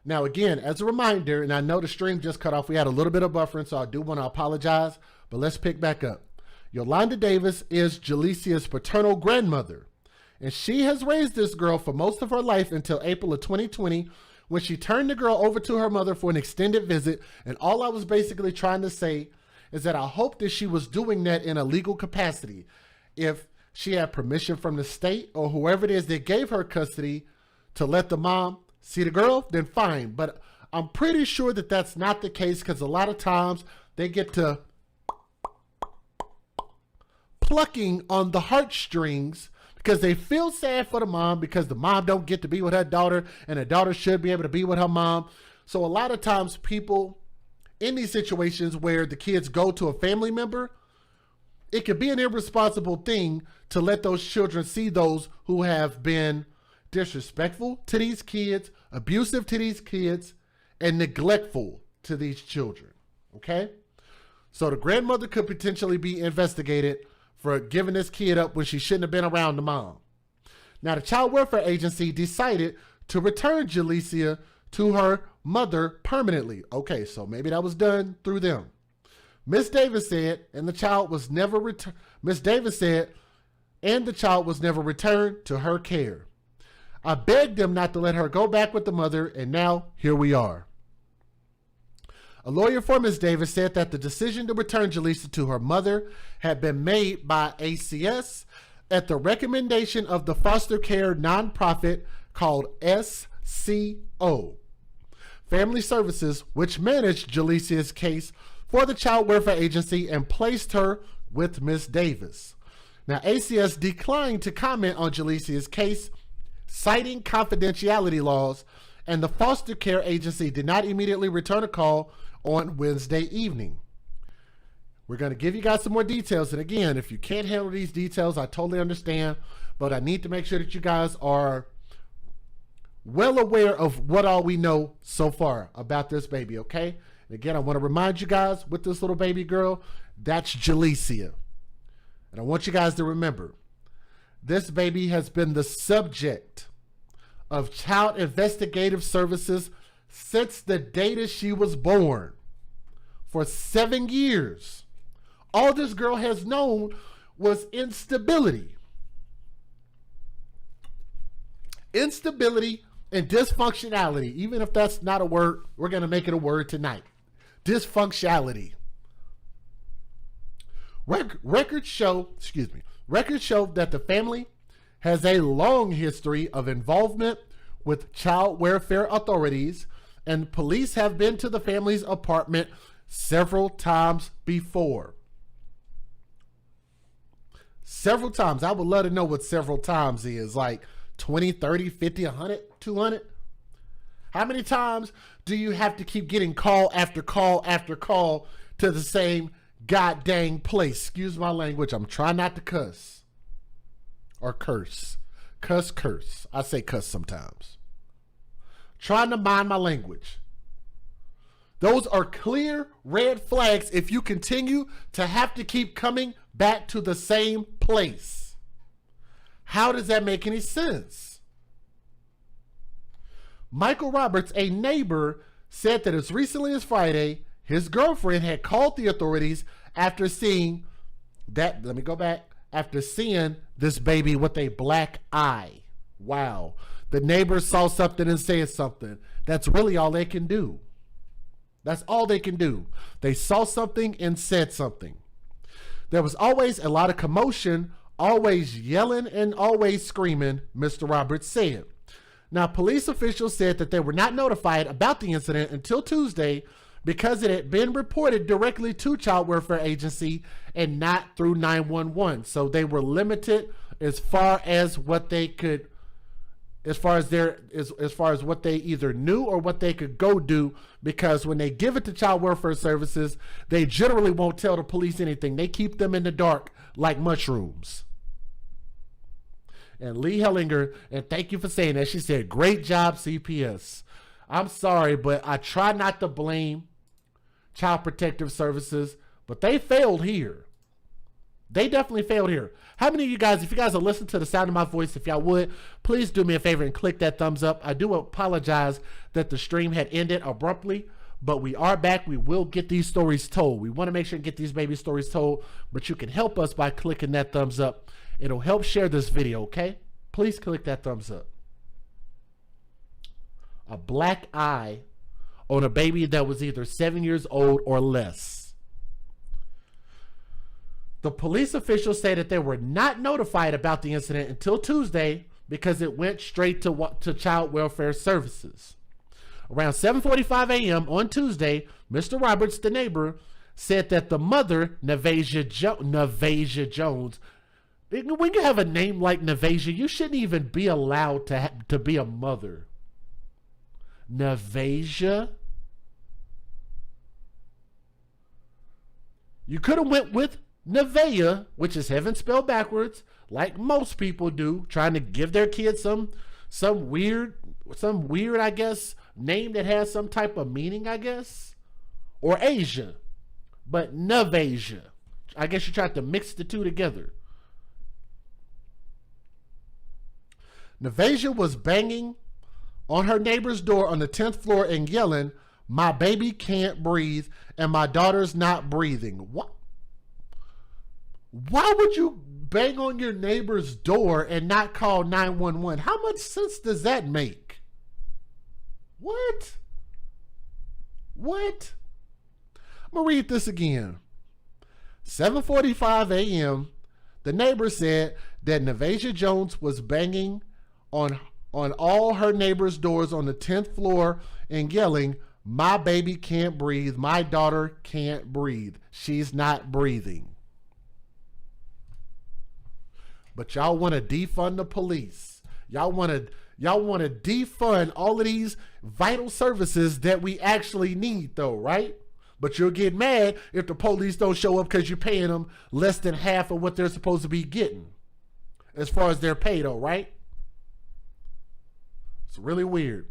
Now, again, as a reminder, and I know the stream just cut off, we had a little bit of buffering, so I do want to apologize, but let's pick back up. Yolanda Davis is Julissia's paternal grandmother, and she has raised this girl for most of her life until April of 2020, when she turned the girl over to her mother for an extended visit. And all I was basically trying to say is that I hope that she was doing that in a legal capacity. If she had permission from the state or whoever it is that gave her custody to let the mom see the girl, then fine. But I'm pretty sure that that's not the case, because a lot of times they get to plucking on the heartstrings because they feel sad for the mom, because the mom don't get to be with her daughter and the daughter should be able to be with her mom. So a lot of times people in these situations where the kids go to a family member, it could be an irresponsible thing to let those children see those who have been disrespectful to these kids, abusive to these kids, and neglectful to these children. Okay? So the grandmother could potentially be investigated for giving this kid up when she shouldn't have been around the mom. Now, the Child Welfare Agency decided to return Julissia to her mother permanently. Okay, so maybe that was done through them. Miss Davis said, and the child was never returned. Miss Davis said, and the child was never returned to her care. I begged them not to let her go back with the mother, and now here we are. A lawyer for Ms. Davis said that the decision to return Julissia to her mother had been made by ACS at the recommendation of the foster care nonprofit called SCO Family Services, which managed Julissia's case for the Child Welfare Agency and placed her with Ms. Davis. Now, ACS declined to comment on Julissia's case, citing confidentiality laws, and the foster care agency did not immediately return a call on Wednesday evening. We're going to give you guys some more details. And again, if you can't handle these details, I totally understand, but I need to make sure that you guys are well aware of what all we know so far about this baby, okay? And again, I want to remind you guys with this little baby girl, that's Julissia. And I want you guys to remember, this baby has been the subject of Child Investigative Services since the day that she was born, for 7 years. All this girl has known was instability. Instability and dysfunctionality. Even if that's not a word, we're going to make it a word tonight. Dysfunctionality. Records show that the family has a long history of involvement with child welfare authorities, and police have been to the family's apartment several times before. Several times. I would love to know what several times is. Like 20, 30, 50, 100, 200? How many times do you have to keep getting call after call after call to the same god dang place? Excuse my language. I'm trying not to cuss. Or curse. Curse. I say cuss sometimes. Trying to mind my language. Those are clear red flags if you continue to have to keep coming back to the same place. How does that make any sense? Michael Roberts, a neighbor, said that as recently as Friday, his girlfriend had called the authorities after seeing that, after seeing this baby with a black eye. Wow. The neighbor saw something and said something. That's really all they can do. That's all they can do. They saw something and said something. There was always a lot of commotion, always yelling and always screaming, Mr. Roberts said. Now, police officials said that they were not notified about the incident until Tuesday because it had been reported directly to Child Welfare Agency and not through 911. So they were limited as far as what they could, as far as what they either knew or what they could go do, because when they give it to Child Welfare Services, they generally won't tell the police anything. They keep them in the dark like mushrooms. And Lee Hellinger, and thank you for saying that, she said, great job, CPS. I'm sorry, but I try not to blame Child Protective Services, but they failed here. They definitely failed here. How many of you guys, if you guys are listening to the sound of my voice, if y'all would, please do me a favor and click that thumbs up. I do apologize that the stream had ended abruptly, but we are back. We will get these stories told. We want to make sure to get these baby stories told, but you can help us by clicking that thumbs up. It'll help share this video, okay? Please click that thumbs up. A black eye on a baby that was either 7 years old or less. The police officials say that they were not notified about the incident until Tuesday because it went straight to Child Welfare Services. Around 7:45 a.m. on Tuesday, Mr. Roberts, the neighbor, said that the mother, Navasia Jones, when you have a name like Navasia, you shouldn't even be allowed to be a mother. Navasia? You could have went with Nevaeh, which is heaven spelled backwards, like most people do, trying to give their kids some weird, I guess, name that has some type of meaning, I guess, or Asia, but Navasia. I guess you tried to mix the two together. Navasia was banging on her neighbor's door on the 10th floor and yelling, "My baby can't breathe and my daughter's not breathing." What? Why would you bang on your neighbor's door and not call 911? How much sense does that make? What? What? I'm going to read this again. 7:45 a.m., the neighbor said that Navasia Jones was banging on all her neighbors' doors on the 10th floor and yelling, "My baby can't breathe. My daughter can't breathe. She's not breathing." But y'all want to defund the police. Y'all want to defund all of these vital services that we actually need, though, right? But you'll get mad if the police don't show up because you're paying them less than half of what they're supposed to be getting, as far as their pay, though, right? It's really weird.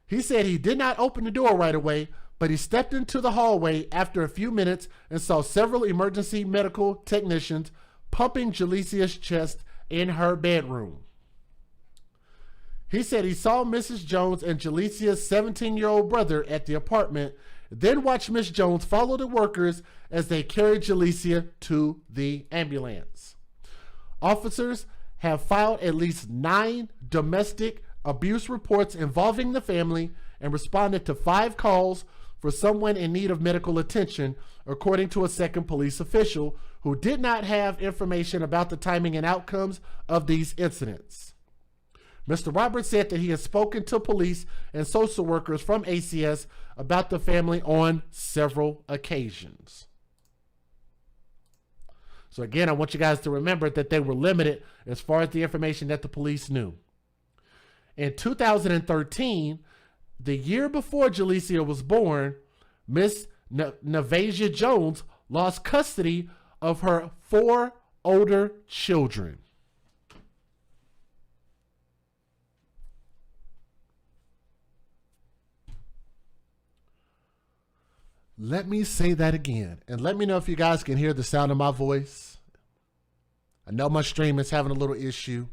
He said he did not open the door right away, but he stepped into the hallway after a few minutes and saw several emergency medical technicians pumping Julissia's chest in her bedroom. He said he saw Mrs. Jones and Julissia's 17-year-old brother at the apartment, then watched Miss Jones follow the workers as they carried Julissia to the ambulance. Officers have filed at least 9 domestic abuse reports involving the family and responded to 5 calls for someone in need of medical attention, according to a second police official who did not have information about the timing and outcomes of these incidents. Mr. Roberts said that he has spoken to police and social workers from ACS about the family on several occasions. So again, I want you guys to remember that they were limited as far as the information that the police knew. In 2013, the year before Julissia was born, Miss Navasia Jones lost custody of her 4 older children. Let me say that again, and let me know if you guys can hear the sound of my voice. I know my stream is having a little issue.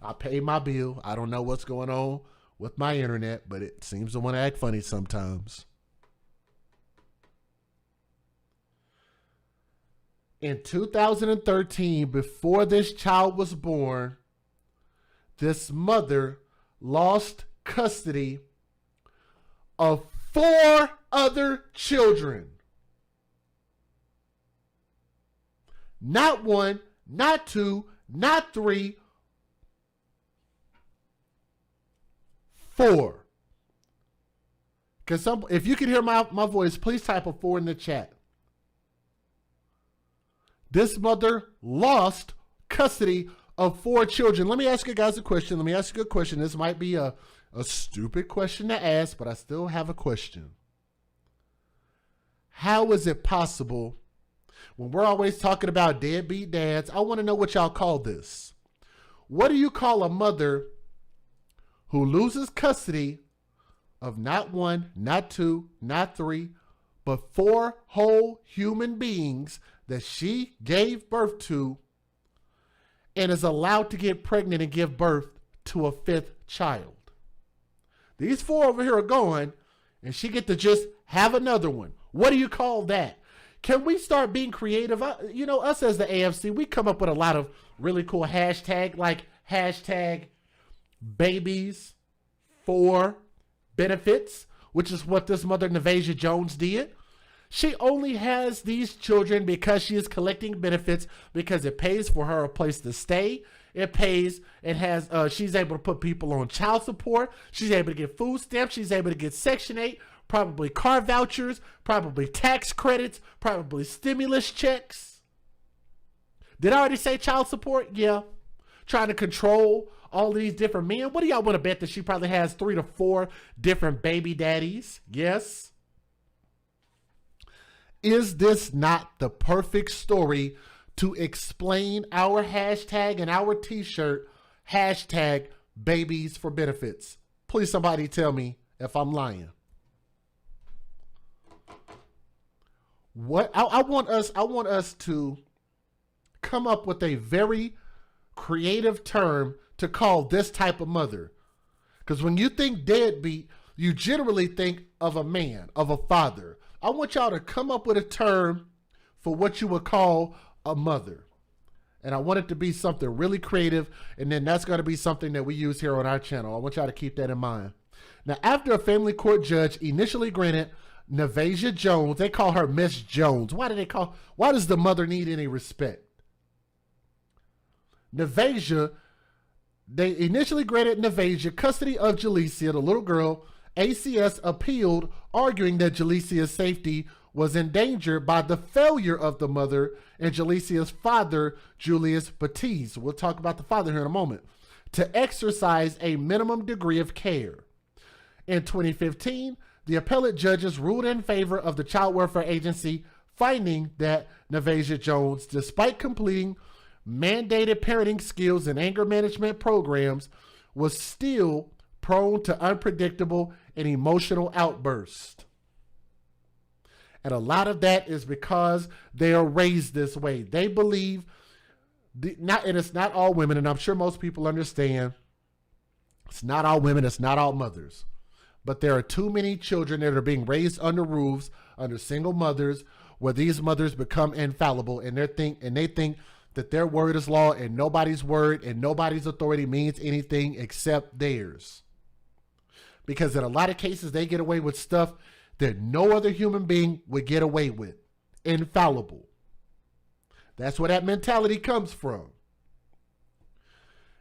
I pay my bill. I don't know what's going on with my internet, but it seems to want to act funny sometimes. In 2013, before this child was born, this mother lost custody of 4 other children. Not 1, not 2, not 3, 4. If you can hear my voice, please type a 4 in the chat. This mother lost custody of 4 children. Let me ask you guys a question. Let me ask you a question. This might be a stupid question to ask, but I still have a question. How is it possible, when we're always talking about deadbeat dads, I want to know what y'all call this. What do you call a mother who loses custody of not 1, not 2, not 3, but 4 whole human beings that she gave birth to and is allowed to get pregnant and give birth to a fifth child. These four over here are going, and she get to just have another one. What do you call that? Can we start being creative? You know, us as the AFC, we come up with a lot of really cool hashtag, like hashtag babies for benefits, which is what this mother, Nevasia Jones, did. She only has these children because she is collecting benefits, because it pays for her a place to stay. It pays, it has, she's able to put people on child support. She's able to get food stamps. She's able to get Section 8, probably car vouchers, probably tax credits, probably stimulus checks. Did I already say child support? Yeah. Trying to control all these different men. What do y'all want to bet that she probably has 3 to 4 different baby daddies? Yes. Is this not the perfect story to explain our hashtag and our t-shirt, hashtag babies for benefits? Please somebody tell me if I'm lying. What I want us to come up with a very creative term to call this type of mother. Because when you think deadbeat, you generally think of a man, of a father. I want y'all to come up with a term for what you would call a mother. And I want it to be something really creative. And then that's going to be something that we use here on our channel. I want y'all to keep that in mind. Now, after a family court judge initially granted Nevasia Jones, they call her Miss Jones. Why does the mother need any respect? Nevasia, they initially granted Nevasia custody of Julissia, the little girl. ACS appealed, arguing that Julissia's safety was endangered by the failure of the mother and Julissia's father, Julissia Batties, we'll talk about the father here in a moment, to exercise a minimum degree of care. In 2015, the appellate judges ruled in favor of the Child Welfare Agency, finding that Nevasia Jones, despite completing mandated parenting skills and anger management programs, was still prone to unpredictable and emotional outbursts. And a lot of that is because they are raised this way. They believe, and it's not all women, and I'm sure most people understand, it's not all women, it's not all mothers. But there are too many children that are being raised under roofs, under single mothers, where these mothers become infallible, and they think that their word is law, and nobody's word and nobody's authority means anything except theirs. Because in a lot of cases, they get away with stuff that no other human being would get away with. Infallible. That's where that mentality comes from.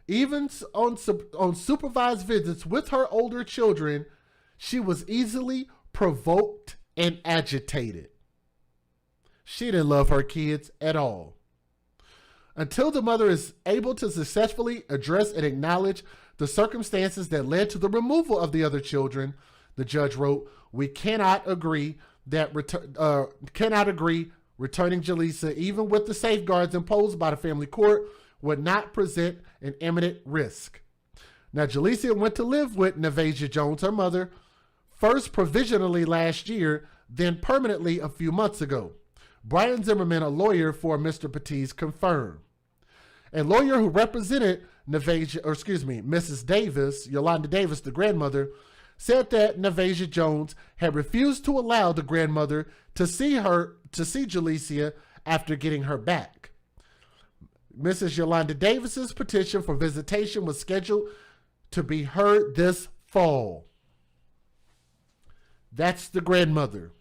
Even on supervised visits with her older children, she was easily provoked and agitated. She didn't love her kids at all. Until the mother is able to successfully address and acknowledge the circumstances that led to the removal of the other children, the judge wrote, we cannot agree returning Julissia, even with the safeguards imposed by the family court, would not present an imminent risk. Now, Julissia went to live with Nevasia Jones, her mother, first provisionally last year, then permanently a few months ago. Brian Zimmerman, a lawyer for Mr. Batties, confirmed. A lawyer who represented Mrs. Davis, Yolanda Davis, the grandmother, said that Nevasia Jones had refused to allow the grandmother to see Julissia after getting her back. Mrs. Yolanda Davis's petition for visitation was scheduled to be heard this fall. That's the grandmother.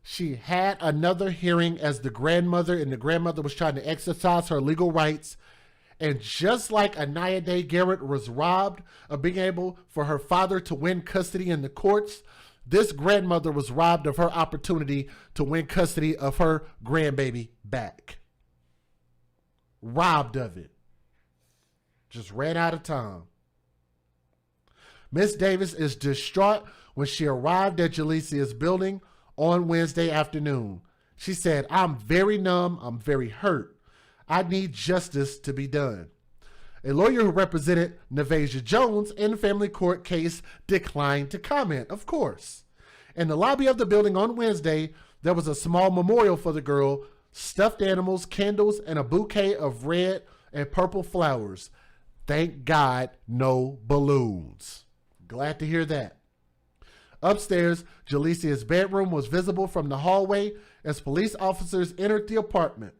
She had another hearing as the grandmother, and the grandmother was trying to exercise her legal rights. And just like Anaya Day Garrett was robbed of being able for her father to win custody in the courts, this grandmother was robbed of her opportunity to win custody of her grandbaby back. Robbed of it. Just ran out of time. Miss Davis is distraught when she arrived at Julissia's building on Wednesday afternoon. She said, I'm very numb. I'm very hurt. I need justice to be done. A lawyer who represented Nevasia Jones in the family court case declined to comment, of course. In the lobby of the building on Wednesday, There was a small memorial for the girl, stuffed animals, candles, and a bouquet of red and purple flowers. Thank God, no balloons. Glad to hear that. Upstairs, Julissia's bedroom was visible from the hallway as police officers entered the apartment.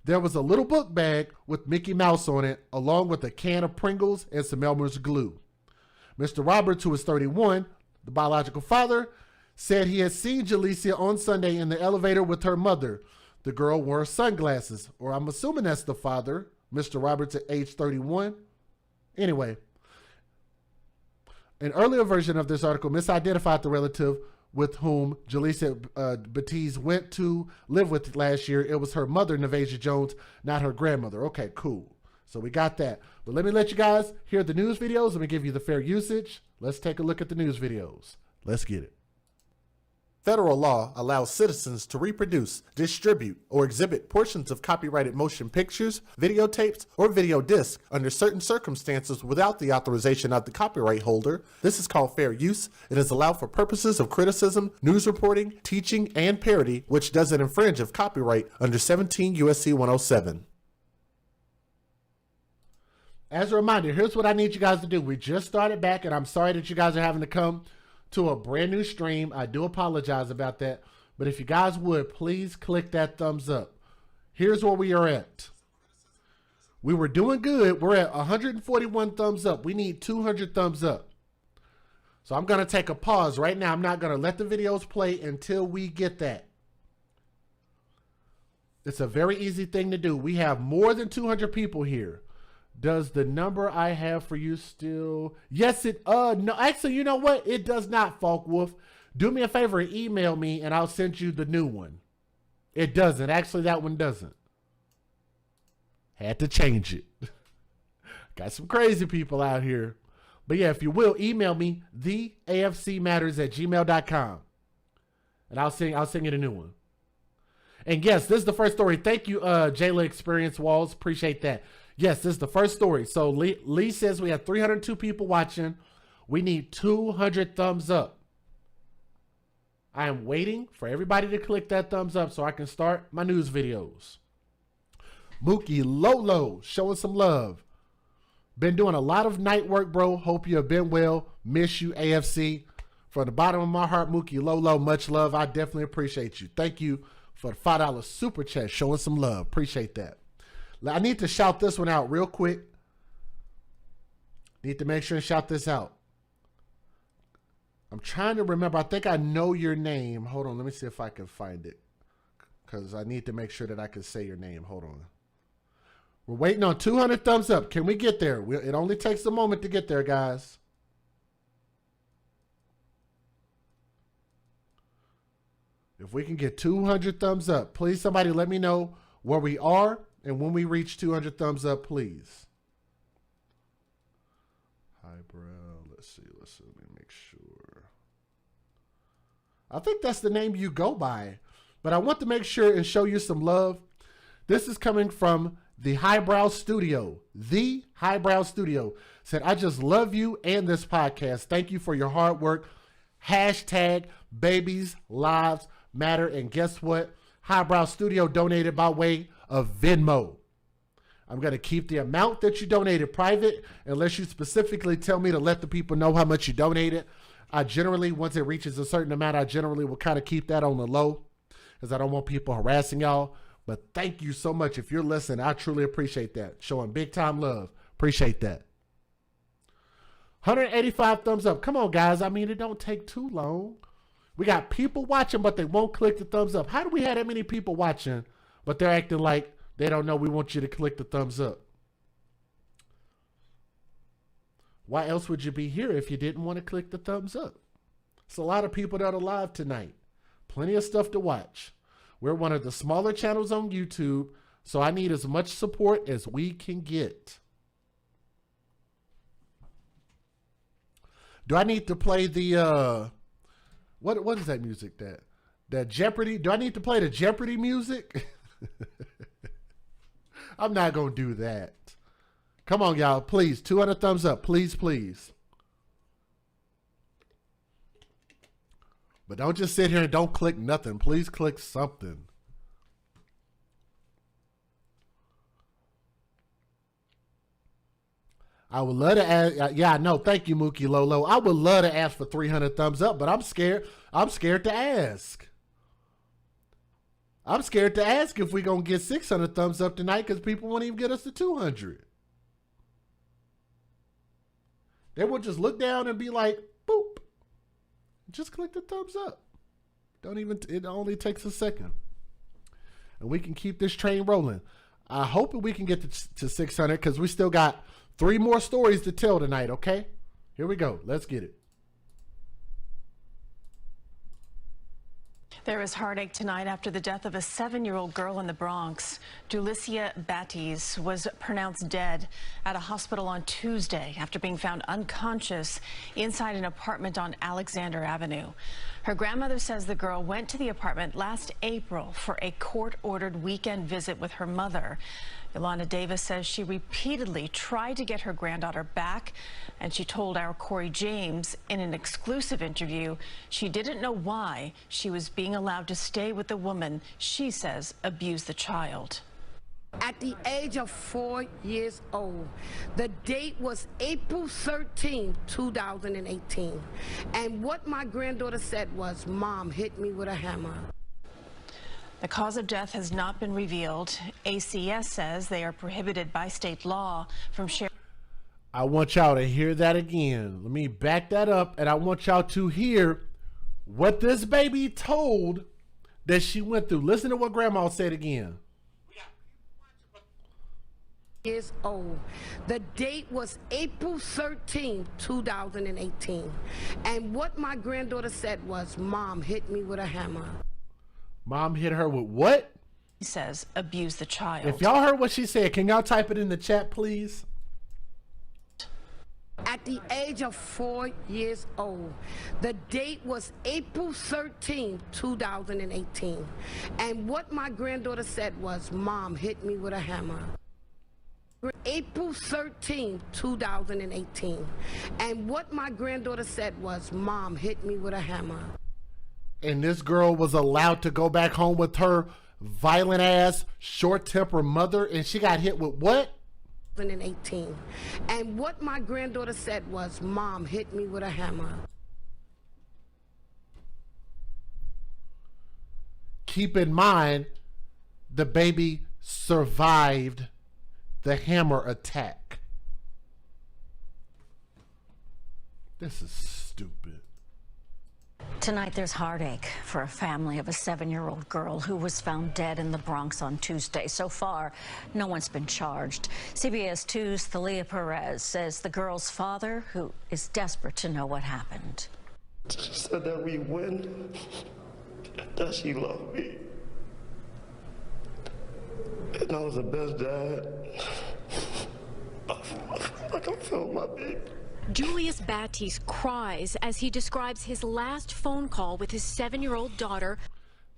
There was a little book bag with Mickey Mouse on it, along with a can of Pringles and some Elmer's glue. Mr. Roberts, who was 31, the biological father, said he had seen Julissia on Sunday in the elevator with her mother. The girl wore sunglasses, or I'm assuming that's the father, Mr. Roberts at age 31. Anyway, an earlier version of this article misidentified the relative with whom Julissia Batties went to live with last year. It was her mother, Nevasia Jones, not her grandmother. Okay, cool. So we got that. But let me let you guys hear the news videos. Let me give you the fair usage. Let's take a look at the news videos. Let's get it. Federal law allows citizens to reproduce, distribute, or exhibit portions of copyrighted motion pictures, videotapes, or video discs under certain circumstances without the authorization of the copyright holder. This is called fair use. It is allowed for purposes of criticism, news reporting, teaching, and parody, which doesn't infringe of copyright under 17 U.S.C. 107. As a reminder, here's what I need you guys to do. We just started back, and I'm sorry that you guys are having to come to a brand new stream. I do apologize about that. But if you guys would, please click that thumbs up. Here's where we are at. We were doing good. We're at 141 thumbs up. We need 200 thumbs up. So I'm going to take a pause right now. I'm not going to let the videos play until we get that. It's a very easy thing to do. We have more than 200 people here. Does the number I have for you still? Yes, it, no, actually, you know what? It does not, Falkwolf. Do me a favor and email me and I'll send you the new one. It doesn't. Actually, that one doesn't. Had to change it. Got some crazy people out here. But yeah, if you will, email me, theafcmatters@gmail.com. And I'll send you the new one. And yes, this is the first story. Thank you, Jayla Experience Walls. Appreciate that. Yes, this is the first story. So Lee says we have 302 people watching. We need 200 thumbs up. I am waiting for everybody to click that thumbs up so I can start my news videos. Mookie Lolo showing some love. Been doing a lot of night work, bro. Hope you have been well. Miss you, AFC. From the bottom of my heart, Mookie Lolo, much love. I definitely appreciate you. Thank you for the $5 super chat, showing some love. Appreciate that. I need to shout this one out real quick. Need to make sure and shout this out. I'm trying to remember. I think I know your name. Hold on. Let me see if I can find it. Because I need to make sure that I can say your name. Hold on. We're waiting on 200 thumbs up. Can we get there? It only takes a moment to get there, guys. If we can get 200 thumbs up, please somebody let me know where we are. And when we reach 200 thumbs up, please. Highbrow. Let's see. Let me make sure. I think that's the name you go by. But I want to make sure and show you some love. This is coming from the Highbrow Studio. The Highbrow Studio said, I just love you and this podcast. Thank you for your hard work. Hashtag babies lives matter. And guess what? Highbrow Studio donated by way of Venmo. I'm going to keep the amount that you donated private unless you specifically tell me to let the people know how much you donated. I generally, once it reaches a certain amount, I generally will kind of keep that on the low because I don't want people harassing y'all. But thank you so much. If you're listening, I truly appreciate that. Showing big time love. Appreciate that. 185 thumbs up. Come on, guys. I mean, it don't take too long. We got people watching, but they won't click the thumbs up. How do we have that many people watching, but they're acting like they don't know we want you to click the thumbs up? Why else would you be here if you didn't want to click the thumbs up? It's a lot of people that are live tonight. Plenty of stuff to watch. We're one of the smaller channels on YouTube, so I need as much support as we can get. Do I need to play the what is that music? That Jeopardy? Do I need to play the Jeopardy music? I'm not gonna do that. Come on, y'all, please. 200 thumbs up, please, please. But don't just sit here and don't click nothing. Please click something. I would love to ask. Yeah, I know. Thank you, Mookie Lolo. I would love to ask for 300 thumbs up, but I'm scared. I'm scared to ask. I'm scared to ask if we're going to get 600 thumbs up tonight because people won't even get us to 200. They will just look down and be like, boop. Just click the thumbs up. It only takes a second. And we can keep this train rolling. I hope we can get to 600 because we still got 3 more stories to tell tonight, okay? Here we go. Let's get it. There is heartache tonight after the death of a 7-year-old girl in the Bronx. Julissia Batties was pronounced dead at a hospital on Tuesday after being found unconscious inside an apartment on Alexander Avenue. Her grandmother says the girl went to the apartment last April for a court-ordered weekend visit with her mother. Yolanda Davis says she repeatedly tried to get her granddaughter back, and she told our Corey James in an exclusive interview she didn't know why she was being allowed to stay with the woman she says abused the child. At the age of 4 years old, the date was April 13, 2018. And what my granddaughter said was, "Mom hit me with a hammer." The cause of death has not been revealed. ACS says they are prohibited by state law from sharing. I want y'all to hear that again. Let me back that up, and I want y'all to hear what this baby told that she went through. Listen to what Grandma said again. Years old. The date was April 13, 2018. And what my granddaughter said was, "Mom hit me with a hammer." Mom hit her with what? He says abuse the child. If y'all heard what she said, can y'all type it in the chat, please? At the age of 4 years old, the date was April 13, 2018. And what my granddaughter said was, "Mom hit me with a hammer." April 13, 2018. And what my granddaughter said was, "Mom hit me with a hammer." And this girl was allowed to go back home with her violent ass, short tempered mother, and she got hit with what? 2018. And what my granddaughter said was, "Mom hit me with a hammer." Keep in mind, the baby survived the hammer attack. This is stupid. Tonight, there's heartache for a family of a 7-year-old girl who was found dead in the Bronx on Tuesday. So far, no one's been charged. CBS 2's Thalia Perez says the girl's father, who is desperate to know what happened. She said that we win, that she loved me. And I was the best dad. I feel like I failed my baby. Julissia Batties cries as he describes his last phone call with his 7-year-old daughter.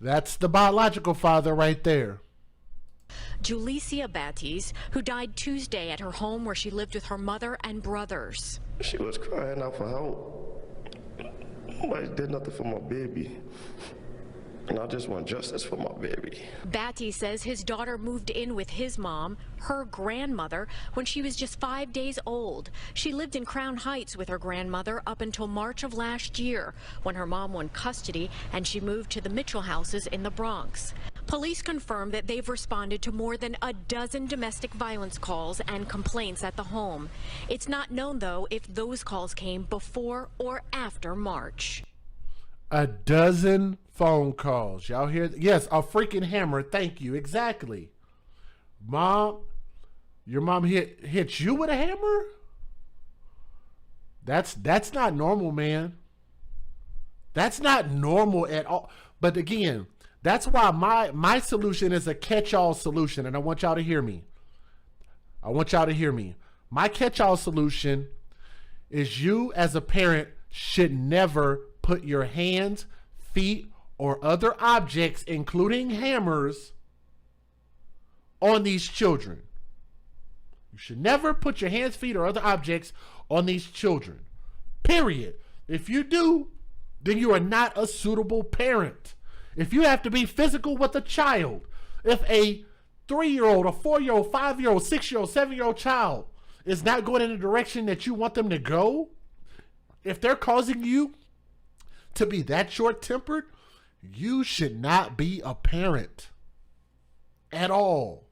That's the biological father right there. Julissia Batties, who died Tuesday at her home where she lived with her mother and brothers. She was crying out for help. Nobody did nothing for my baby. And I just want justice for my baby. Batties says his daughter moved in with his mom, her grandmother, when she was just 5 days old. She lived in Crown Heights with her grandmother up until March of last year, when her mom won custody and she moved to the Mitchell houses in the Bronx. Police confirm that they've responded to more than a dozen domestic violence calls and complaints at the home. It's not known, though, if those calls came before or after March. A dozen phone calls. Y'all hear? Yes, a freaking hammer. Thank you. Exactly. Mom, your mom hit you with a hammer? That's not normal, man. That's not normal at all. But again, that's why my solution is a catch-all solution, and I want y'all to hear me. I want y'all to hear me. My catch-all solution is you as a parent should never put your hands, feet, or other objects, including hammers, on these children. You should never put your hands, feet, or other objects on these children. Period. If you do, then you are not a suitable parent. If you have to be physical with a child, if a 3-year-old, a 4-year-old, 5-year-old, 6-year-old, 7-year-old child is not going in the direction that you want them to go, if they're causing you to be that short-tempered, you should not be a parent at all.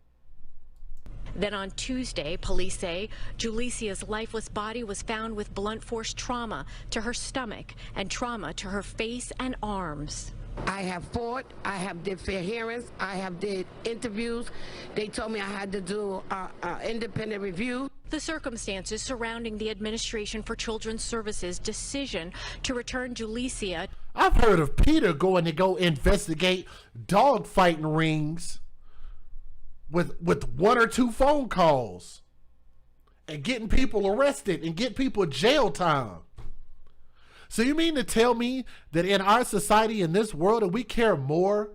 Then on Tuesday, police say Julissia's lifeless body was found with blunt force trauma to her stomach and trauma to her face and arms. I have fought, I have did fair hearings, I have did interviews. They told me I had to do an independent review. The circumstances surrounding the Administration for Children's Services decision to return Julissia. I've heard of Peter going to go investigate dog fighting rings with 1 or 2 phone calls and getting people arrested and get people jail time. So you mean to tell me that in our society, in this world, that we care more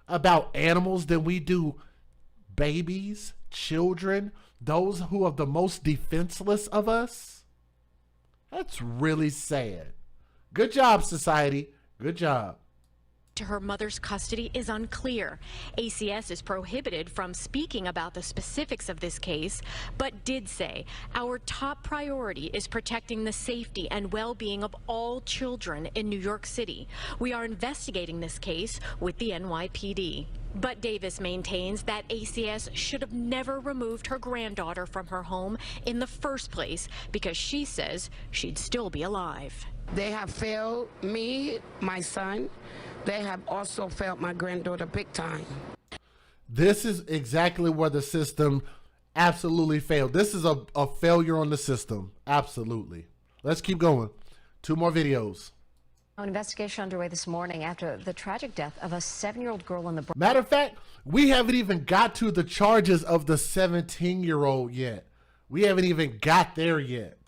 about animals than we do babies, children, those who are the most defenseless of us? That's really sad. Good job, society. Good job. To her mother's custody is unclear. ACS is prohibited from speaking about the specifics of this case, but did say our top priority is protecting the safety and well-being of all children in New York City. We are investigating this case with the NYPD. But Davis maintains that ACS should have never removed her granddaughter from her home in the first place because she says she'd still be alive. They have failed me, my son. They have also failed my granddaughter big time. This is exactly where the system absolutely failed. This is a failure on the system. Absolutely. Let's keep going. 2 more videos. An investigation underway this morning after the tragic death of a 7-year-old girl in the Bronx. Matter of fact, we haven't even got to the charges of the 17-year-old yet. We haven't even got there yet.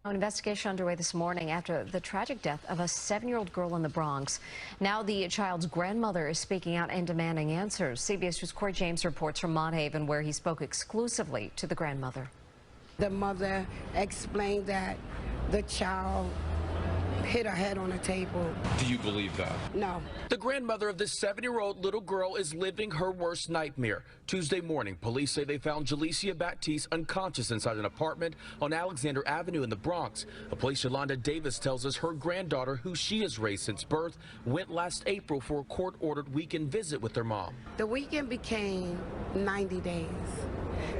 An investigation underway this morning after the tragic death of a 7-year-old girl in the Bronx. Now the child's grandmother is speaking out and demanding answers. CBS News' Corey James reports from Mott Haven, where he spoke exclusively to the grandmother. The mother explained that the child hit her head on the table. Do you believe that? No. The grandmother of this 7-year-old little girl is living her worst nightmare. Tuesday morning, police say they found Julissia Batties unconscious inside an apartment on Alexander Avenue in the Bronx. A police Yolanda Davis tells us her granddaughter, who she has raised since birth, went last April for a court-ordered weekend visit with her mom. The weekend became 90 days.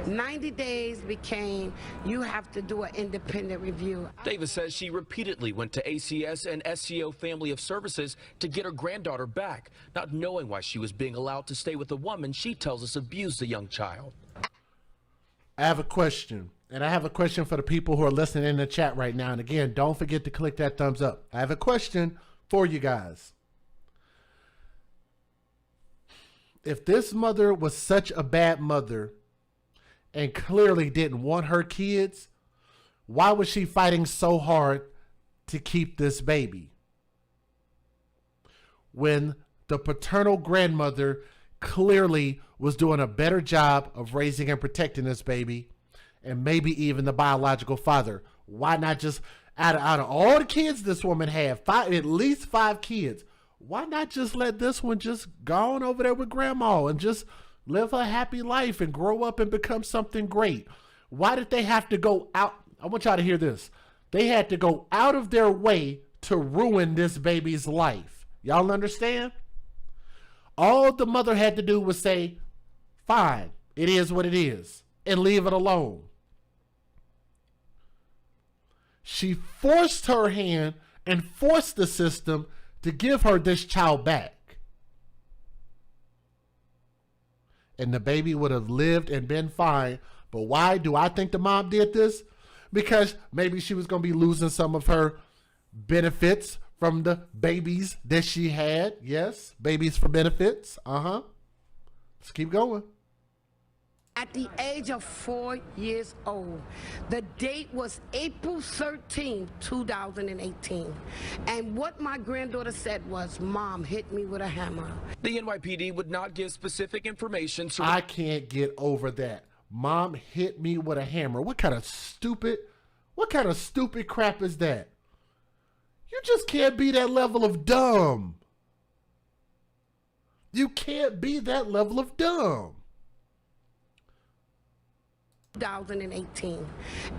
90 days became, you have to do an independent review. Davis says she repeatedly went to ACS and SCO Family of Services to get her granddaughter back, not knowing why she was being allowed to stay with a woman she tells us abused the young child. I have a question, and I have a question for the people who are listening in the chat right now. And again, don't forget to click that thumbs up. I have a question for you guys. If this mother was such a bad mother and clearly didn't want her kids, why was she fighting so hard to keep this baby? When the paternal grandmother clearly was doing a better job of raising and protecting this baby, and maybe even the biological father. Why not just, out of all the kids this woman had, at least 5 kids, why not just let this one just go on over there with grandma and just live a happy life and grow up and become something great? Why did they have to go out? I want y'all to hear this. They had to go out of their way to ruin this baby's life. Y'all understand? All the mother had to do was say, fine, it is what it is, and leave it alone. She forced her hand and forced the system to give her this child back. And the baby would have lived and been fine. But why do I think the mom did this? Because maybe she was going to be losing some of her benefits from the babies that she had. Yes, babies for benefits. Let's keep going. At the age of 4 years old, the date was April 13, 2018. And what my granddaughter said was, Mom hit me with a hammer. The NYPD would not give specific information. I can't get over that. Mom hit me with a hammer. What kind of stupid crap is that? You just can't be that level of dumb. You can't be that level of dumb. 2018.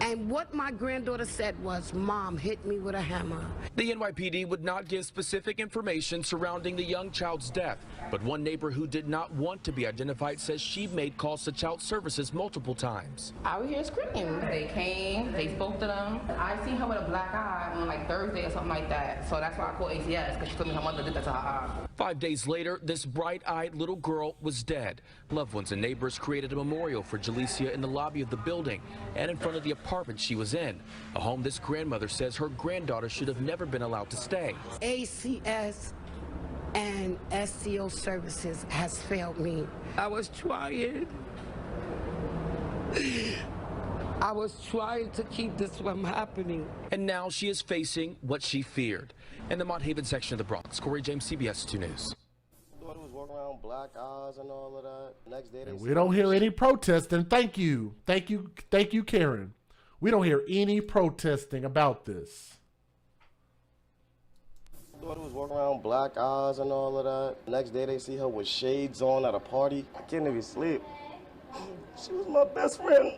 And what my granddaughter said was, Mom hit me with a hammer. The NYPD would not give specific information surrounding the young child's death, but one neighbor who did not want to be identified says she made calls to child services multiple times. I would hear screaming. They came, they spoke to them. I seen her with a black eye on like Thursday or something like that, so that's why I called ACS, because she told me her mother did that to her eye. 5 days later, this bright-eyed little girl was dead. Loved ones and neighbors created a memorial for Julissia in the lobby of the building and in front of the apartment she was in, a home this grandmother says her granddaughter should have never been allowed to stay. ACS and SCO services has failed me. I was trying to keep this from happening. And now she is facing what she feared. In the Mott Haven section of the Bronx, Corey James, CBS 2 News. Thought it was walking around black eyes and all of that. Next day And we don't hear any protesting. Thank you, Karen. We don't hear any protesting about this. Thought it was walking around black eyes and all of that. Next day they see her with shades on at a party. I can't even sleep. She was my best friend.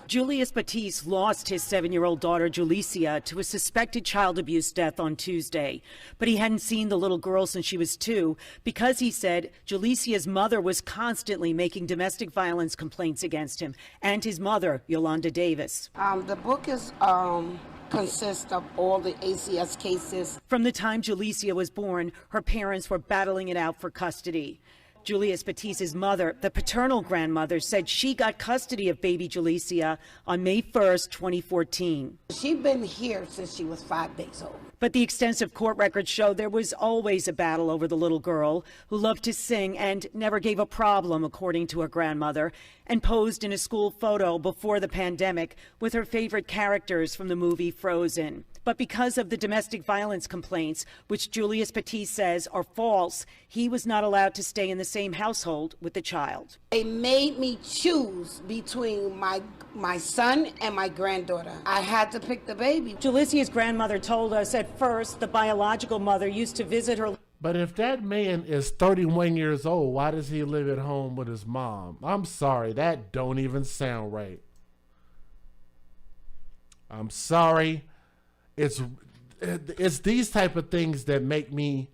Julissia Batties lost his 7-year-old daughter, Julissia, to a suspected child abuse death on Tuesday. But he hadn't seen the little girl since she was 2 because he said Julissia's mother was constantly making domestic violence complaints against him, and his mother, Yolanda Davis. The book is consists of all the ACS cases. From the time Julissia was born, her parents were battling it out for custody. Julissia Batties' mother, the paternal grandmother, said she got custody of baby Julissia on May 1st, 2014. She'd been here since she was 5 days old. But the extensive court records show there was always a battle over the little girl who loved to sing and never gave a problem, according to her grandmother, and posed in a school photo before the pandemic with her favorite characters from the movie Frozen. But because of the domestic violence complaints, which Julissia Batties says are false, he was not allowed to stay in the same household with the child. They made me choose between my son and my granddaughter. I had to pick the baby. Julissia's grandmother told us at first the biological mother used to visit her. But if that man is 31 years old, why does he live at home with his mom? I'm sorry, that don't even sound right. I'm sorry. It's these type of things that make me,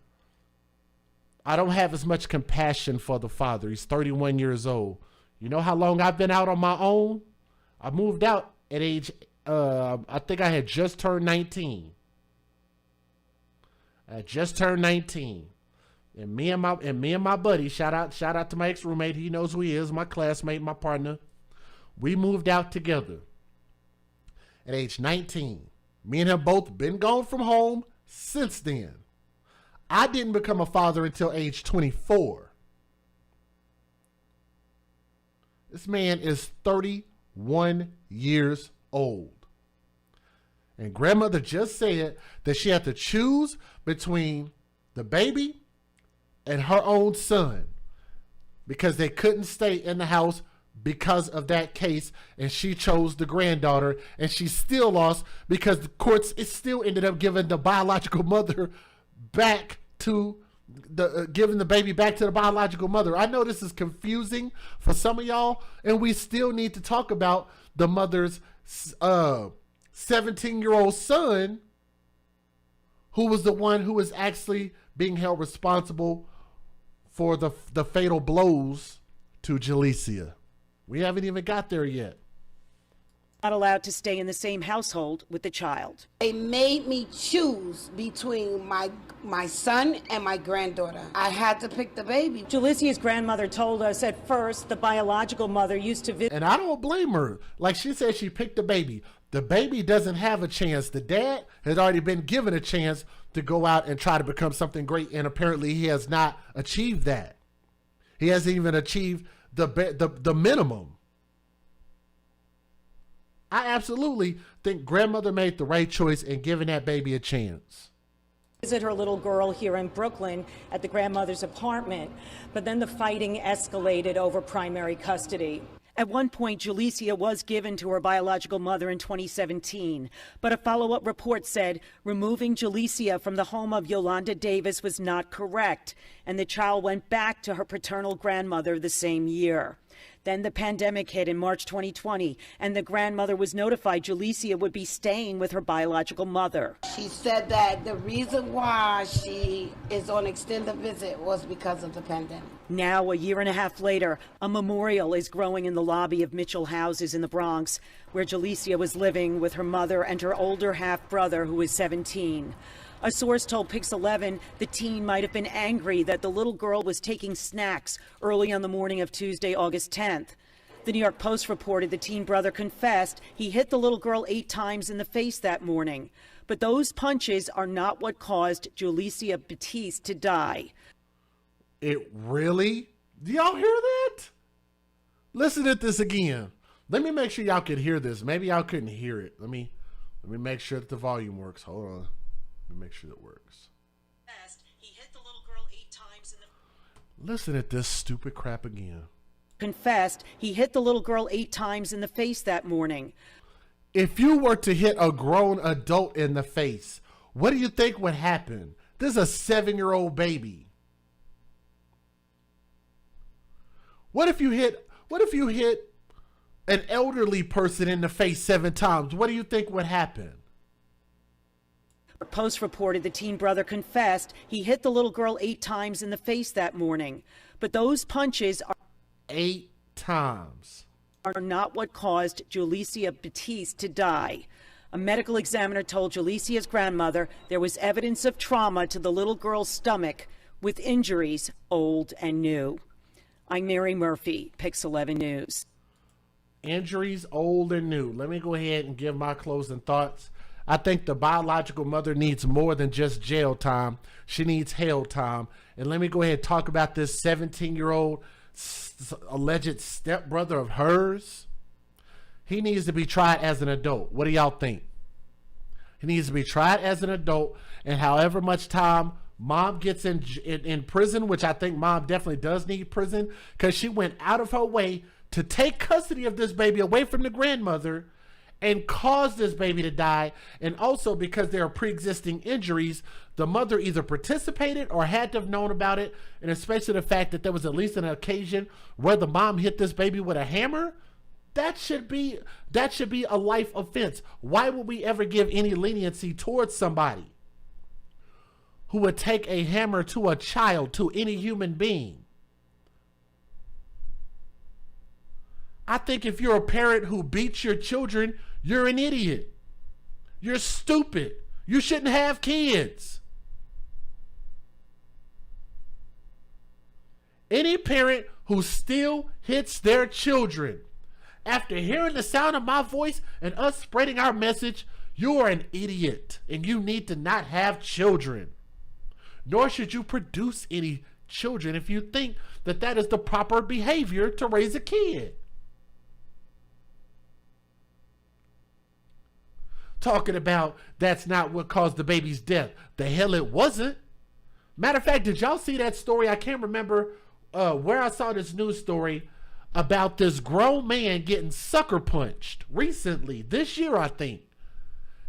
I don't have as much compassion for the father. He's 31 years old. You know how long I've been out on my own? I moved out at age, I think I had just turned 19. I just turned 19. And me and my buddy, shout out to my ex-roommate, he knows who he is, my classmate, my partner. We moved out together at age 19. Me and him both been gone from home since then. I didn't become a father until age 24. This man is 31 years old. And grandmother just said that she had to choose between the baby and her own son because they couldn't stay in the house because of that case, and she chose the granddaughter, and she still lost because the courts, it still ended up giving the biological mother back to giving the baby back to the biological mother. I know this is confusing for some of y'all, and we still need to talk about the mother's 17-year-old son, who was the one who was actually being held responsible for the fatal blows to Julissia. We haven't even got there yet. Not allowed to stay in the same household with the child. They made me choose between my son and my granddaughter. I had to pick the baby. Julissia's grandmother told us at first the biological mother used to visit. And I don't blame her. Like she said, she picked the baby. The baby doesn't have a chance. The dad has already been given a chance to go out and try to become something great, and apparently he has not achieved that. He hasn't even achieved the minimum. I absolutely think grandmother made the right choice in giving that baby a chance. Visit her little girl here in Brooklyn at the grandmother's apartment, but then the fighting escalated over primary custody. At one point, Julissia was given to her biological mother in 2017, but a follow-up report said removing Julissia from the home of Yolanda Davis was not correct, and the child went back to her paternal grandmother the same year. Then the pandemic hit in March 2020, and the grandmother was notified Julissia would be staying with her biological mother. She said that the reason why she is on extended visit was because of the pandemic. Now, a year and a half later, a memorial is growing in the lobby of Mitchell houses in the Bronx, where Julissia was living with her mother and her older half-brother, who is 17. A source told Pix 11 the teen might have been angry that the little girl was taking snacks early on the morning of Tuesday, August 10th. The New York Post reported the teen brother confessed he hit the little girl 8 times in the face that morning. But those punches are not what caused Julissia Batties to die. It really? Do y'all hear that? Listen to this again. Let me make sure y'all could hear this. Maybe y'all couldn't hear it. Let me make sure that the volume works. Hold on. Let me make sure it works. He hit the little girl 8 times in the... Listen at this stupid crap again. Confessed he hit the little girl 8 times in the face that morning. If you were to hit a grown adult in the face, what do you think would happen? This is a 7-year-old baby. What if you hit an elderly person in the face 7 times? What do you think would happen? Post reported the teen brother confessed he hit the little girl 8 times in the face that morning. But those punches are 8 times. Are not what caused Julissia Batties to die. A medical examiner told Julissia's grandmother there was evidence of trauma to the little girl's stomach with injuries old and new. I'm Mary Murphy, Pix 11 News. Injuries old and new. Let me go ahead and give my closing thoughts. I think the biological mother needs more than just jail time. She needs hell time. And let me go ahead and talk about this 17-year-old alleged stepbrother of hers. He needs to be tried as an adult. What do y'all think? He needs to be tried as an adult, and however much time mom gets in prison, which I think mom definitely does need prison, because she went out of her way to take custody of this baby away from the grandmother and cause this baby to die. And also because there are pre-existing injuries, the mother either participated or had to have known about it. And especially the fact that there was at least an occasion where the mom hit this baby with a hammer. That should be a life offense. Why would we ever give any leniency towards somebody who would take a hammer to a child, to any human being? I think if you're a parent who beats your children, you're an idiot. You're stupid. You shouldn't have kids. Any parent who still hits their children after hearing the sound of my voice and us spreading our message, you are an idiot and you need to not have children. Nor should you produce any children if you think that that is the proper behavior to raise a kid. Talking about that's not what caused the baby's death. The hell it wasn't. Matter of fact, did y'all see that story? I can't remember where I saw this news story about this grown man getting sucker punched recently, this year I think.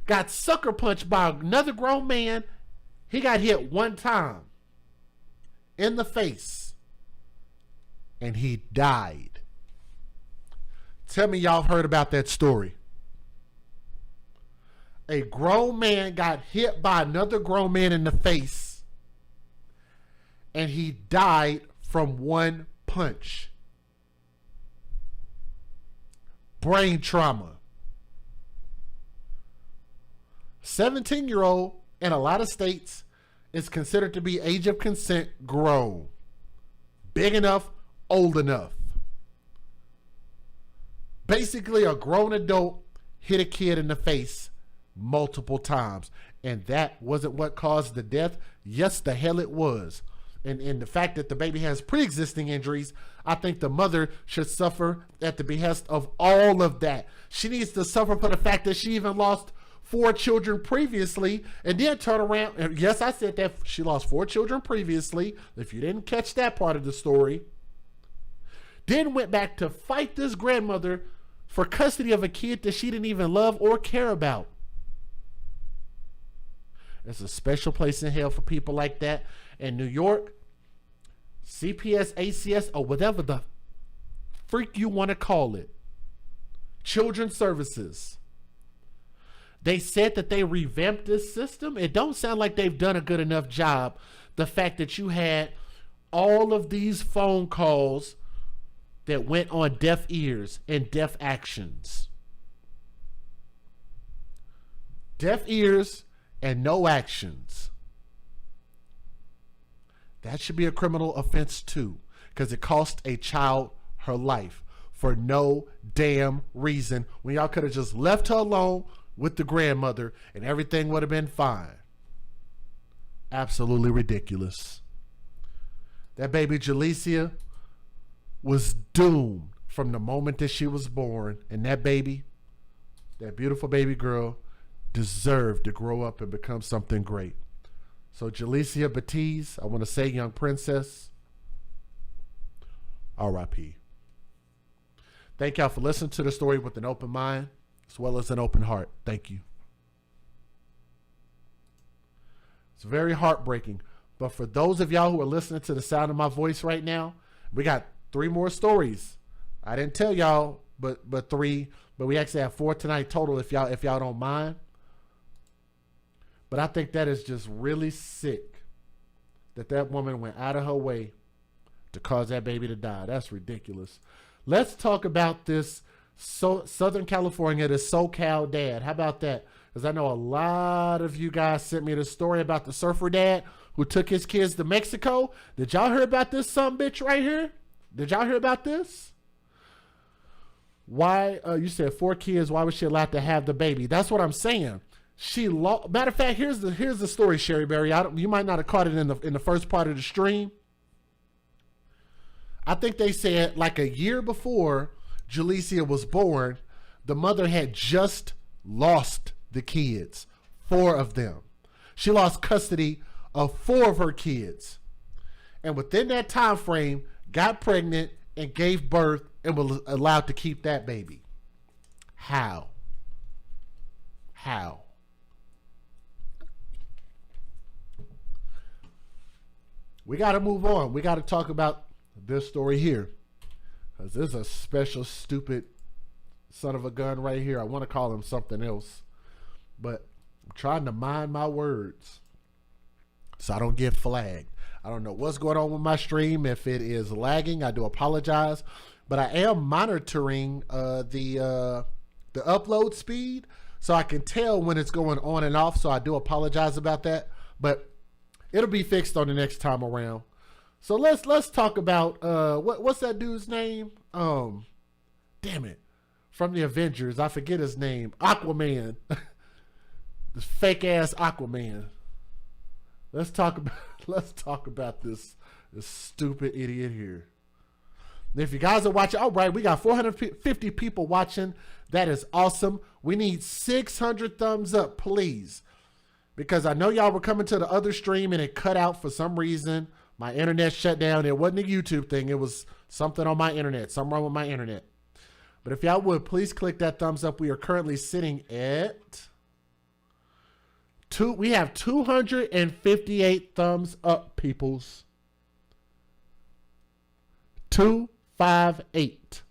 Got sucker punched by another grown man. He got hit 1 time in the face and he died. Tell me y'all heard about that story. A grown man got hit by another grown man in the face and he died from 1 punch. Brain trauma. 17-year-old in a lot of states is considered to be age of consent grown. Big enough, old enough. Basically, a grown adult hit a kid in the face multiple times. And that wasn't what caused the death. Yes, the hell it was. And the fact that the baby has pre-existing injuries, I think the mother should suffer at the behest of all of that. She needs to suffer for the fact that she even lost 4 children previously and then turn around. And yes, I said that she lost 4 children previously. If you didn't catch that part of the story, then went back to fight this grandmother for custody of a kid that she didn't even love or care about. There's a special place in hell for people like that. In New York, CPS, ACS, or whatever the freak you want to call it, Children's Services, they said that they revamped this system. It don't sound like they've done a good enough job. The fact that you had all of these phone calls that went on deaf ears and deaf actions. Deaf ears and no actions. That should be a criminal offense too, because it cost a child her life for no damn reason, when y'all could have just left her alone with the grandmother and everything would have been fine. Absolutely ridiculous. That baby Julissia was doomed from the moment that she was born, and that baby, that beautiful baby girl, deserved to grow up and become something great. So Julissia Batties, I want to say, young princess, R.I.P. Thank y'all for listening to the story with an open mind as well as an open heart. Thank you. It's very heartbreaking. But for those of y'all who are listening to the sound of my voice right now, we got 3 more stories. I didn't tell y'all, but 3, but we actually have 4 tonight total if y'all don't mind. But I think that is just really sick that woman went out of her way to cause that baby to die. That's ridiculous. Let's talk about this Southern California, the SoCal dad. How about that? Because I know a lot of you guys sent me the story about the surfer dad who took his kids to Mexico. Did y'all hear about this sumbitch right here? Did y'all hear about this? Why, you said 4 kids, why was she allowed to have the baby? That's what I'm saying. Matter of fact, here's the story, Sherry Berry. You might not have caught it in the first part of the stream. I think they said like a year before Julissia was born, the mother had just lost the kids, 4 of them. She lost custody of 4 of her kids. And within that time frame, got pregnant and gave birth and was allowed to keep that baby. How? We got to move on. We got to talk about this story here, because this is a special stupid son of a gun right here. I want to call him something else, but I'm trying to mind my words so I don't get flagged. I don't know what's going on with my stream. If it is lagging, I do apologize, but I am monitoring the upload speed so I can tell when it's going on and off. So I do apologize about that, but it'll be fixed on the next time around. So let's talk about what's that dude's name? Damn it, from the Avengers, I forget his name. Aquaman. This fake ass Aquaman. Let's talk about this stupid idiot here. And if you guys are watching, all right, we got 450 people watching. That is awesome. We need 600 thumbs up, please, because I know y'all were coming to the other stream and it cut out for some reason. My internet shut down. It wasn't a YouTube thing. It was something on my internet. Something wrong with my internet. But if y'all would, please click that thumbs up. We are currently sitting at we have 258 thumbs up, peoples. 258.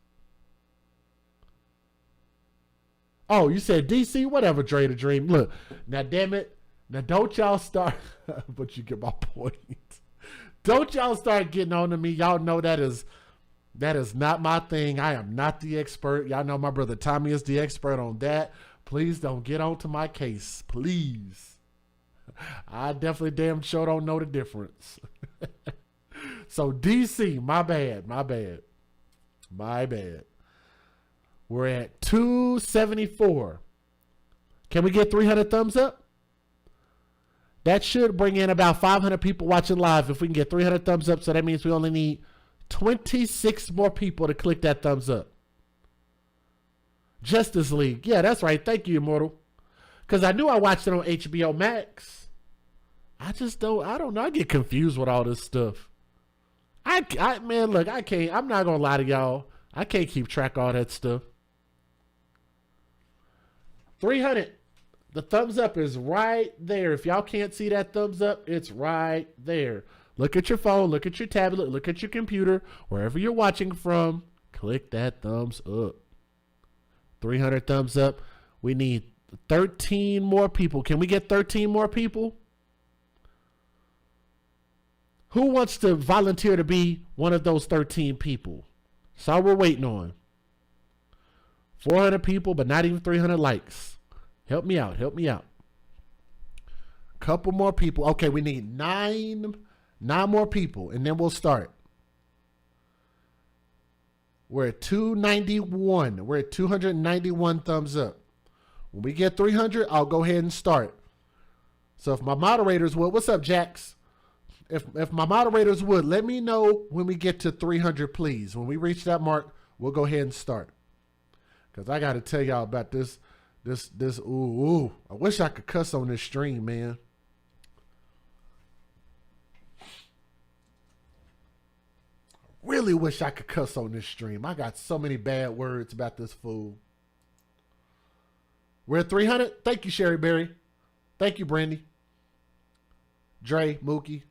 Oh, you said DC? Whatever, Dre the Dream. Look, now damn it. Now don't y'all start, but you get my point. Don't y'all start getting on to me. Y'all know that is not my thing. I am not the expert. Y'all know my brother Tommy is the expert on that. Please don't get on to my case. Please. I definitely damn sure don't know the difference. So DC, my bad. We're at 274. Can we get 300 thumbs up? That should bring in about 500 people watching live if we can get 300 thumbs up. So that means we only need 26 more people to click that thumbs up. Justice League. Yeah, that's right. Thank you, Immortal. Because I knew I watched it on HBO Max. I don't know. I get confused with all this stuff. Man, look, I can't. I'm not gonna lie to y'all. I can't keep track of all that stuff. 300. The thumbs up is right there. If y'all can't see that thumbs up, it's right there. Look at your phone, look at your tablet, look at your computer, wherever you're watching from, click that thumbs up. 300 thumbs up. We need 13 more people. Can we get 13 more people? Who wants to volunteer to be one of those 13 people? That's all we're waiting on. 400 people, but not even 300 likes. Help me out. Help me out. Couple more people. Okay, we need nine more people, and then we'll start. We're at 291. We're at 291 thumbs up. When we get 300, I'll go ahead and start. So if my moderators would, what's up, Jax? If my moderators would, let me know when we get to 300, please. When we reach that mark, we'll go ahead and start. Because I got to tell y'all about this, ooh. I wish I could cuss on this stream, man. Really wish I could cuss on this stream. I got so many bad words about this fool. We're at 300. Thank you, Sherry Berry. Thank you, Brandy. Dre, Mookie,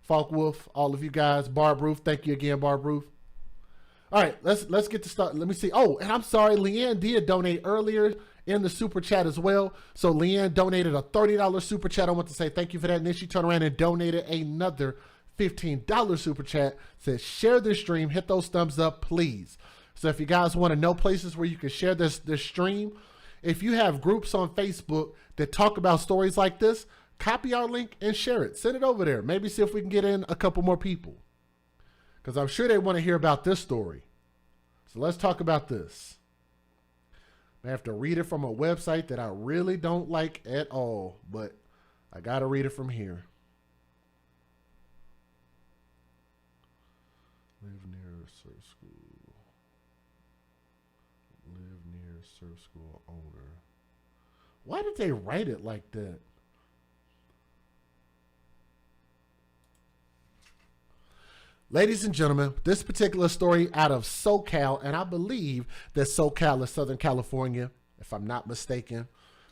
Falk Wolf, all of you guys. Barb Roof, thank you again, Barb Roof. All right, let's get to start. Let me see. Oh, and I'm sorry, Leanne did donate earlier in the super chat as well. So Leanne donated a $30 super chat. I want to say thank you for that. And then she turned around and donated another $15 super chat. Says share this stream, hit those thumbs up, please. So if you guys want to know places where you can share this stream, if you have groups on Facebook that talk about stories like this, copy our link and share it. Send it over there. Maybe see if we can get in a couple more people, because I'm sure they want to hear about this story. So let's talk about this. I have to read it from a website that I really don't like at all, but I got to read it from here. Live near surf school. Live near surf school owner. Why did they write it like that? Ladies and gentlemen, this particular story out of SoCal, and I believe that SoCal is Southern California, if I'm not mistaken.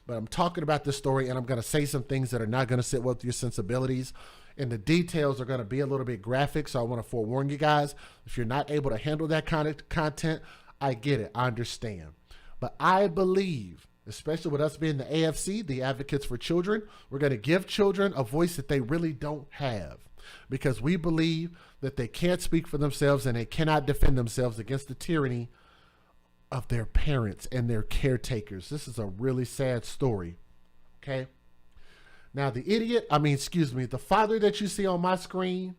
But I'm talking about this story, and I'm going to say some things that are not going to sit well with your sensibilities. And the details are going to be a little bit graphic, so I want to forewarn you guys. If you're not able to handle that kind of content, I get it. I understand. But I believe, especially with us being the AFC, the Advocates for Children, we're going to give children a voice that they really don't have, because we believe that they can't speak for themselves and they cannot defend themselves against the tyranny of their parents and their caretakers. This is a really sad story. Okay. Now the father that you see on my screen,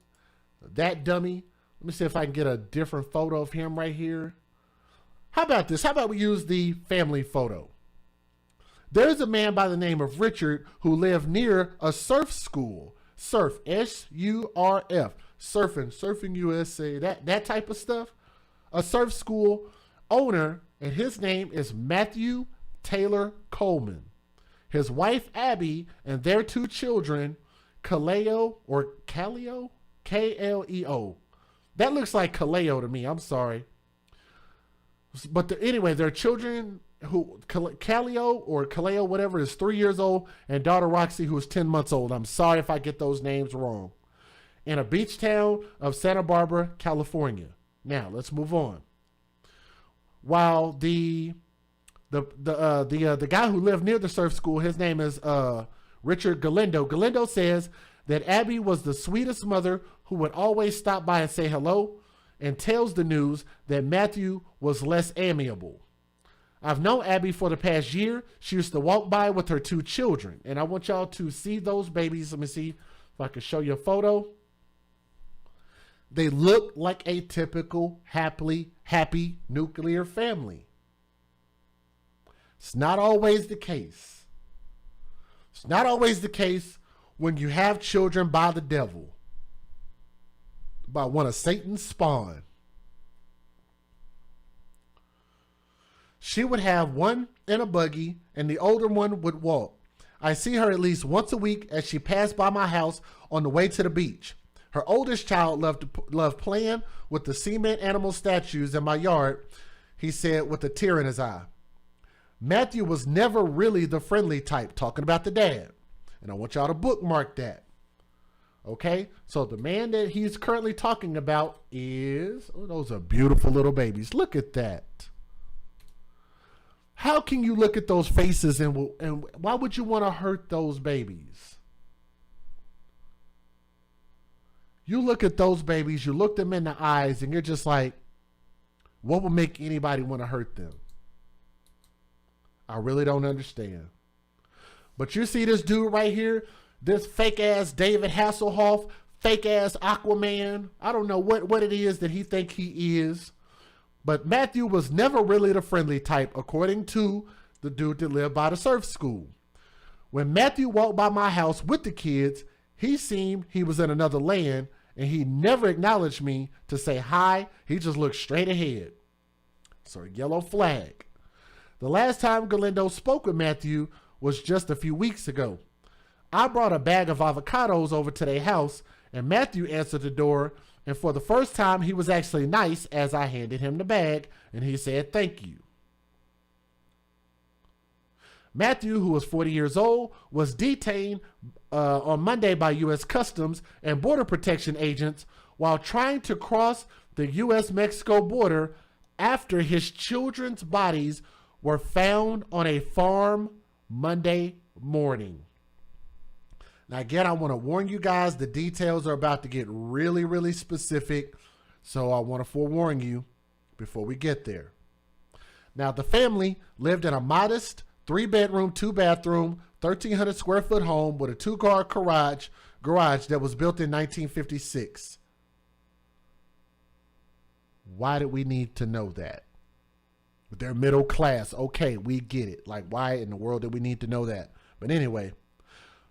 that dummy, let me see if I can get a different photo of him right here. How about this? How about we use the family photo? There's a man by the name of Richard who lived near a surf school. Surf, S-U-R-F, surfing USA, that type of stuff. A surf school owner, and his name is Matthew Taylor Coleman. His wife, Abby, and their two children, Kaleo, K-L-E-O. That looks like Kaleo to me. I'm sorry. But anyway, their children, Kaleo, whatever, is 3 years old, and daughter Roxy, who is 10 months old. I'm sorry if I get those names wrong. In a beach town of Santa Barbara, California. Now, let's move on. While the guy who lived near the surf school, his name is Richard Galindo. Galindo says that Abby was the sweetest mother who would always stop by and say hello, and tells the news that Matthew was less amiable. I've known Abby for the past year. She used to walk by with her two children, and I want y'all to see those babies. Let me see if I can show you a photo. They look like a typical happy nuclear family. It's not always the case. It's not always the case when you have children by the devil, by one of Satan's spawn. She would have one in a buggy and the older one would walk. I see her at least once a week as she passed by my house on the way to the beach. Her oldest child loved playing with the cement animal statues in my yard, he said with a tear in his eye. Matthew was never really the friendly type, talking about the dad. And I want y'all to bookmark that. Okay? So the man that he's currently talking about is, oh, those are beautiful little babies. Look at that. How can you look at those faces and why would you want to hurt those babies? You look at those babies, you look them in the eyes, and you're just like, what would make anybody want to hurt them? I really don't understand. But you see this dude right here, this fake ass David Hasselhoff, fake ass Aquaman. I don't know what it is that he think he is. But Matthew was never really the friendly type, according to the dude that lived by the surf school. When Matthew walked by my house with the kids, he seemed he was in another land, and he never acknowledged me to say hi. He just looked straight ahead. So, yellow flag. The last time Galindo spoke with Matthew was just a few weeks ago. I brought a bag of avocados over to their house, and Matthew answered the door, and for the first time, he was actually nice as I handed him the bag, and he said thank you. Matthew, who was 40 years old, was detained on Monday by U.S. Customs and Border Protection agents while trying to cross the U.S.-Mexico border after his children's bodies were found on a farm Monday morning. Now, again, I want to warn you guys, the details are about to get really, really specific, so I want to forewarn you before we get there. Now, the family lived in a modest 3-bedroom, 2-bathroom, 1,300 square foot home with a 2-car garage that was built in 1956. Why did we need to know that? They're middle class. Okay, we get it. Like, why in the world did we need to know that? But anyway,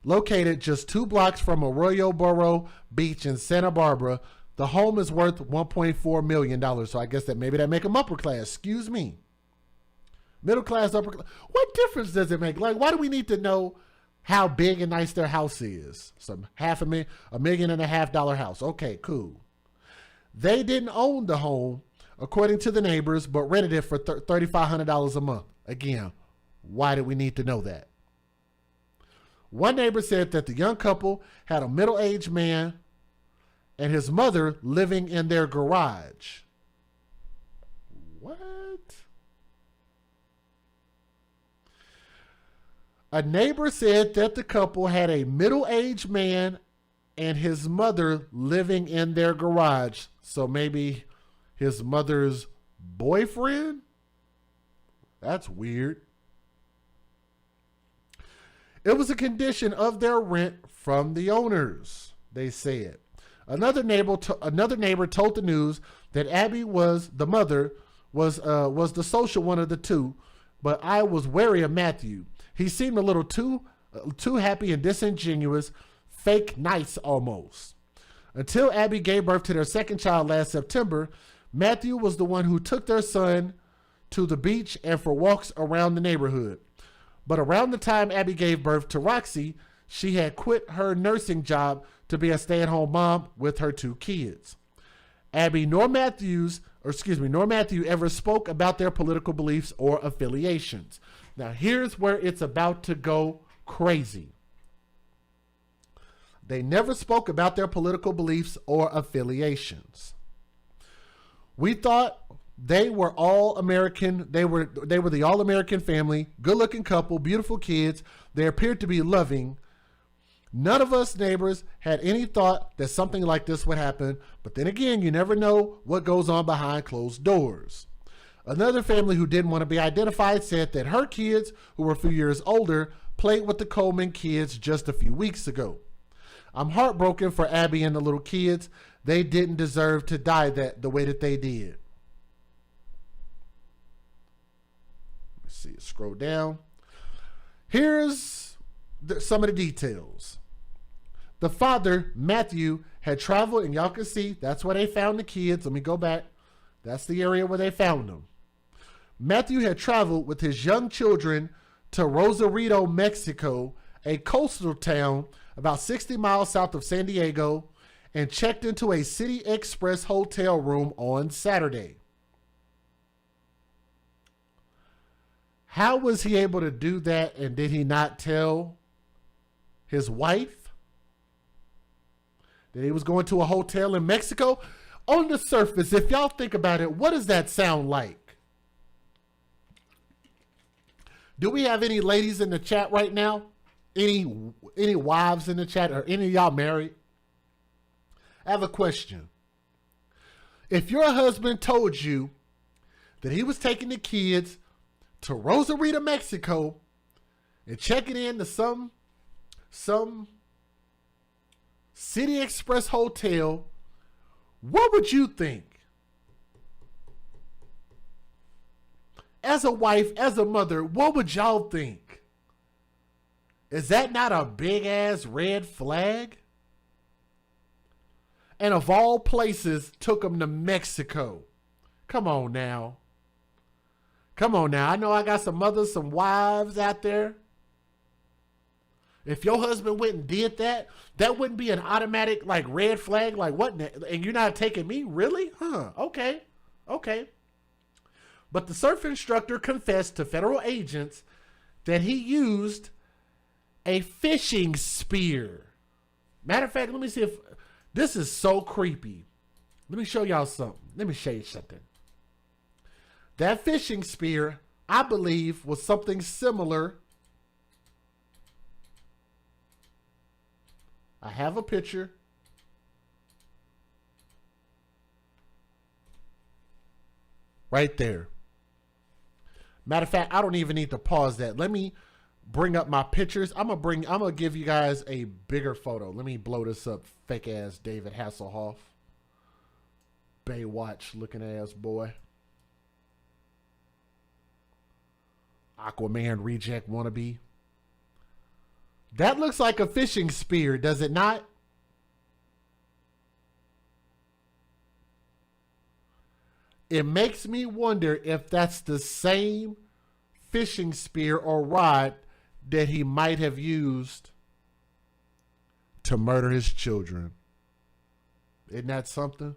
located just 2 blocks from Arroyo Burro Beach in Santa Barbara, the home is worth $1.4 million. So I guess that maybe that make them upper class. Excuse me. Middle class, upper class. What difference does it make? Like, why do we need to know how big and nice their house is? Some $500,000, $1.5 million house. Okay, cool. They didn't own the home, according to the neighbors, but rented it for $3,500 a month. Again, why do we need to know that? One neighbor said that the young couple had a middle-aged man and his mother living in their garage. What? A neighbor said that the couple had a middle-aged man and his mother living in their garage. So maybe his mother's boyfriend? That's weird. It was a condition of their rent from the owners, they said. Another neighbor told the news that Abby was the mother, was the social one of the two, but I was wary of Matthew. He seemed a little too happy and disingenuous, fake nice almost. Until Abby gave birth to their second child last September, Matthew was the one who took their son to the beach and for walks around the neighborhood. But around the time Abby gave birth to Roxy, she had quit her nursing job to be a stay-at-home mom with her 2 kids. Abby nor Matthew ever spoke about their political beliefs or affiliations. Now, here's where it's about to go crazy. They never spoke about their political beliefs or affiliations. We thought they were all American. They were the all-American family, good-looking couple, beautiful kids. They appeared to be loving. None of us neighbors had any thought that something like this would happen. But then again, you never know what goes on behind closed doors. Another family who didn't want to be identified said that her kids, who were a few years older, played with the Coleman kids just a few weeks ago. I'm heartbroken for Abby and the little kids. They didn't deserve to die the way that they did. Let's see, scroll down. Here's some of the details. The father, Matthew, had traveled, and y'all can see that's where they found the kids. Let me go back. That's the area where they found them. Matthew had traveled with his young children to Rosarito, Mexico, a coastal town about 60 miles south of San Diego, and checked into a City Express hotel room on Saturday. How was he able to do that, and did he not tell his wife that he was going to a hotel in Mexico? On the surface, if y'all think about it, what does that sound like? Do we have any ladies in the chat right now? Any wives in the chat, or any of y'all married? I have a question. If your husband told you that he was taking the kids to Rosarito, Mexico, and checking into some City Express hotel, what would you think? As a wife, as a mother, what would y'all think? Is that not a big ass red flag? And of all places, took them to Mexico. Come on now. Come on now. I know I got some mothers, some wives out there. If your husband went and did that, that wouldn't be an automatic like red flag. Like what? And you're not taking me? Really? Huh. Okay. Okay. But the surf instructor confessed to federal agents that he used a fishing spear. Matter of fact, let me see if this is so creepy. Let me show y'all something. Let me show you something. That fishing spear, I believe, was something similar. I have a picture. Right there. Matter of fact, I don't even need to pause that. Let me bring up my pictures. I'm gonna give you guys a bigger photo. Let me blow this up. Fake ass David Hasselhoff. Baywatch looking ass boy. Aquaman reject wannabe. That looks like a fishing spear, does it not? It makes me wonder if that's the same fishing spear or rod that he might have used to murder his children. Isn't that something?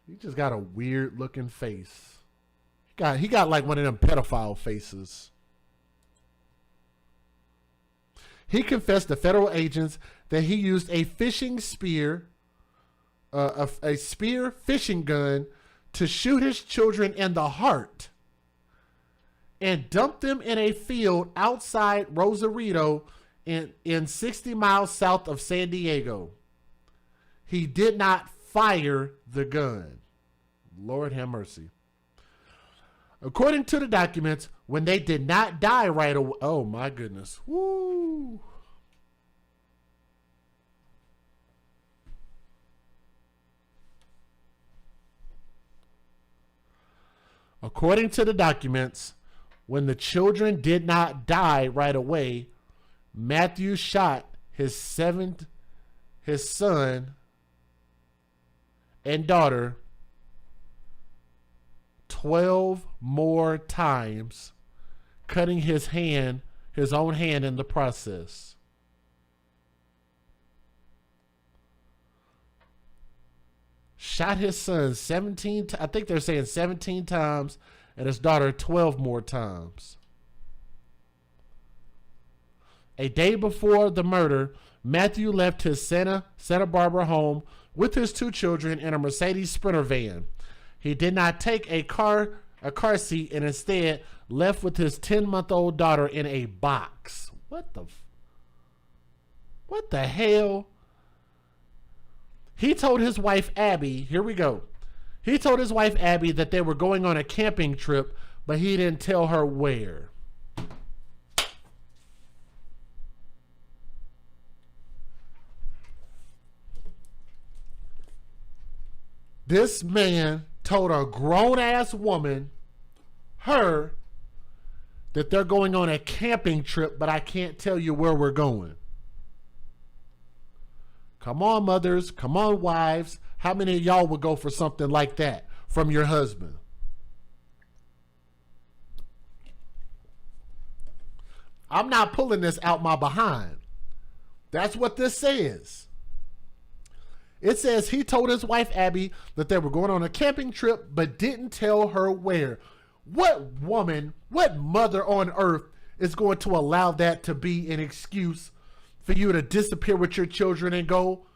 He just got a weird looking face. He got like one of them pedophile faces. He confessed to federal agents that he used a fishing spear, a spear fishing gun to shoot his children in the heart and dump them in a field outside Rosarito in 60 miles south of San Diego. He did not fire the gun. Lord have mercy. According to the documents, when they did not die right away, oh my goodness. Woo. According to the documents, when the children did not die right away, Matthew shot his son and daughter 12 more times, cutting his own hand in the process. Shot his son 17, I think they're saying 17 times, and his daughter 12 more times. A day before the murder, Matthew left his Santa Barbara home with his two children in a Mercedes Sprinter van. He did not take a car seat and instead left with his 10-month-old daughter in a box. What the hell? He told his wife Abby, here we go. He told his wife Abby that they were going on a camping trip, but he didn't tell her where. This man told a grown-ass woman, her, that they're going on a camping trip, but I can't tell you where we're going. Come on, mothers. Come on, wives. How many of y'all would go for something like that from your husband? I'm not pulling this out my behind. That's what this says. It says he told his wife, Abby, that they were going on a camping trip, but didn't tell her where. What woman, what mother on earth is going to allow that to be an excuse for you to disappear with your children and go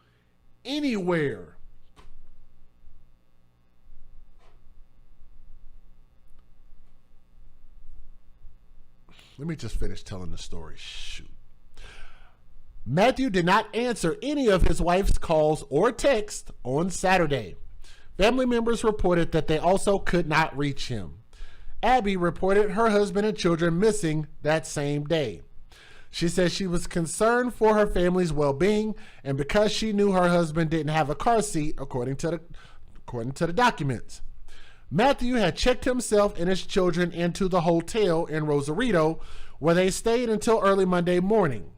anywhere? Let me just finish telling the story. Shoot. Matthew did not answer any of his wife's calls or texts on Saturday. Family members reported that they also could not reach him. Abby reported her husband and children missing that same day. She said she was concerned for her family's well-being, and because she knew her husband didn't have a car seat, according to the documents. Matthew had checked himself and his children into the hotel in Rosarito, where they stayed until early Monday morning.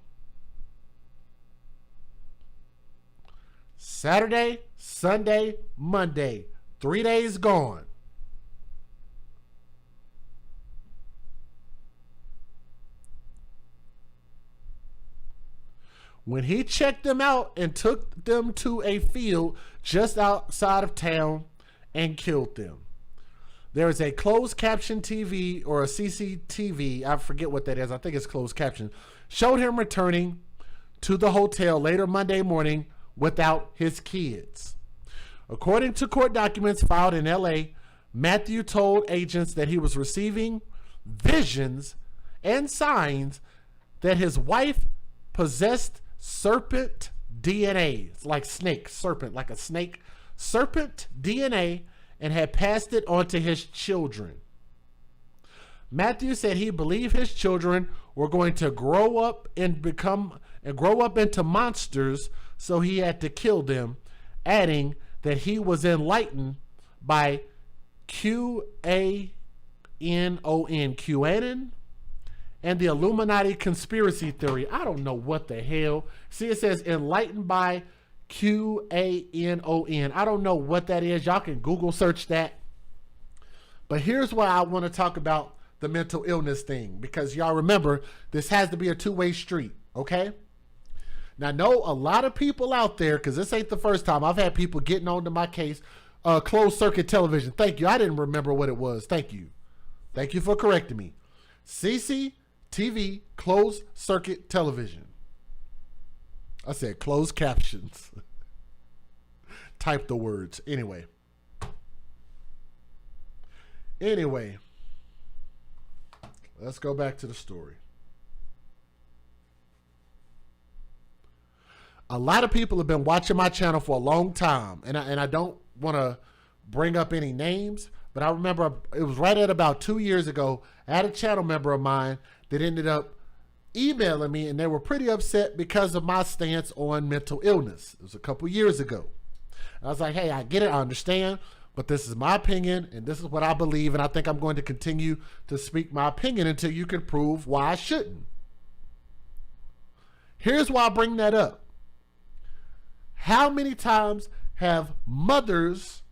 Saturday, Sunday, Monday, 3 days gone. When he checked them out and took them to a field just outside of town and killed them. There is a closed caption TV or a CCTV, I forget what that is, I think it's closed caption, showed him returning to the hotel later Monday morning without his kids. According to court documents filed in LA, Matthew told agents that he was receiving visions and signs that his wife possessed serpent DNA. It's like snake, serpent, like a snake, serpent DNA, and had passed it on to his children. Matthew said he believed his children were going to grow up into monsters, so he had to kill them, adding that he was enlightened by QAnon, QAnon, and the Illuminati conspiracy theory. I don't know what the hell. See, it says enlightened by QAnon. I don't know what that is. Y'all can Google search that. But here's why I want to talk about the mental illness thing, because y'all remember this has to be a two-way street, okay? Now, I know a lot of people out there, because this ain't the first time I've had people getting onto my case. Closed circuit television. Thank you. I didn't remember what it was. Thank you. Thank you for correcting me. CCTV, closed circuit television. I said closed captions. Type the words. Anyway, let's go back to the story. A lot of people have been watching my channel for a long time, and I don't want to bring up any names, but I remember it was right at about 2 years ago. I had a channel member of mine that ended up emailing me, and they were pretty upset because of my stance on mental illness. It was a couple years ago. I was like, hey, I get it, I understand, but this is my opinion, and this is what I believe, and I think I'm going to continue to speak my opinion until you can prove why I shouldn't. Here's why I bring that up. How many times have mothers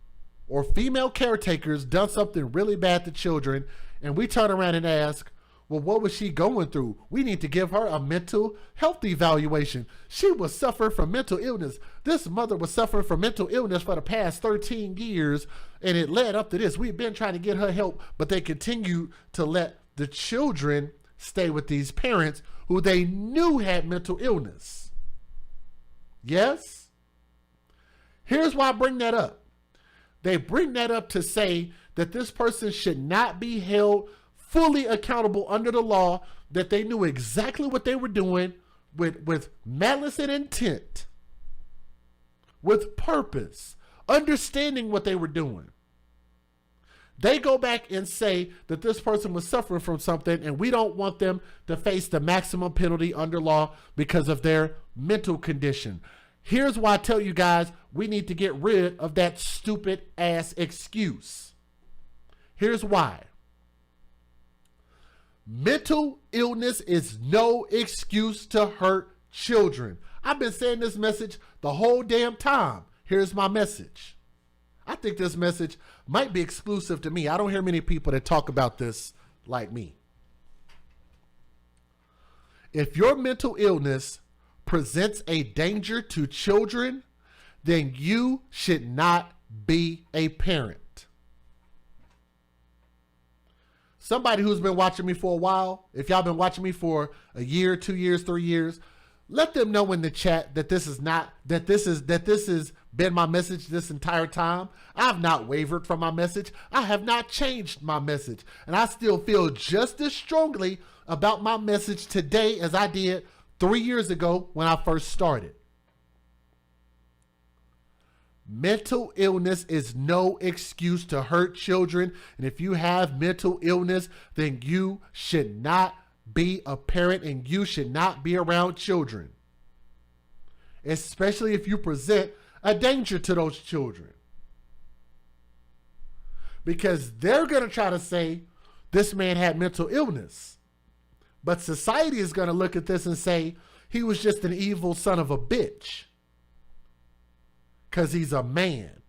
or female caretakers done something really bad to children, and we turn around and ask, well, what was she going through? We need to give her a mental health evaluation. She was suffering from mental illness. This mother was suffering from mental illness for the past 13 years, and it led up to this. We've been trying to get her help, but they continue to let the children stay with these parents who they knew had mental illness. Yes? Here's why I bring that up. They bring that up to say that this person should not be held fully accountable under the law, that they knew exactly what they were doing with malice and intent, with purpose, understanding what they were doing. They go back and say that this person was suffering from something, and we don't want them to face the maximum penalty under law because of their mental condition. Here's why I tell you guys, we need to get rid of that stupid ass excuse. Here's why. Mental illness is no excuse to hurt children. I've been saying this message the whole damn time. Here's my message. I think this message might be exclusive to me. I don't hear many people that talk about this like me. If your mental illness presents a danger to children, then you should not be a parent. Somebody who's been watching me for a while, if y'all been watching me for a year, 2 years, 3 years, let them know in the chat that this has been my message this entire time. I've not wavered from my message. I have not changed my message. And I still feel just as strongly about my message today as I did 3 years ago when I first started. Mental illness is no excuse to hurt children. And if you have mental illness, then you should not be a parent and you should not be around children. Especially if you present a danger to those children. Because they're going to try to say this man had mental illness. But society is going to look at this and say he was just an evil son of a bitch. Because he's a man.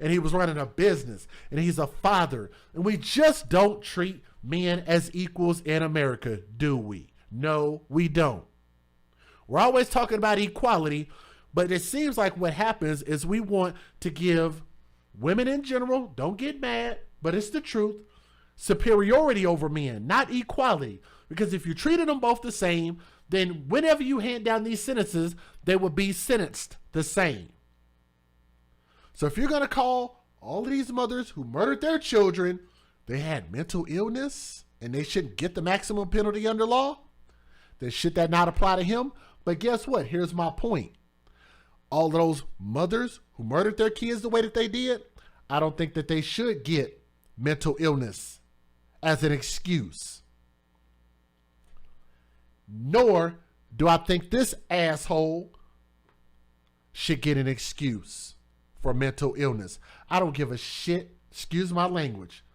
And he was running a business. And he's a father. And we just don't treat men as equals in America, do we? No, we don't. We're always talking about equality, but it seems like what happens is we want to give women in general, don't get mad, but it's the truth, superiority over men, not equality. Because if you treated them both the same, then whenever you hand down these sentences, they will be sentenced the same. So if you're going to call all of these mothers who murdered their children, they had mental illness and they shouldn't get the maximum penalty under law, then should that not apply to him? But guess what? Here's my point. All of those mothers who murdered their kids the way that they did, I don't think that they should get mental illness as an excuse. Nor do I think this asshole should get an excuse for mental illness. I don't give a shit. Excuse my language.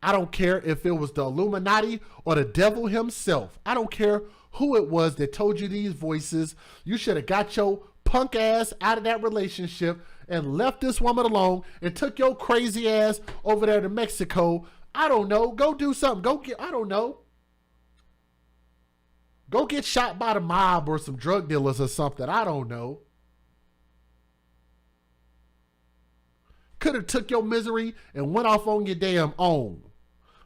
I don't care if it was the Illuminati or the devil himself. I don't care who it was that told you these voices. You should have got your punk ass out of that relationship and left this woman alone and took your crazy ass over there to Mexico. I don't know. Go do something. Go get, I don't know. Go get shot by the mob or some drug dealers or something. I don't know. Could have took your misery and went off on your damn own.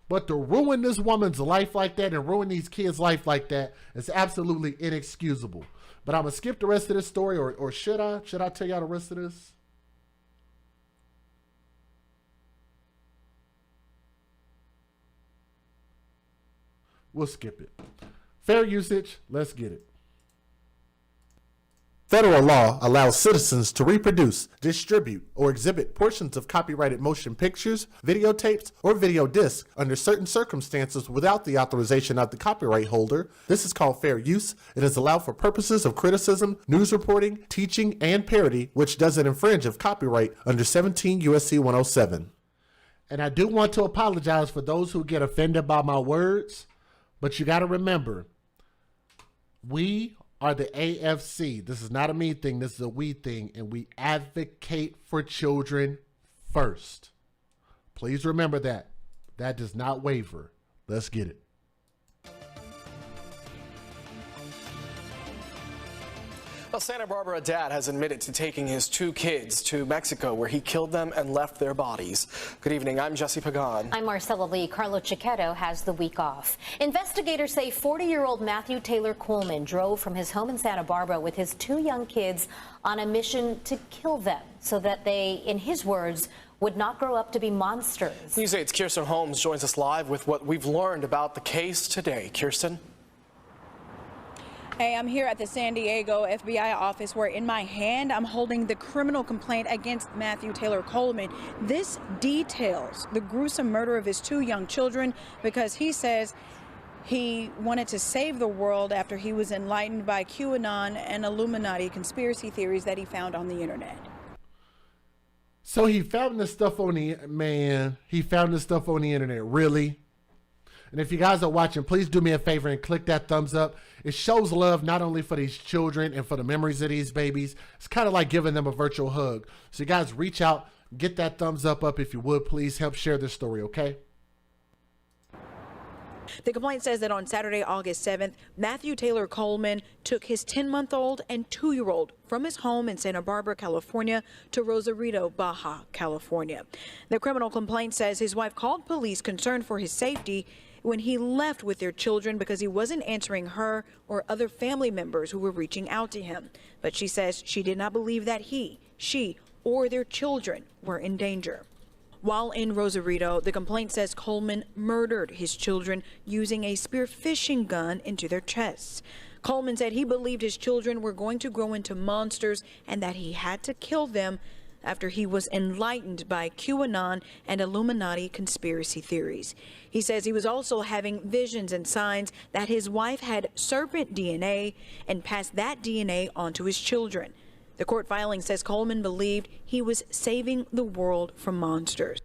But to ruin this woman's life like that and ruin these kids' life like that is absolutely inexcusable. But I'm going to skip the rest of this story, or should I? Should I tell y'all the rest of this? We'll skip it. Fair usage, let's get it. Federal law allows citizens to reproduce, distribute, or exhibit portions of copyrighted motion pictures, videotapes, or video discs under certain circumstances without the authorization of the copyright holder. This is called fair use. It is allowed for purposes of criticism, news reporting, teaching, and parody, which doesn't infringe of copyright under 17 U.S.C. 107. And I do want to apologize for those who get offended by my words, but you got to remember, we are the AFC. This is not a me thing. This is a we thing. And we advocate for children first. Please remember that. That does not waver. Let's get it. Well, Santa Barbara dad has admitted to taking his 2 kids to Mexico, where he killed them and left their bodies. Good evening. I'm Jesse Pagan. I'm Marcella Lee. Carlo Chiquetto has the week off. Investigators say 40-year-old Matthew Taylor Coleman drove from his home in Santa Barbara with his 2 young kids on a mission to kill them so that they, in his words, would not grow up to be monsters. News 8's Kirsten Holmes joins us live with what we've learned about the case today. Kirsten? Hey, I'm here at the San Diego FBI office where in my hand I'm holding the criminal complaint against Matthew Taylor Coleman. This details the gruesome murder of his 2 young children because he says he wanted to save the world after he was enlightened by QAnon and Illuminati conspiracy theories that he found on the internet. So he found this stuff on the, man, he found this stuff on the internet, really? And if you guys are watching, please do me a favor and click that thumbs up. It shows love not only for these children and for the memories of these babies. It's kind of like giving them a virtual hug. So you guys reach out, get that thumbs up if you would. Please help share this story, okay? The complaint says that on Saturday, August 7th, Matthew Taylor Coleman took his 10-month-old and 2-year-old from his home in Santa Barbara, California, to Rosarito, Baja, California. The criminal complaint says his wife called police concerned for his safety when he left with their children because he wasn't answering her or other family members who were reaching out to him. But she says she did not believe that she, or their children were in danger. While in Rosarito, the complaint says Coleman murdered his children using a spearfishing gun into their chests. Coleman said he believed his children were going to grow into monsters and that he had to kill them after he was enlightened by QAnon and Illuminati conspiracy theories. He says he was also having visions and signs that his wife had serpent DNA and passed that DNA on to his children. The court filing says Coleman believed he was saving the world from monsters.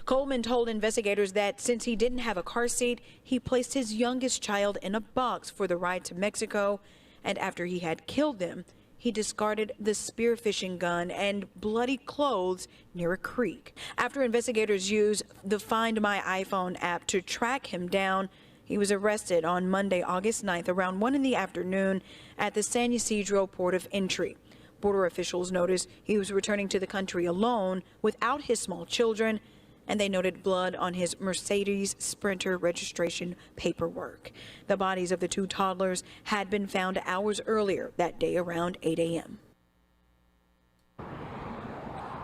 Coleman told investigators that since he didn't have a car seat, he placed his youngest child in a box for the ride to Mexico, and after he had killed them, he discarded the spearfishing gun and bloody clothes near a creek. After investigators used the Find My iPhone app to track him down, he was arrested on Monday, August 9th, around 1 in the afternoon at the San Ysidro port of entry. Border officials noticed he was returning to the country alone without his small children, and they noted blood on his Mercedes Sprinter registration paperwork. The bodies of the 2 toddlers had been found hours earlier that day around 8 a.m.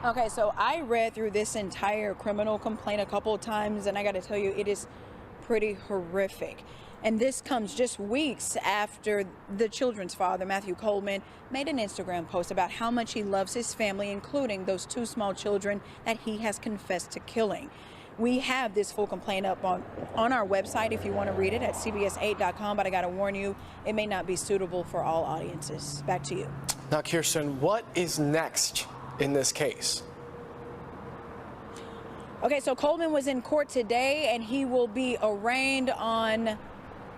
Okay, so I read through this entire criminal complaint a couple of times, and I got to tell you, it is pretty horrific. And this comes just weeks after the children's father, Matthew Coleman, made an Instagram post about how much he loves his family, including those 2 small children that he has confessed to killing. We have this full complaint up on our website if you want to read it at cbs8.com, but I got to warn you, it may not be suitable for all audiences. Back to you. Now, Kirsten, what is next in this case? Okay, so Coleman was in court today, and he will be arraigned on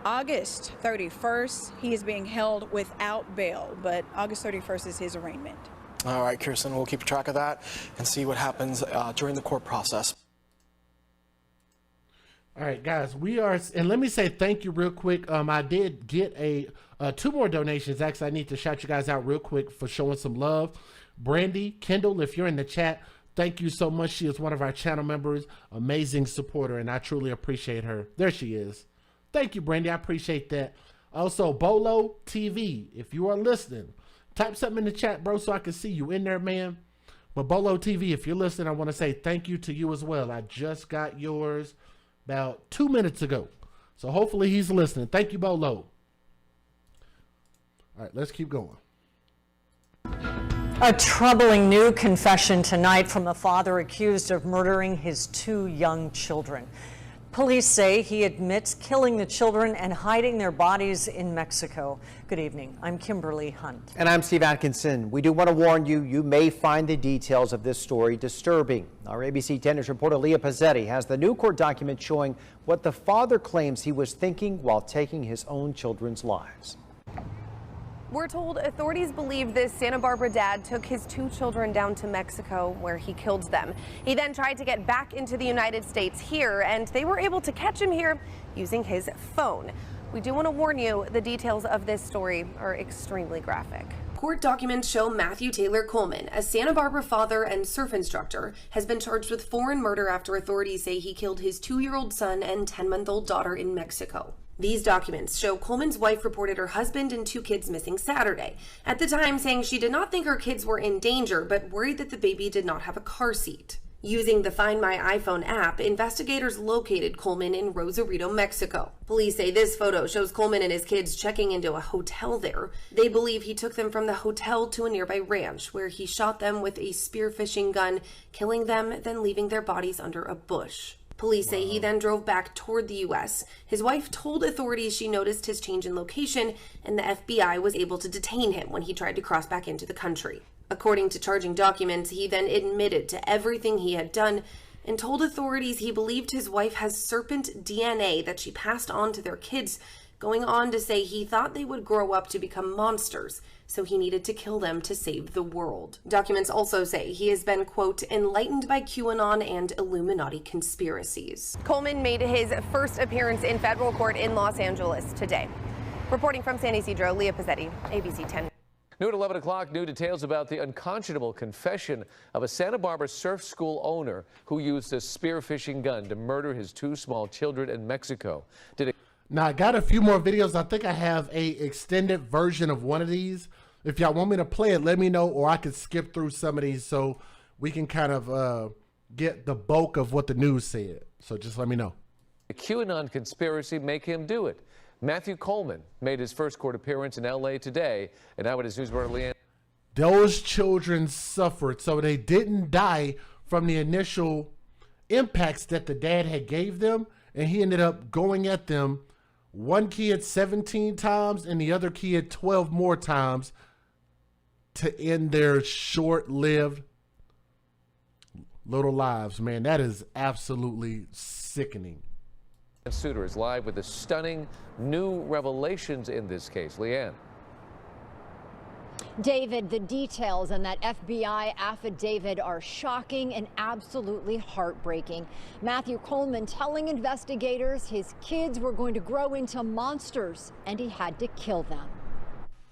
August 31st. He is being held without bail, but August 31st is his arraignment. All right, Kirsten, we'll keep track of that and see what happens during the court process. All right, guys, we are, and let me say thank you real quick. I did get 2 more donations. Actually, I need to shout you guys out real quick for showing some love. Brandy Kendall, if you're in the chat, thank you so much. She is one of our channel members, amazing supporter, and I truly appreciate her. There she is. Thank you, Brandy. I appreciate that. Also, Bolo TV, if you are listening, type something in the chat, bro, so I can see you in there, man. But Bolo TV, if you're listening, I want to say thank you to you as well. I just got yours about 2 minutes ago. So hopefully he's listening. Thank you, Bolo. All right, let's keep going. A troubling new confession tonight from a father accused of murdering his 2 young children. Police say he admits killing the children and hiding their bodies in Mexico. Good evening. I'm Kimberly Hunt. And I'm Steve Atkinson. We do want to warn you, you may find the details of this story disturbing. Our ABC 10 News reporter Leah Pazzetti has the new court document showing what the father claims he was thinking while taking his own children's lives. We're told authorities believe this Santa Barbara dad took his 2 children down to Mexico where he killed them. He then tried to get back into the United States here, and they were able to catch him here using his phone. We do want to warn you, the details of this story are extremely graphic. Court documents show Matthew Taylor Coleman, a Santa Barbara father and surf instructor, has been charged with foreign murder after authorities say he killed his 2-year-old son and 10-month-old daughter in Mexico. These documents show Coleman's wife reported her husband and 2 kids missing Saturday, at the time saying she did not think her kids were in danger, but worried that the baby did not have a car seat. Using the Find My iPhone app, investigators located Coleman in Rosarito, Mexico. Police say this photo shows Coleman and his kids checking into a hotel there. They believe he took them from the hotel to a nearby ranch, where he shot them with a spearfishing gun, killing them, then leaving their bodies under a bush. Police say he then drove back toward the U.S. His wife told authorities she noticed his change in location, and the FBI was able to detain him when he tried to cross back into the country. According to charging documents, he then admitted to everything he had done and told authorities he believed his wife has serpent DNA that she passed on to their kids going on to say he thought they would grow up to become monsters, so he needed to kill them to save the world. Documents also say he has been, quote, enlightened by QAnon and Illuminati conspiracies. Coleman made his first appearance in federal court in Los Angeles today. Reporting from San Ysidro, Leah Pizzetti, ABC 10. New at 11 o'clock, new details about the unconscionable confession of a Santa Barbara surf school owner who used a spearfishing gun to murder his 2 small children in Mexico. Now, I got a few more videos. I think I have a extended version of one of these. If y'all want me to play it, let me know, or I could skip through some of these so we can kind of get the bulk of what the news said. So just let me know. The QAnon conspiracy make him do it. Matthew Coleman made his first court appearance in L.A. today, and Eyewitness News reporter Leanne. Those children suffered, so they didn't die from the initial impacts that the dad had gave them, and he ended up going at them, one kid 17 times and the other kid 12 more times to end their short-lived little lives. Man, that is absolutely sickening. Suter is live with the stunning new revelations in this case. Leanne. David, the details in that FBI affidavit are shocking and absolutely heartbreaking. Matthew Coleman telling investigators his kids were going to grow into monsters and he had to kill them.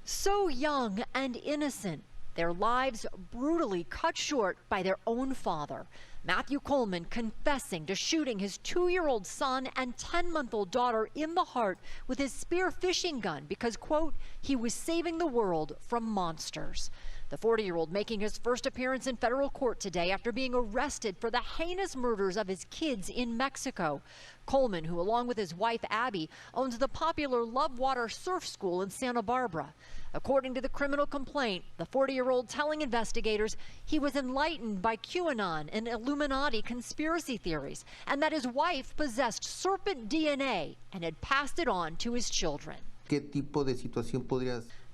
So young and innocent, their lives brutally cut short by their own father. Matthew Coleman confessing to shooting his 2-year-old son and 10-month-old daughter in the heart with his spear fishing gun because, quote, he was saving the world from monsters. The 40-year-old making his first appearance in federal court today after being arrested for the heinous murders of his kids in Mexico. Coleman, who along with his wife Abby, owns the popular Love Water Surf School in Santa Barbara. According to the criminal complaint, the 40-year-old telling investigators he was enlightened by QAnon and Illuminati conspiracy theories, and that his wife possessed serpent DNA and had passed it on to his children.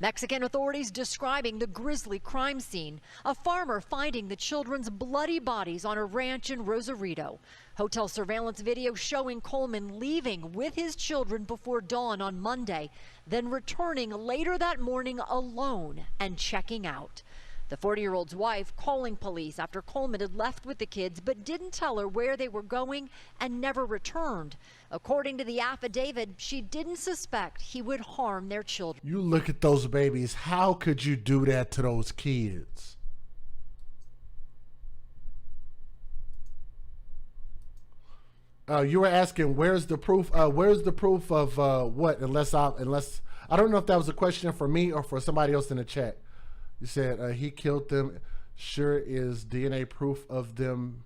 Mexican authorities describing the grisly crime scene, a farmer finding the children's bloody bodies on a ranch in Rosarito. Hotel surveillance video showing Coleman leaving with his children before dawn on Monday, then returning later that morning alone and checking out. The 40-year-old's wife calling police after Coleman had left with the kids but didn't tell her where they were going and never returned. According to the affidavit, she didn't suspect he would harm their children. You look at those babies. How could you do that to those kids? You were asking, where's the proof? Where's the proof of what? Unless I don't know if that was a question for me or for somebody else in the chat. You said he killed them. Sure is DNA proof of them.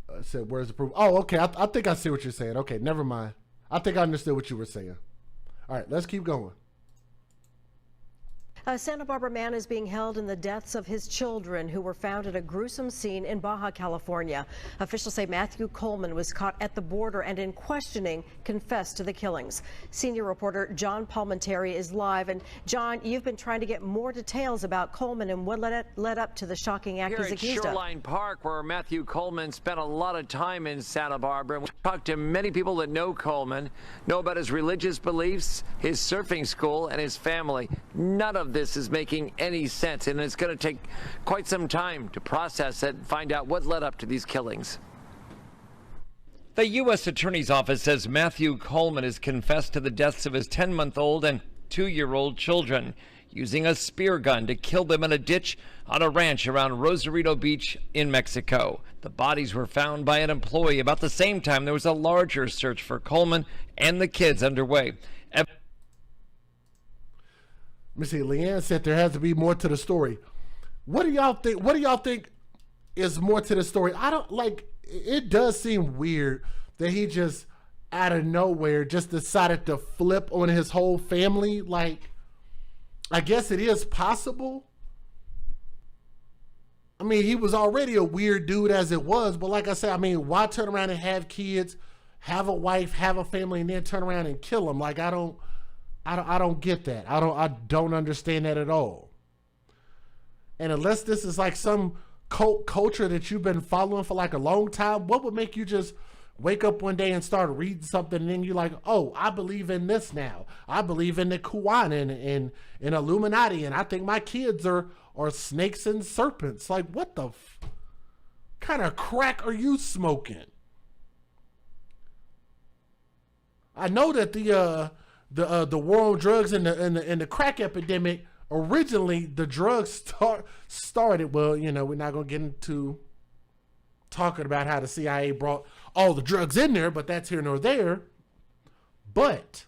I said, where's the proof? Oh, okay. I think I see what you're saying. Okay, never mind. I think I understood what you were saying. All right, let's keep going. A Santa Barbara man is being held in the deaths of his children who were found at a gruesome scene in Baja California. Officials say Matthew Coleman was caught at the border and in questioning confessed to the killings. Senior reporter John Palmentary is live. And John, you've been trying to get more details about Coleman and what led up to the shocking act he's accused of. Here at Shoreline Park, where Matthew Coleman spent a lot of time in Santa Barbara. We talked to many people that know Coleman, know about his religious beliefs, his surfing school, and his family. None of this is making any sense, and it's going to take quite some time to process it and find out what led up to these killings. The U.S. Attorney's Office says Matthew Coleman has confessed to the deaths of his 10-month-old and 2-year-old children, using a spear gun to kill them in a ditch on a ranch around Rosarito Beach in Mexico. The bodies were found by an employee about the same time there was a larger search for Coleman and the kids underway. Let me see. Leanne said there has to be more to the story. What do y'all think? What do y'all think is more to the story? I don't like. It does seem weird that he just out of nowhere just decided to flip on his whole family. Like, I guess it is possible. I mean, he was already a weird dude as it was, but like I said, I mean, why turn around and have kids, have a wife, have a family, and then turn around and kill them? Like, I don't get that. I don't understand that at all. And unless this is like some cult culture that you've been following for like a long time, what would make you just wake up one day and start reading something, and then you're like, oh, I believe in this now. I believe in the QAnon and Illuminati, and I think my kids are snakes and serpents. Like, what the kind of crack are you smoking? I know that the war on drugs and the crack epidemic, originally the drugs started. Well, you know, we're not gonna get into talking about how the CIA brought all the drugs in there, but that's here nor there. But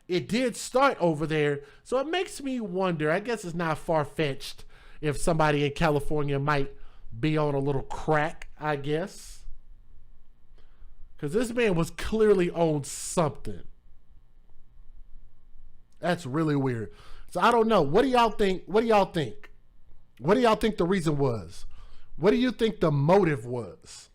it did start over there, so it makes me wonder. I guess it's not far-fetched if somebody in California might be on a little crack, I guess, because this man was clearly on something. That's really weird. So I don't know. What do y'all think? What do y'all think? What do y'all think the reason was? What do you think the motive was?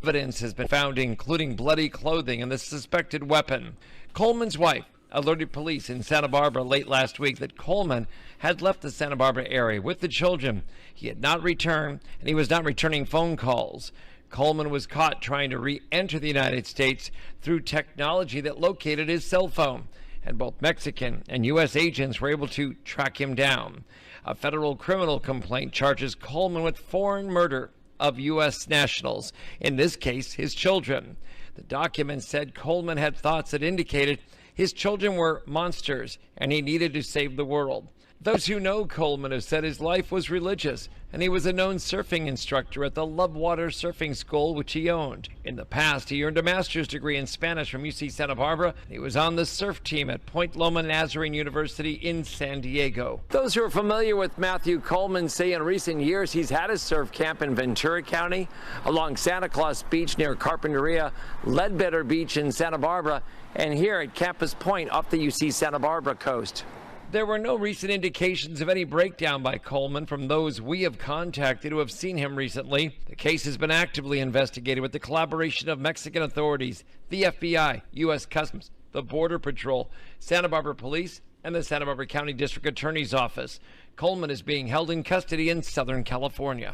Evidence has been found, including bloody clothing and the suspected weapon. Coleman's wife alerted police in Santa Barbara late last week that Coleman had left the Santa Barbara area with the children. He had not returned, and he was not returning phone calls. Coleman was caught trying to re-enter the United States through technology that located his cell phone, and both Mexican and U.S. agents were able to track him down. A federal criminal complaint charges Coleman with foreign murder of U.S. nationals, in this case, his children. The document said Coleman had thoughts that indicated his children were monsters and he needed to save the world. Those who know Coleman have said his life was religious, and he was a known surfing instructor at the Lovewater Surfing School, which he owned. In the past, he earned a master's degree in Spanish from UC Santa Barbara. He was on the surf team at Point Loma Nazarene University in San Diego. Those who are familiar with Matthew Coleman say in recent years he's had a surf camp in Ventura County, along Santa Claus Beach near Carpinteria, Ledbetter Beach in Santa Barbara, and here at Campus Point off the UC Santa Barbara coast. There were no recent indications of any breakdown by Coleman from those we have contacted who have seen him recently. The case has been actively investigated with the collaboration of Mexican authorities, the FBI, U.S. Customs, the Border Patrol, Santa Barbara Police, and the Santa Barbara County District Attorney's Office. Coleman is being held in custody in Southern California.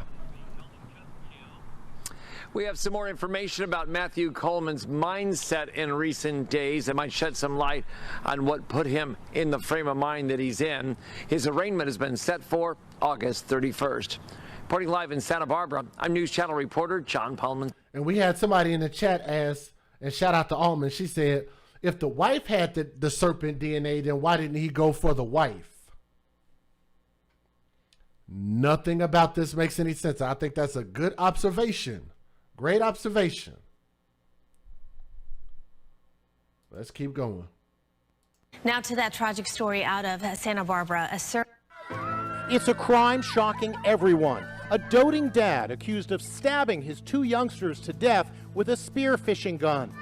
We have some more information about Matthew Coleman's mindset in recent days that might shed some light on what put him in the frame of mind that he's in. His arraignment has been set for August 31st. Reporting live in Santa Barbara, I'm News Channel reporter John Pullman. And we had somebody in the chat ask, and shout out to Alman, she said, if the wife had the serpent DNA, then why didn't he go for the wife? Nothing about this makes any sense. I think that's a good observation. Great observation. Let's keep going. Now to that tragic story out of Santa Barbara. It's a crime shocking everyone. A doting dad accused of stabbing his two youngsters to death with a spearfishing gun.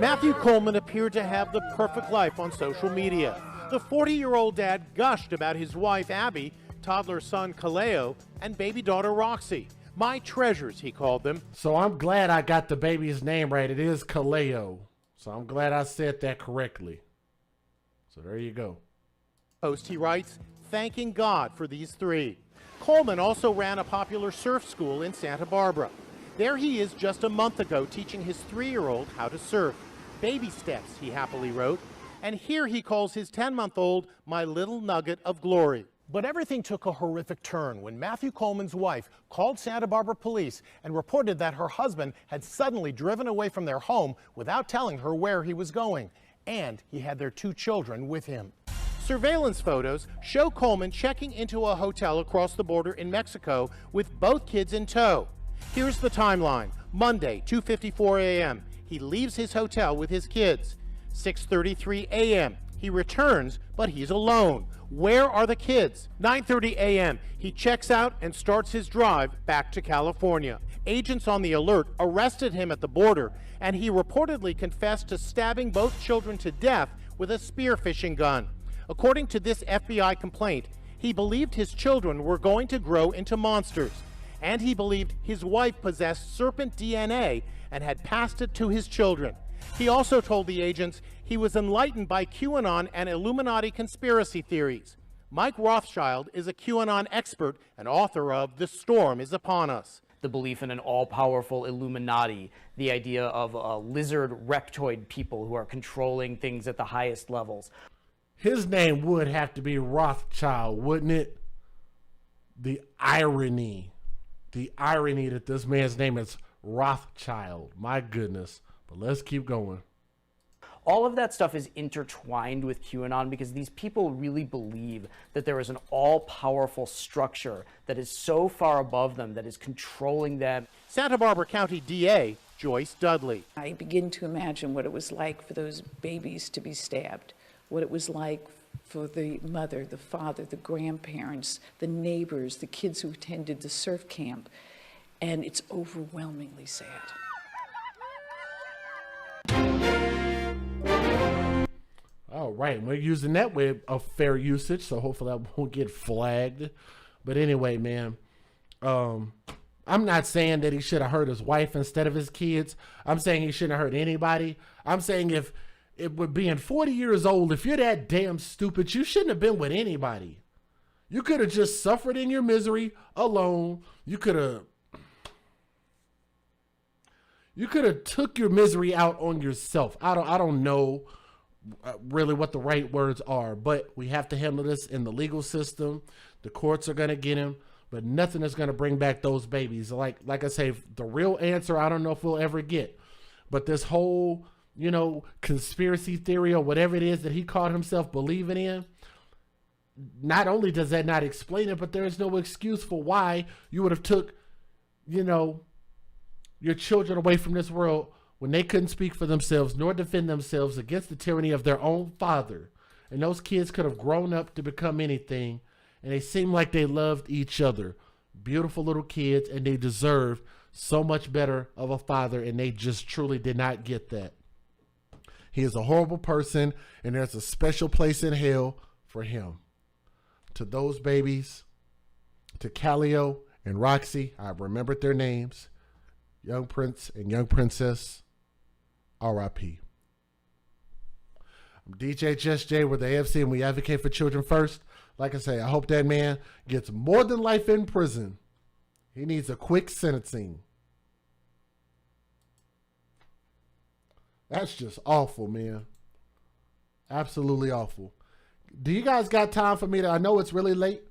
Matthew Coleman appeared to have the perfect life on social media. The 40-year-old dad gushed about his wife, Abby, toddler son, Kaleo, and baby daughter, Roxy. My treasures, he called them. So I'm glad I got the baby's name right. It is Kaleo. So I'm glad I said that correctly. So there you go. Post, he writes, thanking God for these three. Coleman also ran a popular surf school in Santa Barbara. There he is just a month ago teaching his 3-year-old how to surf. Baby steps, he happily wrote. And here he calls his 10-month-old my little nugget of glory. But everything took a horrific turn when Matthew Coleman's wife called Santa Barbara police and reported that her husband had suddenly driven away from their home without telling her where he was going. And he had their 2 children with him. Surveillance photos show Coleman checking into a hotel across the border in Mexico with both kids in tow. Here's the timeline. Monday, 2:54 a.m. He leaves his hotel with his kids. 6:33 a.m. He returns, but he's alone. Where are the kids? 9:30 a.m. He checks out and starts his drive back to California. Agents on the alert arrested him at the border, and he reportedly confessed to stabbing both children to death with a spearfishing gun. According to this FBI complaint, he believed his children were going to grow into monsters, and he believed his wife possessed serpent DNA and had passed it to his children. He also told the agents he was enlightened by QAnon and Illuminati conspiracy theories. Mike Rothschild is a QAnon expert and author of The Storm is Upon Us. the belief in an all-powerful Illuminati, the idea of lizard reptoid people who are controlling things at the highest levels. His name would have to be Rothschild, wouldn't it? The irony that this man's name is Rothschild. My goodness. But let's keep going. All of that stuff is intertwined with QAnon because these people really believe that there is an all-powerful structure that is so far above them, that is controlling them. Santa Barbara County DA Joyce Dudley. I begin to imagine what it was like for those babies to be stabbed, what it was like for the mother, the father, the grandparents, the neighbors, the kids who attended the surf camp, and it's overwhelmingly sad. All right, we're using that with a fair usage, so hopefully that won't get flagged. But anyway, man, I'm not saying that he should have hurt his wife instead of his kids. I'm saying he shouldn't have hurt anybody. I'm saying if it would being 40 years old, if you're that damn stupid, you shouldn't have been with anybody. You could have just suffered in your misery alone. You could have took your misery out on yourself. I don't know really what the right words are, but we have to handle this in the legal system. The courts are going to get him, but nothing is going to bring back those babies. Like I say, the real answer, I don't know if we'll ever get, but this whole, conspiracy theory or whatever it is that he caught himself believing in, not only does that not explain it, but there is no excuse for why you would have took, your children away from this world when they couldn't speak for themselves nor defend themselves against the tyranny of their own father. And those kids could have grown up to become anything, and they seemed like they loved each other. Beautiful little kids, and they deserved so much better of a father, and they just truly did not get that. He is a horrible person, and there's a special place in hell for him. To those babies, to Callio and Roxy, I remembered their names, young prince and young princess, R.I.P. I'm DJ Just J with the AFC, and we advocate for children first. Like I say, I hope that man gets more than life in prison. He needs a quick sentencing. That's just awful, man. Absolutely awful. Do you guys got time for me I know it's really late,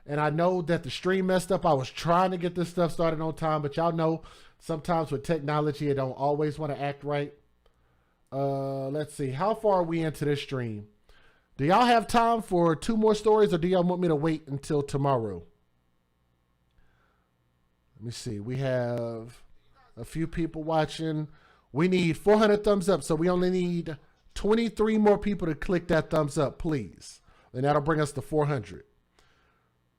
and I know that the stream messed up. I was trying to get this stuff started on time, but y'all know sometimes with technology, it don't always want to act right. Let's see. How far are we into this stream? Do y'all have time for 2 more stories, or do y'all want me to wait until tomorrow? Let me see. We have a few people watching. We need 400 thumbs up, so we only need 23 more people to click that thumbs up, please. And that'll bring us to 400.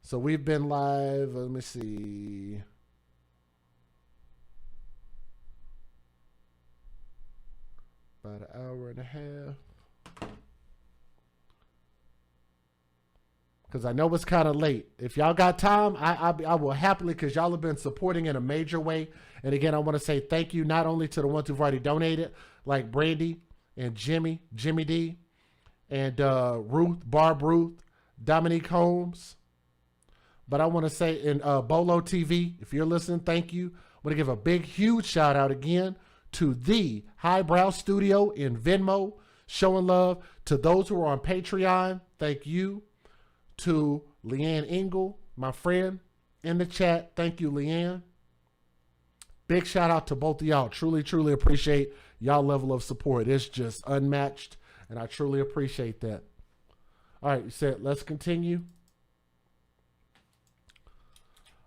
So we've been live, let me see. About an hour and a half. Because I know it's kind of late. If y'all got time, I will happily, because y'all have been supporting in a major way. And again, I want to say thank you not only to the ones who've already donated, like Brandy and Jimmy D, and Barb Ruth, Dominique Holmes. But I want to say in Bolo TV, if you're listening, thank you. I want to give a big, huge shout out again to the Highbrow Studio in Venmo, showing love. To those who are on Patreon, thank you. To Leanne Engel, my friend in the chat, thank you, Leanne. Big shout out to both of y'all. Truly, truly appreciate y'all level of support. It's just unmatched, and I truly appreciate that. All right, you said let's continue.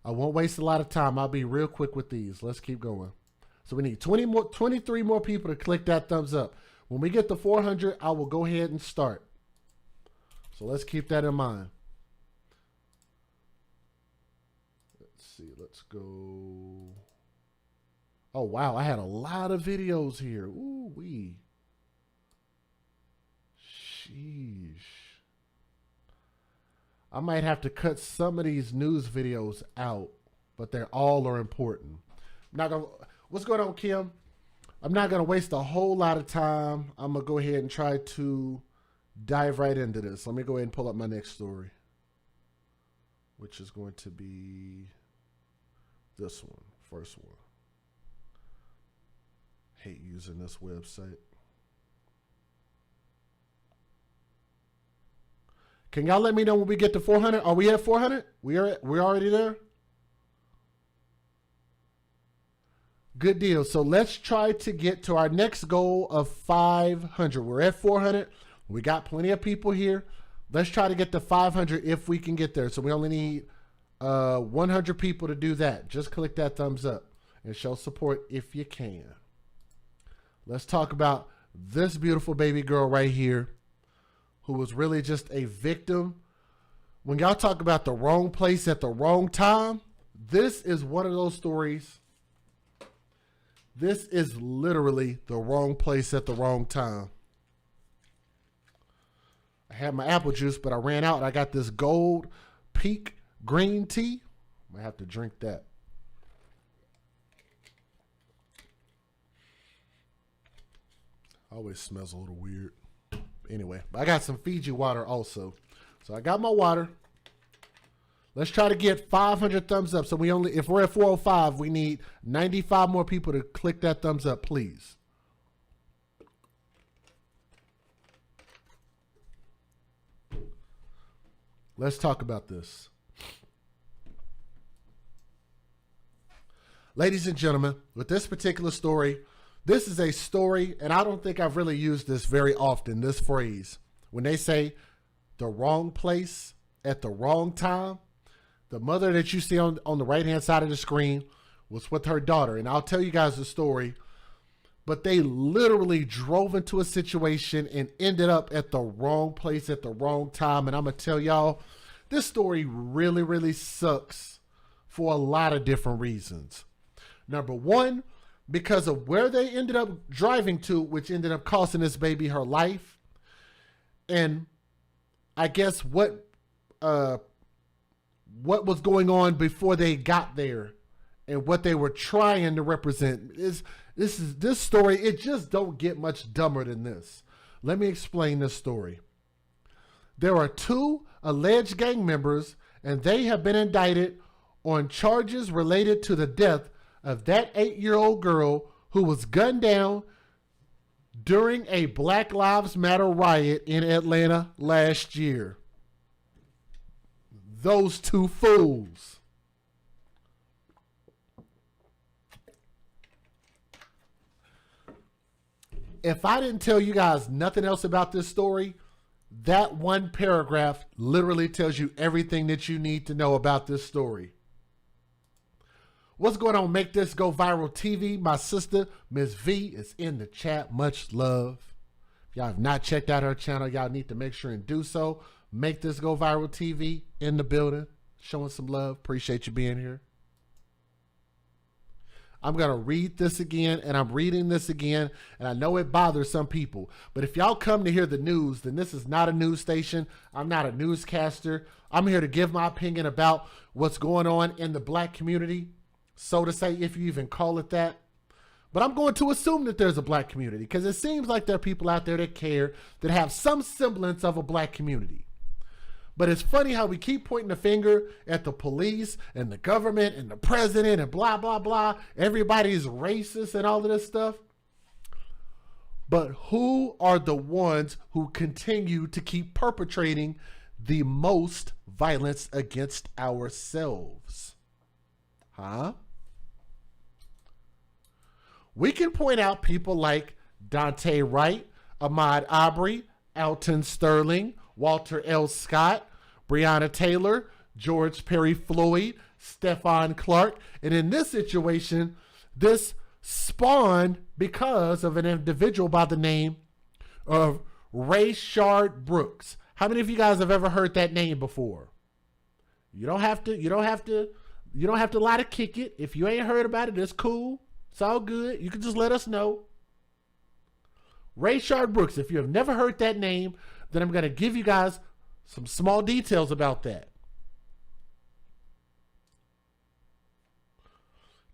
I won't waste a lot of time. I'll be real quick with these. Let's keep going. So we need 23 more people to click that thumbs up. When we get to 400, I will go ahead and start. So let's keep that in mind. Let's see. Let's go. Oh, wow. I had a lot of videos here. Ooh, wee. Sheesh. I might have to cut some of these news videos out, but they all are important. What's going on, Kim? I'm not going to waste a whole lot of time. I'm going to go ahead and try to dive right into this. Let me go ahead and pull up my next story, which is going to be this one. first one. Hate using this website. Can y'all let me know when we get to 400? Are we at 400? We're already there? Good deal. So let's try to get to our next goal of 500. We're at 400. We got plenty of people here. Let's try to get to 500 if we can get there. So we only need 100 people to do that. Just click that thumbs up and show support if you can. Let's talk about this beautiful baby girl right here, who was really just a victim. When y'all talk about the wrong place at the wrong time, this is one of those stories. This is literally the wrong place at the wrong time. I had my apple juice, but I ran out. I got this Gold Peak green tea. I'm gonna have to drink that. Always smells a little weird. Anyway, I got some Fiji water also. So I got my water. Let's try to get 500 thumbs up. So we only, if we're at 405, we need 95 more people to click that thumbs up, please. Let's talk about this. Ladies and gentlemen, with this particular story, this is a story, and I don't think I've really used this very often, this phrase. When they say the wrong place at the wrong time, the mother that you see on the right-hand side of the screen was with her daughter. And I'll tell you guys the story, but they literally drove into a situation and ended up at the wrong place at the wrong time. And I'm going to tell y'all, this story really, really sucks for a lot of different reasons. Number one, because of where they ended up driving to, which ended up costing this baby her life. And I guess what was going on before they got there and what they were trying to represent is this story. It just don't get much dumber than this. Let me explain this story. There are two alleged gang members, and they have been indicted on charges related to the death of that 8-year-old girl who was gunned down during a Black Lives Matter riot in Atlanta last year. Those two fools. If I didn't tell you guys nothing else about this story, that one paragraph literally tells you everything that you need to know about this story. What's going on? Make This Go Viral TV. My sister, Ms. V, is in the chat. Much love. If y'all have not checked out her channel, y'all need to make sure and do so. Make This Go Viral TV in the building. Showing some love. Appreciate you being here. I'm going to read this again, and I'm reading this again, and I know it bothers some people. But if y'all come to hear the news, then this is not a news station. I'm not a newscaster. I'm here to give my opinion about what's going on in the black community, so to say, if you even call it that. But I'm going to assume that there's a black community, because it seems like there are people out there that care, that have some semblance of a black community. But it's funny how we keep pointing the finger at the police and the government and the president and blah, blah, blah. Everybody's racist and all of this stuff. But who are the ones who continue to keep perpetrating the most violence against ourselves? Huh? We can point out people like Dante Wright, Ahmaud Arbery, Alton Sterling, Walter L. Scott, Breonna Taylor, George Perry Floyd, Stephon Clark. And in this situation, this spawned because of an individual by the name of Rayshard Brooks. How many of you guys have ever heard that name before? You don't have to lie to kick it. If you ain't heard about it, it's cool. It's all good. You can just let us know. Rayshard Brooks. If you have never heard that name, then I'm going to give you guys some small details about that.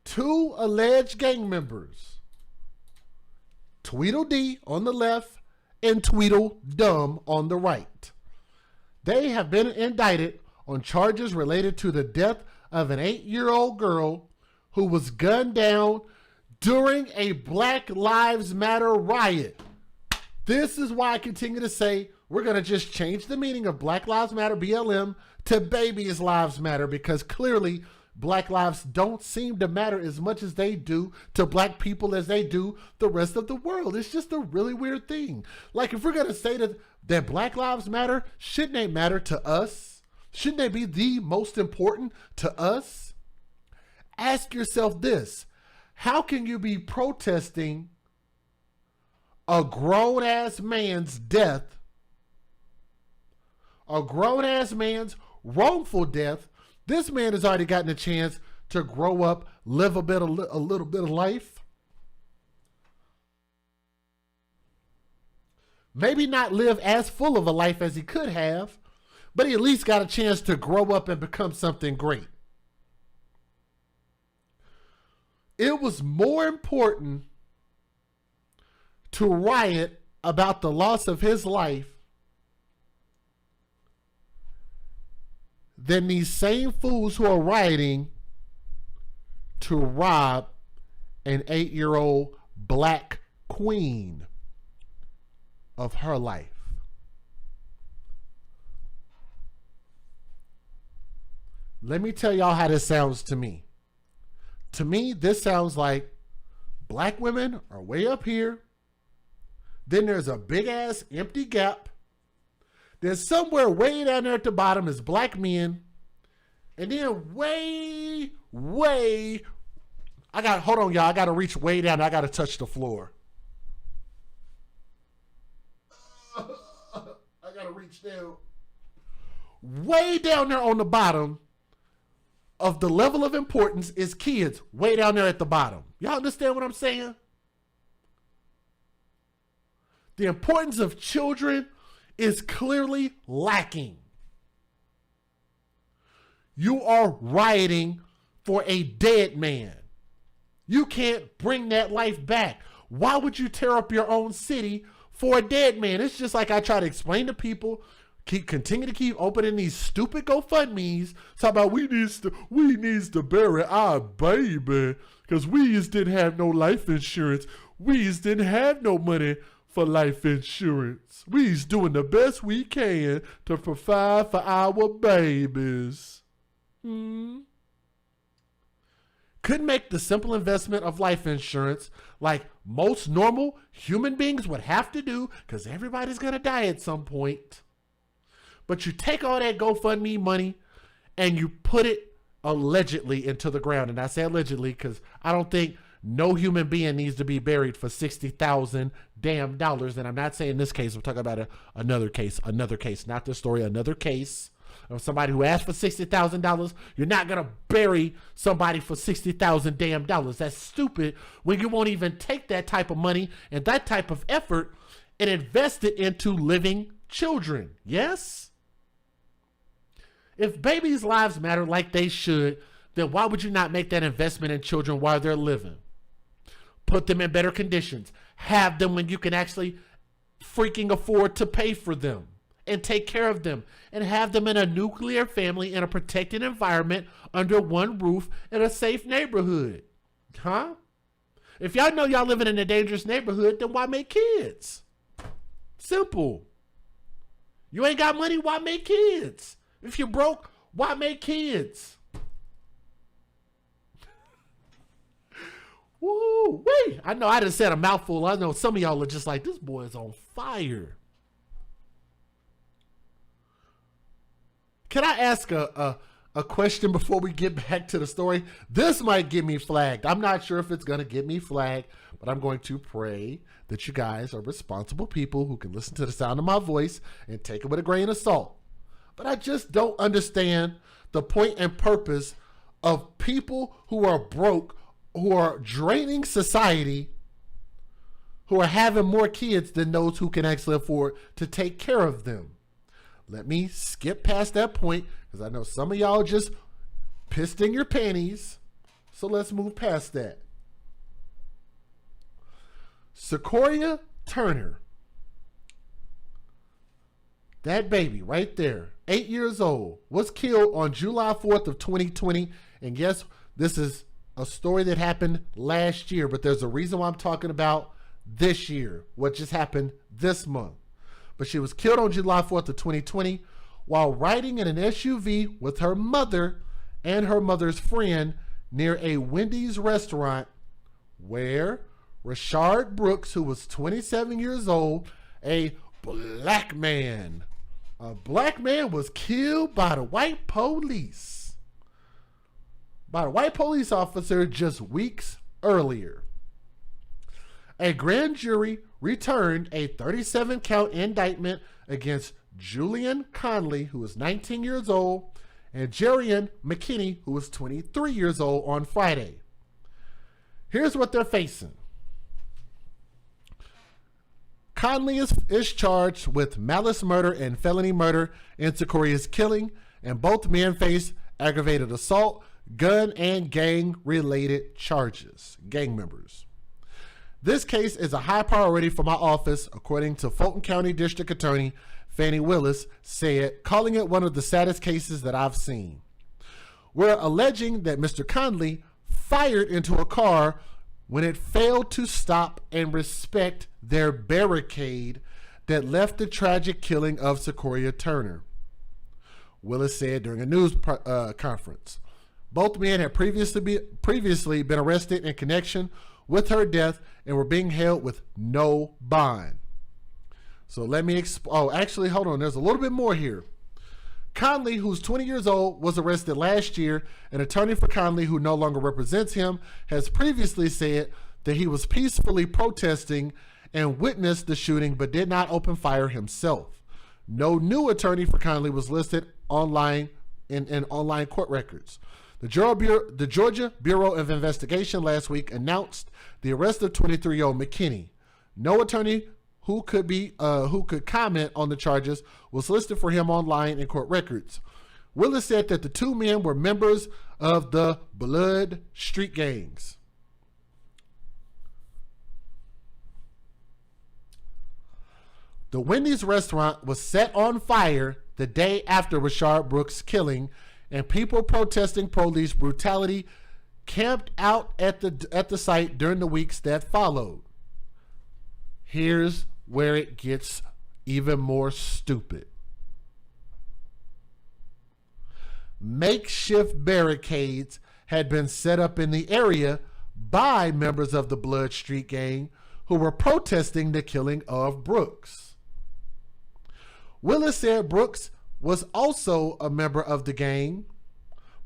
Two alleged gang members, Tweedledee on the left and Tweedledum on the right. They have been indicted on charges related to the death of an 8-year-old girl who was gunned down during a Black Lives Matter riot. This is why I continue to say we're going to just change the meaning of Black Lives Matter, BLM, to Babies Lives Matter, because clearly Black lives don't seem to matter as much as they do to Black people as they do the rest of the world. It's just a really weird thing. Like, if we're going to say that Black lives matter, shouldn't they matter to us? Shouldn't they be the most important to us? Ask yourself this. How can you be protesting a grown-ass man's death, a grown-ass man's wrongful death? This man has already gotten a chance to grow up, live a little bit of life. Maybe not live as full of a life as he could have, but he at least got a chance to grow up and become something great. It was more important to riot about the loss of his life than these same fools who are rioting to rob an 8-year-old Black queen of her life. Let me tell y'all how this sounds to me. To me, this sounds like Black women are way up here. Then there's a big ass empty gap. There's somewhere way down there at the bottom is Black men. And then way, hold on, y'all. I got to reach way down. I got to touch the floor. I got to reach down. Way down there on the bottom of the level of importance is kids. Way down there at the bottom. Y'all understand what I'm saying? The importance of children is clearly lacking. You are rioting for a dead man. You can't bring that life back. Why would you tear up your own city for a dead man? It's just like I try to explain to people, continue to keep opening these stupid GoFundMes, talking about we needs to bury our baby because we just didn't have no life insurance. We just didn't have no money for life insurance. We's doing the best we can to provide for our babies. Couldn't make the simple investment of life insurance like most normal human beings would have to do because everybody's going to die at some point. But you take all that GoFundMe money and you put it allegedly into the ground. And I say allegedly because I don't think no human being needs to be buried for $60,000 damn dollars. And I'm not saying this case. I'm talking about another case, not this story, another case of somebody who asked for $60,000. You're not going to bury somebody for $60,000 damn dollars. That's stupid when you won't even take that type of money and that type of effort and invest it into living children. Yes? If babies' lives matter like they should, then why would you not make that investment in children while they're living? Put them in better conditions. Have them when you can actually freaking afford to pay for them and take care of them and have them in a nuclear family in a protected environment under one roof in a safe neighborhood. Huh? If y'all know y'all living in a dangerous neighborhood, then why make kids? Simple. You ain't got money, why make kids? If you're broke, why make kids? Woo, wait. I know I just said a mouthful. I know some of y'all are just like, this boy is on fire. Can I ask a question before we get back to the story? This might get me flagged. I'm not sure if it's going to get me flagged, but I'm going to pray that you guys are responsible people who can listen to the sound of my voice and take it with a grain of salt. But I just don't understand the point and purpose of people who are broke, who are draining society, who are having more kids than those who can actually afford to take care of them. Let me skip past that point because I know some of y'all just pissed in your panties. So let's move past that. Secoriea Turner, that baby right there, 8 years old, was killed on July 4th of 2020. And yes, this is a story that happened last year, but there's a reason why I'm talking about this year, what just happened this month. But she was killed on July 4th of 2020 while riding in an SUV with her mother and her mother's friend near a Wendy's restaurant where Rashard Brooks, who was 27 years old, a black man was killed by the white police. By a white police officer just weeks earlier. A grand jury returned a 37-count indictment against Julian Conley, who was 19 years old, and Jerian McKinney, who was 23 years old, on Friday. Here's what they're facing. Conley is charged with malice murder and felony murder in Secoria's killing, and both men face aggravated assault, gun, and gang-related charges. Gang members. This case is a high priority for my office, according to Fulton County District Attorney Fannie Willis said, calling it one of the saddest cases that I've seen. We're alleging that Mr. Conley fired into a car when it failed to stop and respect their barricade that left the tragic killing of Secoriea Turner, Willis said during a news conference. Both men had previously been arrested in connection with her death and were being held with no bond. So let me actually, hold on. There's a little bit more here. Conley, who's 20 years old, was arrested last year. An attorney for Conley, who no longer represents him, has previously said that he was peacefully protesting and witnessed the shooting but did not open fire himself. No new attorney for Conley was listed online in online court records. The Georgia Bureau of Investigation last week announced the arrest of 23-year-old McKinney. No attorney who could comment on the charges was listed for him online in court records. Willis said that the two men were members of the Blood Street gangs. The Wendy's restaurant was set on fire the day after Rashard Brooks' killing, and people protesting police brutality camped out at the site during the weeks that followed. Here's where it gets even more stupid. Makeshift barricades had been set up in the area by members of the Blood Street gang who were protesting the killing of Brooks. Willis said Brooks was also a member of the gang,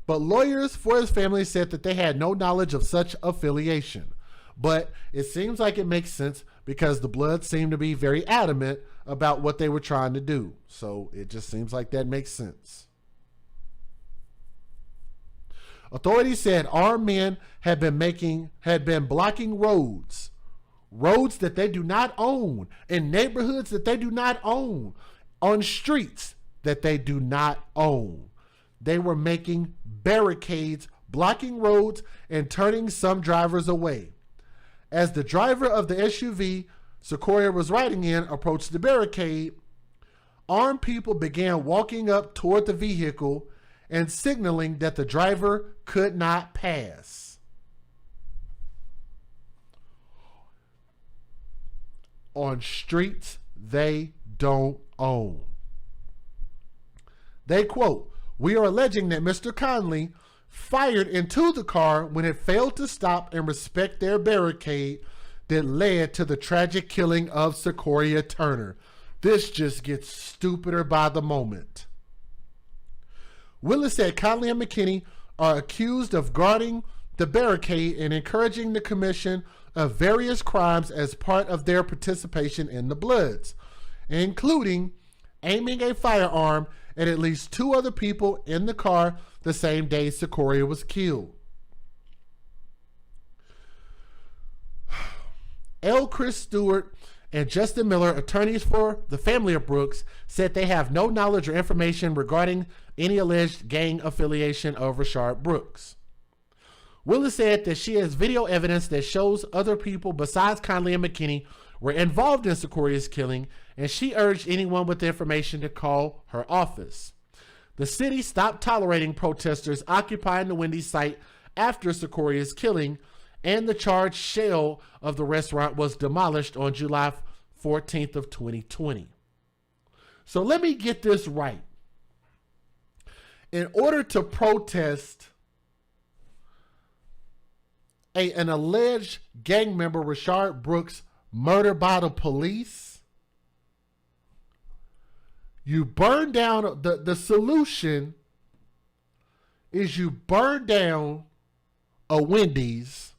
but lawyers for his family said that they had no knowledge of such affiliation. But it seems like it makes sense because the Bloods seem to be very adamant about what they were trying to do. So it just seems like that makes sense. Authorities said armed men had been blocking roads that they do not own, in neighborhoods that they do not own, on streets that they do not own. They were making barricades, blocking roads, and turning some drivers away. As the driver of the SUV Secoriea was riding in approached the barricade, armed people began walking up toward the vehicle and signaling that the driver could not pass. On streets they don't own. They quote, "We are alleging that Mr. Conley fired into the car when it failed to stop and respect their barricade that led to the tragic killing of Secoriea Turner." This just gets stupider by the moment. Willis said Conley and McKinney are accused of guarding the barricade and encouraging the commission of various crimes as part of their participation in the Bloods, including aiming a firearm at least two other people in the car the same day Secoriea was killed. L. Chris Stewart and Justin Miller, attorneys for the family of Brooks, said they have no knowledge or information regarding any alleged gang affiliation of Rashard Brooks. Willis said that she has video evidence that shows other people besides Conley and McKinney were involved in Secoriea's killing, and she urged anyone with information to call her office. The city stopped tolerating protesters occupying the Wendy's site after Secoria's killing, and the charged shell of the restaurant was demolished on July 14th of 2020. So let me get this right. In order to protest an alleged gang member, Rashard Brooks, murder by the police, you burn down, the solution is you burn down a Wendy's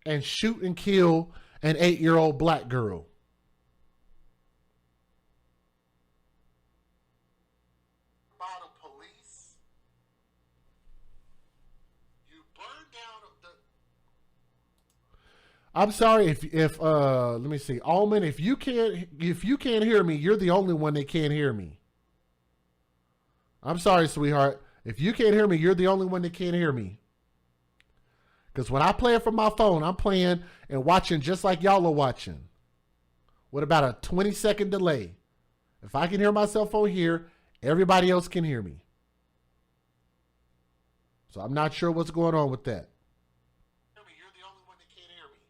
and shoot and kill an 8-year-old black girl. By the police, you burn down the... I'm sorry if let me see, Allman, if you can't hear me, you're the only one that can't hear me. I'm sorry, sweetheart. If you can't hear me, you're the only one that can't hear me. Because when I play it from my phone, I'm playing and watching just like y'all are watching. With about a 20-second delay. If I can hear myself on here, everybody else can hear me. So I'm not sure what's going on with that. You're the only one that can't hear me.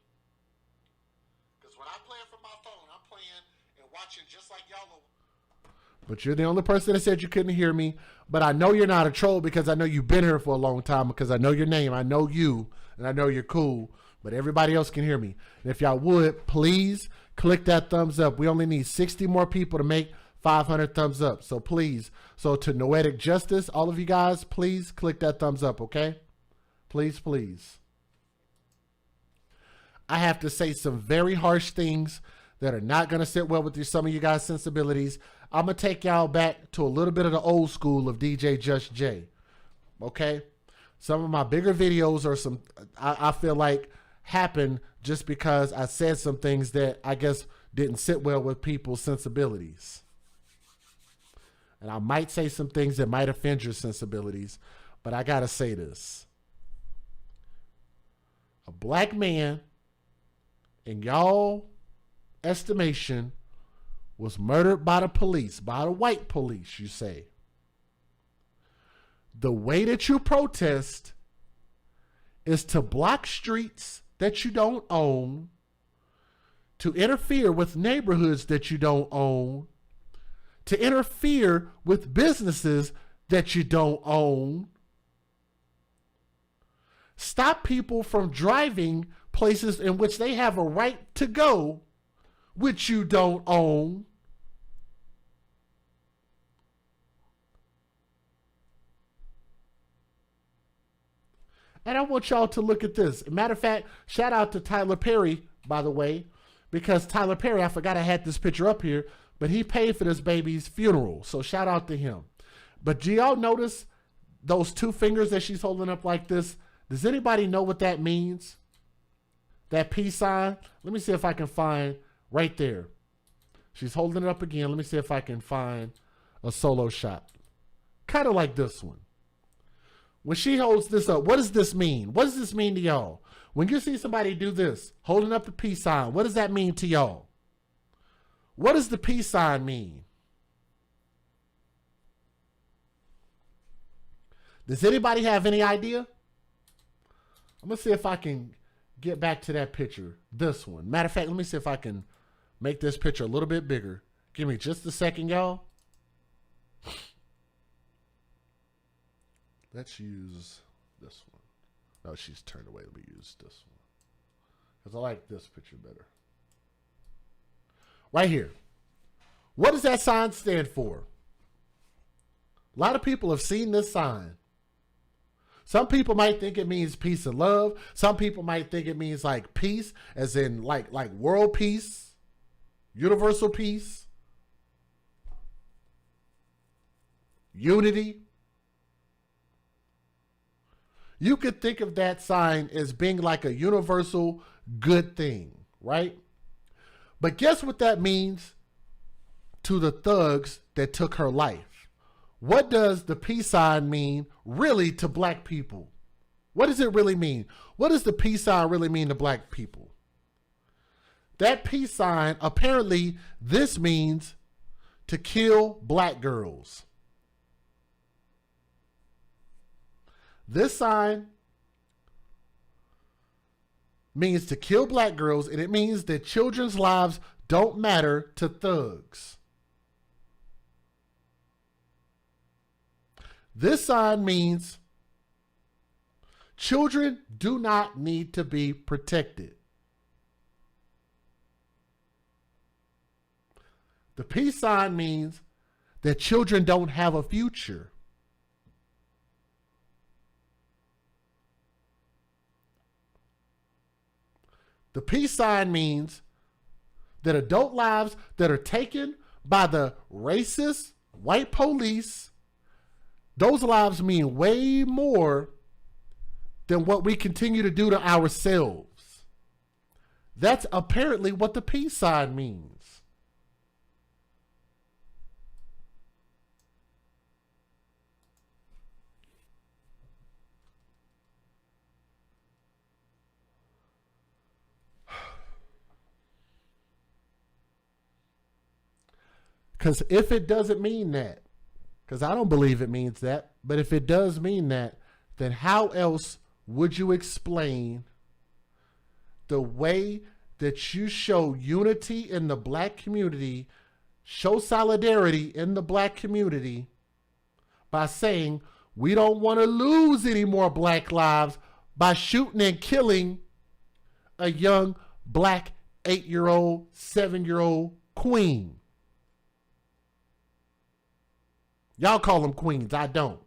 Because when I play it from my phone, I'm playing and watching just like y'all are. But you're the only person that said you couldn't hear me. But I know you're not a troll because I know you've been here for a long time, because I know your name. I know you, and I know you're cool. But everybody else can hear me. And if y'all would, please click that thumbs up. We only need 60 more people to make 500 thumbs up. So please, so to Noetic Justice, all of you guys, please click that thumbs up, okay? Please, please. I have to say some very harsh things that are not going to sit well with some of you guys' sensibilities. I'm going to take y'all back to a little bit of the old school of DJ Just J. Okay? Some of my bigger videos are some, I feel like, happened just because I said some things that I guess didn't sit well with people's sensibilities. And I might say some things that might offend your sensibilities, but I got to say this. A black man, in y'all estimation, was murdered by the police, by the white police, you say. The way that you protest is to block streets that you don't own, to interfere with neighborhoods that you don't own, to interfere with businesses that you don't own. Stop people from driving places in which they have a right to go, which you don't own. And I want y'all to look at this. Matter of fact, shout out to Tyler Perry, by the way, because Tyler Perry, I forgot I had this picture up here, but he paid for this baby's funeral. So shout out to him. But do y'all notice those two fingers that she's holding up like this? Does anybody know what that means? That peace sign? Let me see if I can find right there. She's holding it up again. Let me see if I can find a solo shot. Kind of like this one. When she holds this up, what does this mean? What does this mean to y'all? When you see somebody do this, holding up the peace sign, what does that mean to y'all? What does the peace sign mean? Does anybody have any idea? I'm going to see if I can get back to that picture. This one. Matter of fact, let me see if I can make this picture a little bit bigger. Give me just a second, y'all. Let's use this one. No, she's turned away. Let me use this one, because I like this picture better. Right here. What does that sign stand for? A lot of people have seen this sign. Some people might think it means peace and love. Some people might think it means like peace, as in like world peace, universal peace, unity. You could think of that sign as being like a universal good thing, right? But guess what that means to the thugs that took her life? What does the peace sign mean really to black people? What does it really mean? What does the peace sign really mean to black people? That peace sign, apparently this means to kill black girls. This sign means to kill black girls, and it means that children's lives don't matter to thugs. This sign means children do not need to be protected. The peace sign means that children don't have a future. The peace sign means that adult lives that are taken by the racist white police, those lives mean way more than what we continue to do to ourselves. That's apparently what the peace sign means. Because if it doesn't mean that, because I don't believe it means that, but if it does mean that, then how else would you explain the way that you show unity in the black community, show solidarity in the black community by saying we don't want to lose any more black lives by shooting and killing a young black 8-year-old, 7-year-old queen? Y'all call them queens. I don't.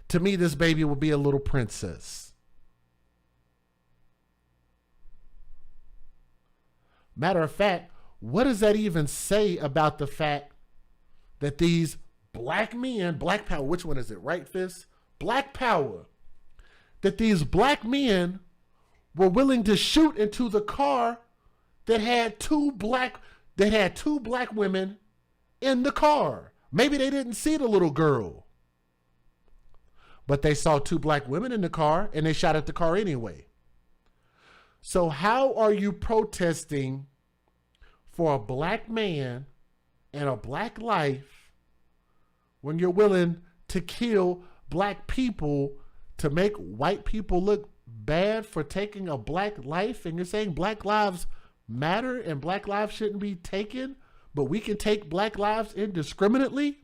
To me, this baby will be a little princess. Matter of fact, what does that even say about the fact that these black men, black power, which one is it, right fist? Black power, that these black men were willing to shoot into the car that had two black women in the car. Maybe they didn't see the little girl, but they saw two black women in the car and they shot at the car anyway. So how are you protesting for a black man and a black life when you're willing to kill black people to make white people look bad for taking a black life? And you're saying black lives matter and black lives shouldn't be taken, but we can take black lives indiscriminately?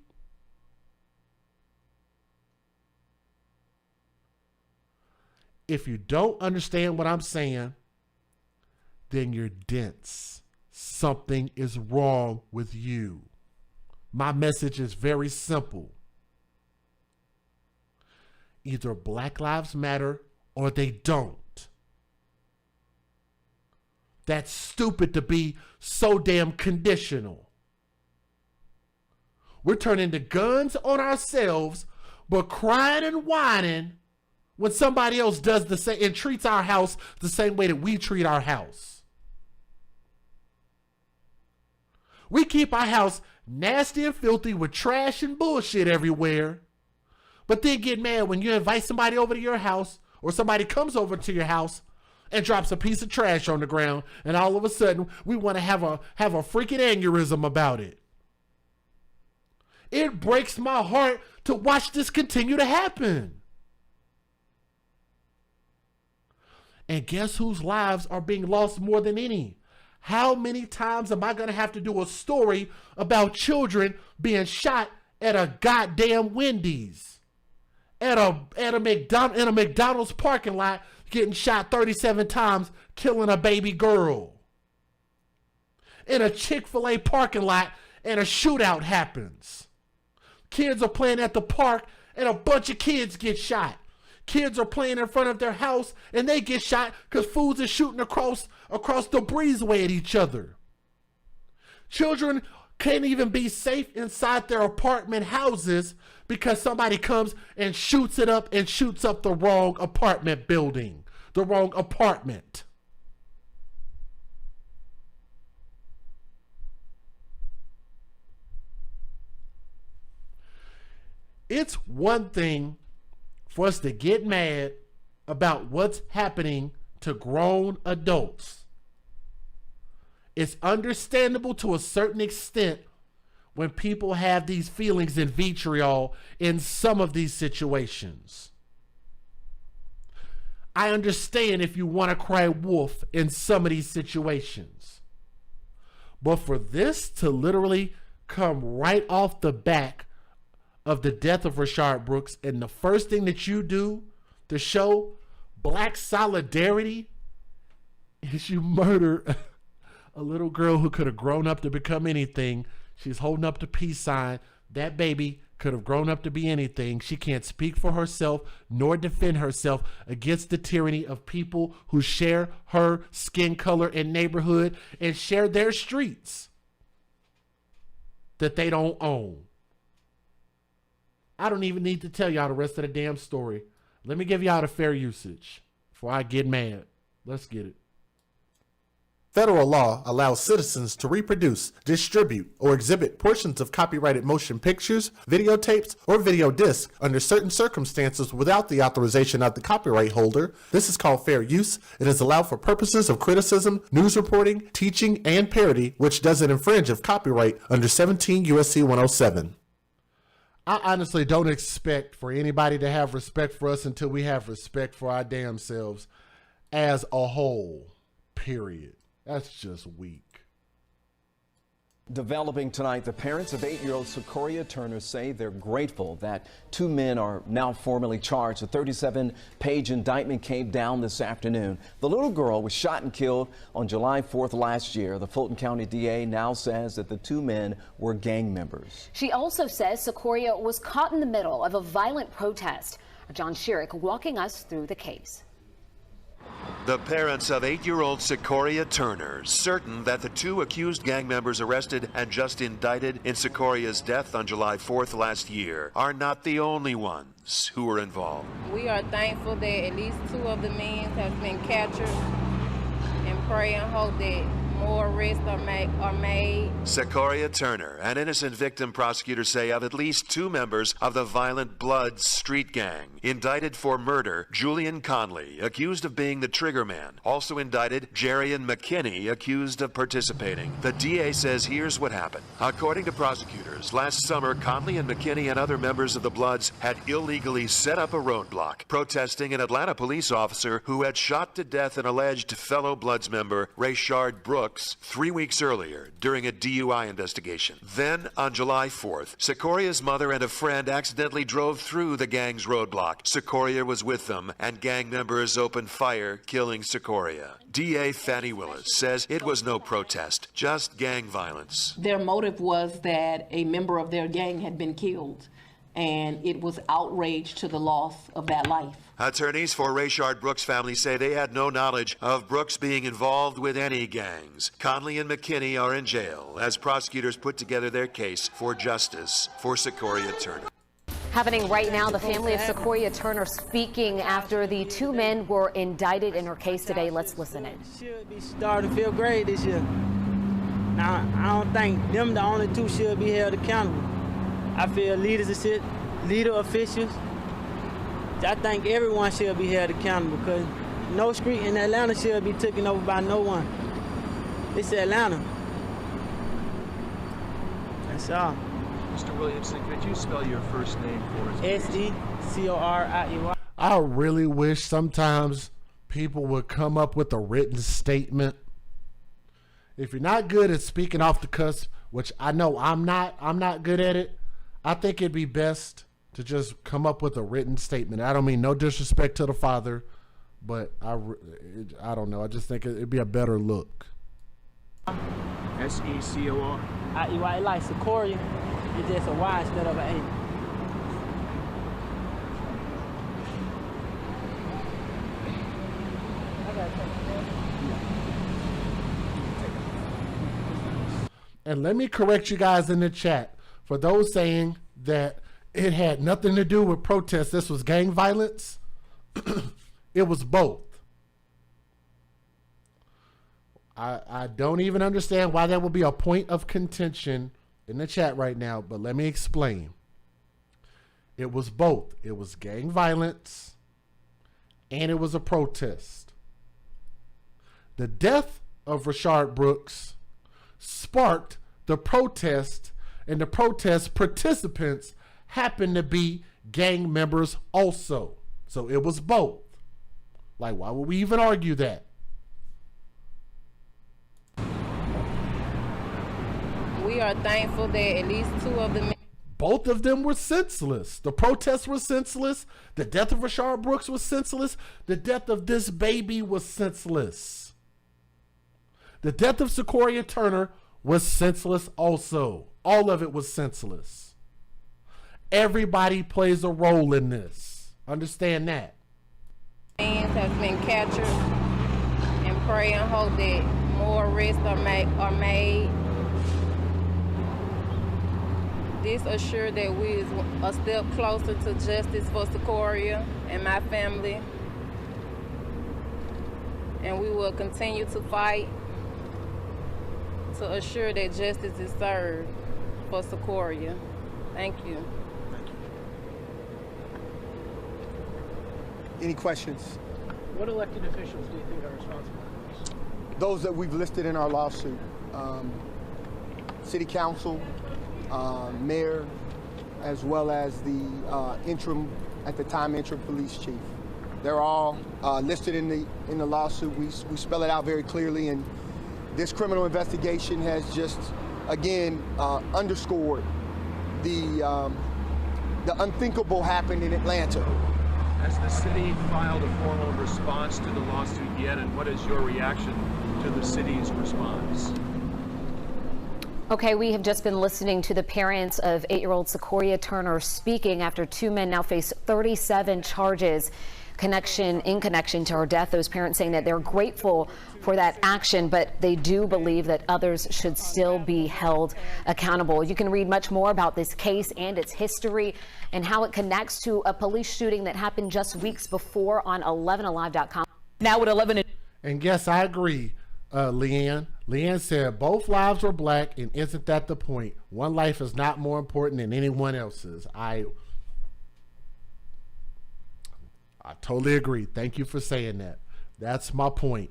If you don't understand what I'm saying, then you're dense. Something is wrong with you. My message is very simple. Either black lives matter or they don't. That's stupid to be so damn conditional. We're turning the guns on ourselves, but crying and whining when somebody else does the same and treats our house the same way that we treat our house. We keep our house nasty and filthy with trash and bullshit everywhere, but then get mad when you invite somebody over to your house or somebody comes over to your house and drops a piece of trash on the ground, and all of a sudden we want to have a freaking aneurysm about it. It breaks my heart to watch this continue to happen. And guess whose lives are being lost more than any? How many times am I going to have to do a story about children being shot at a goddamn Wendy's, at a McDonald's parking lot, getting shot 37 times, killing a baby girl, in a Chick-fil-A parking lot, and a shootout happens? Kids are playing at the park and a bunch of kids get shot. Kids are playing in front of their house and they get shot because fools are shooting across the breezeway at each other. Children can't even be safe inside their apartment houses because somebody comes and shoots it up and shoots up the wrong apartment building, the wrong apartment. It's one thing for us to get mad about what's happening to grown adults. It's understandable to a certain extent when people have these feelings and vitriol in some of these situations. I understand if you want to cry wolf in some of these situations. But for this to literally come right off the back of the death of Rayshard Brooks, and the first thing that you do to show black solidarity is you murder a little girl who could have grown up to become anything. She's holding up the peace sign. That baby could have grown up to be anything. She can't speak for herself nor defend herself against the tyranny of people who share her skin color and neighborhood and share their streets that they don't own. I don't even need to tell y'all the rest of the damn story. Let me give y'all the fair usage before I get mad. Let's get it. Federal law allows citizens to reproduce, distribute, or exhibit portions of copyrighted motion pictures, videotapes, or video discs under certain circumstances without the authorization of the copyright holder. This is called fair use. It is allowed for purposes of criticism, news reporting, teaching, and parody, which doesn't infringe of copyright under 17 U.S.C. 107. I honestly don't expect for anybody to have respect for us until we have respect for our damn selves as a whole, period. That's just weak. Developing tonight, the parents of 8-year-old Secoriea Turner say they're grateful that 2 men are now formally charged. A 37-page indictment came down this afternoon. The little girl was shot and killed on July 4th last year. The Fulton County DA now says that the 2 men were gang members. She also says Secoriea was caught in the middle of a violent protest. John Sherrick walking us through the case. The parents of 8-year-old Secoriea Turner, certain that the 2 accused gang members arrested and just indicted in Secoriea's death on July 4th last year, are not the only ones who were involved. We are thankful that at least 2 of the men have been captured, and pray and hope that more arrests are made. Secoriea Turner, an innocent victim, prosecutors say, of at least 2 members of the violent Bloods street gang. Indicted for murder, Julian Conley, accused of being the trigger man. Also indicted, Jerian McKinney, accused of participating. The DA says here's what happened. According to prosecutors, last summer, Conley and McKinney and other members of the Bloods had illegally set up a roadblock, protesting an Atlanta police officer who had shot to death an alleged fellow Bloods member, Rayshard Brooks, 3 weeks earlier during a DUI investigation. Then, on July 4th, Secoria's mother and a friend accidentally drove through the gang's roadblock. Secoriea was with them, and gang members opened fire, killing Secoriea. DA Fannie Willis says it was no protest, just gang violence. Their motive was that a member of their gang had been killed, and it was outrage to the loss of that life. Attorneys for Rayshard Brooks' family say they had no knowledge of Brooks being involved with any gangs. Conley and McKinney are in jail as prosecutors put together their case for justice for Secoriea Turner. Happening right now, the family of Secoriea Turner speaking after the 2 men were indicted in her case today. Let's listen in. Should be starting to feel great this year. Now, I don't think them the only 2 should be held accountable. I feel leaders officials. I think everyone should be held accountable because no street in Atlanta should be taken over by no one. It's Atlanta. That's all. Mr. Williamson, could you spell your first name for us? S-E-C-O-R-I-E-Y. I really wish sometimes people would come up with a written statement. If you're not good at speaking off the cusp, which I know I'm not good at it, I think it'd be best to just come up with a written statement. I don't mean no disrespect to the father, but I don't know. I just think it'd be a better look. S-E-C-O-R-I-E-Y, like Secoriea. It's just a Y instead of an A. And let me correct you guys in the chat. For those saying that it had nothing to do with protests, this was gang violence, it was both. I don't even understand why that would be a point of contention in the chat right now, but let me explain. It was both. It was gang violence and it was a protest. The death of Rayshard Brooks sparked the protest, and the protest participants happened to be gang members also. So it was both. Like, why would we even argue that? We are thankful that at least 2 of the men. Both of them were senseless. The protests were senseless. The death of Rashard Brooks was senseless. The death of this baby was senseless. The death of Secoriea Turner was senseless also. All of it was senseless. Everybody plays a role in this. Understand that. Hands has been captured, and pray and hope that more arrests are made. This assures that we is a step closer to justice for Secoriea and my family, and we will continue to fight to assure that justice is served for Secoriea. Thank you. Any questions? What elected officials do you think are responsible for this? Those that we've listed in our lawsuit. City Council, Mayor, as well as the interim police chief. They're all listed in the lawsuit. We spell it out very clearly, and this criminal investigation has just, again, underscored the unthinkable happened in Atlanta. Has the city filed a formal response to the lawsuit yet, and what is your reaction to the city's response? Okay, we have just been listening to the parents of 8-year-old Secoriea Turner speaking after 2 men now face 37 charges in connection to her death. Those parents saying that they're grateful for that action, but they do believe that others should still be held accountable. You can read much more about this case and its history and how it connects to a police shooting that happened just weeks before on 11alive.com. Now at 11. And yes, I agree, Leanne. Leanne said both lives were black, and isn't that the point? One life is not more important than anyone else's. I totally agree. Thank you for saying that. That's my point.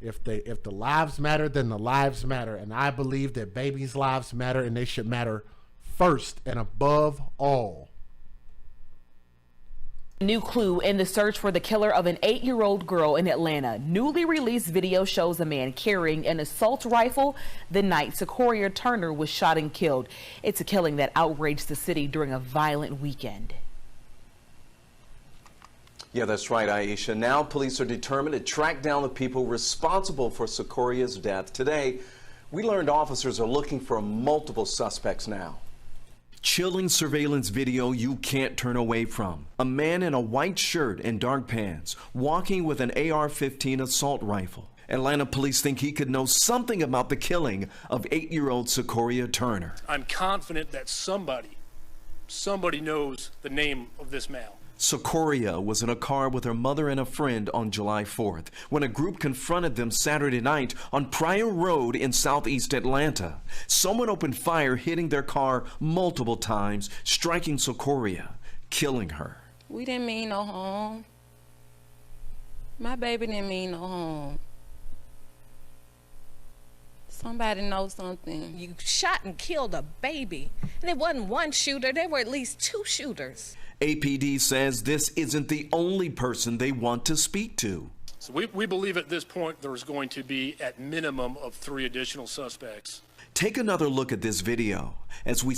If the lives matter, then the lives matter. And I believe that babies' lives matter, and they should matter first and above all. New clue in the search for the killer of an 8-year-old girl in Atlanta. Newly released video shows a man carrying an assault rifle the night Secoriea Turner was shot and killed. It's a killing that outraged the city during a violent weekend. Yeah, that's right, Aisha. Now police are determined to track down the people responsible for Secoriea's death. Today, we learned officers are looking for multiple suspects now. Chilling surveillance video you can't turn away from. A man in a white shirt and dark pants walking with an AR-15 assault rifle. Atlanta police think he could know something about the killing of 8-year-old Secoriea Turner. I'm confident that somebody knows the name of this male. Secoriea was in a car with her mother and a friend on July 4th when a group confronted them Saturday night on Pryor Road in southeast Atlanta. Someone opened fire, hitting their car multiple times, striking Secoriea, killing her. We didn't mean no harm. My baby didn't mean no harm. Somebody knows something. You shot and killed a baby. And it wasn't one shooter, there were at least 2 shooters. APD says this isn't the only person they want to speak to. So we believe at this point there's going to be at minimum of 3 additional suspects. Take another look at this video as we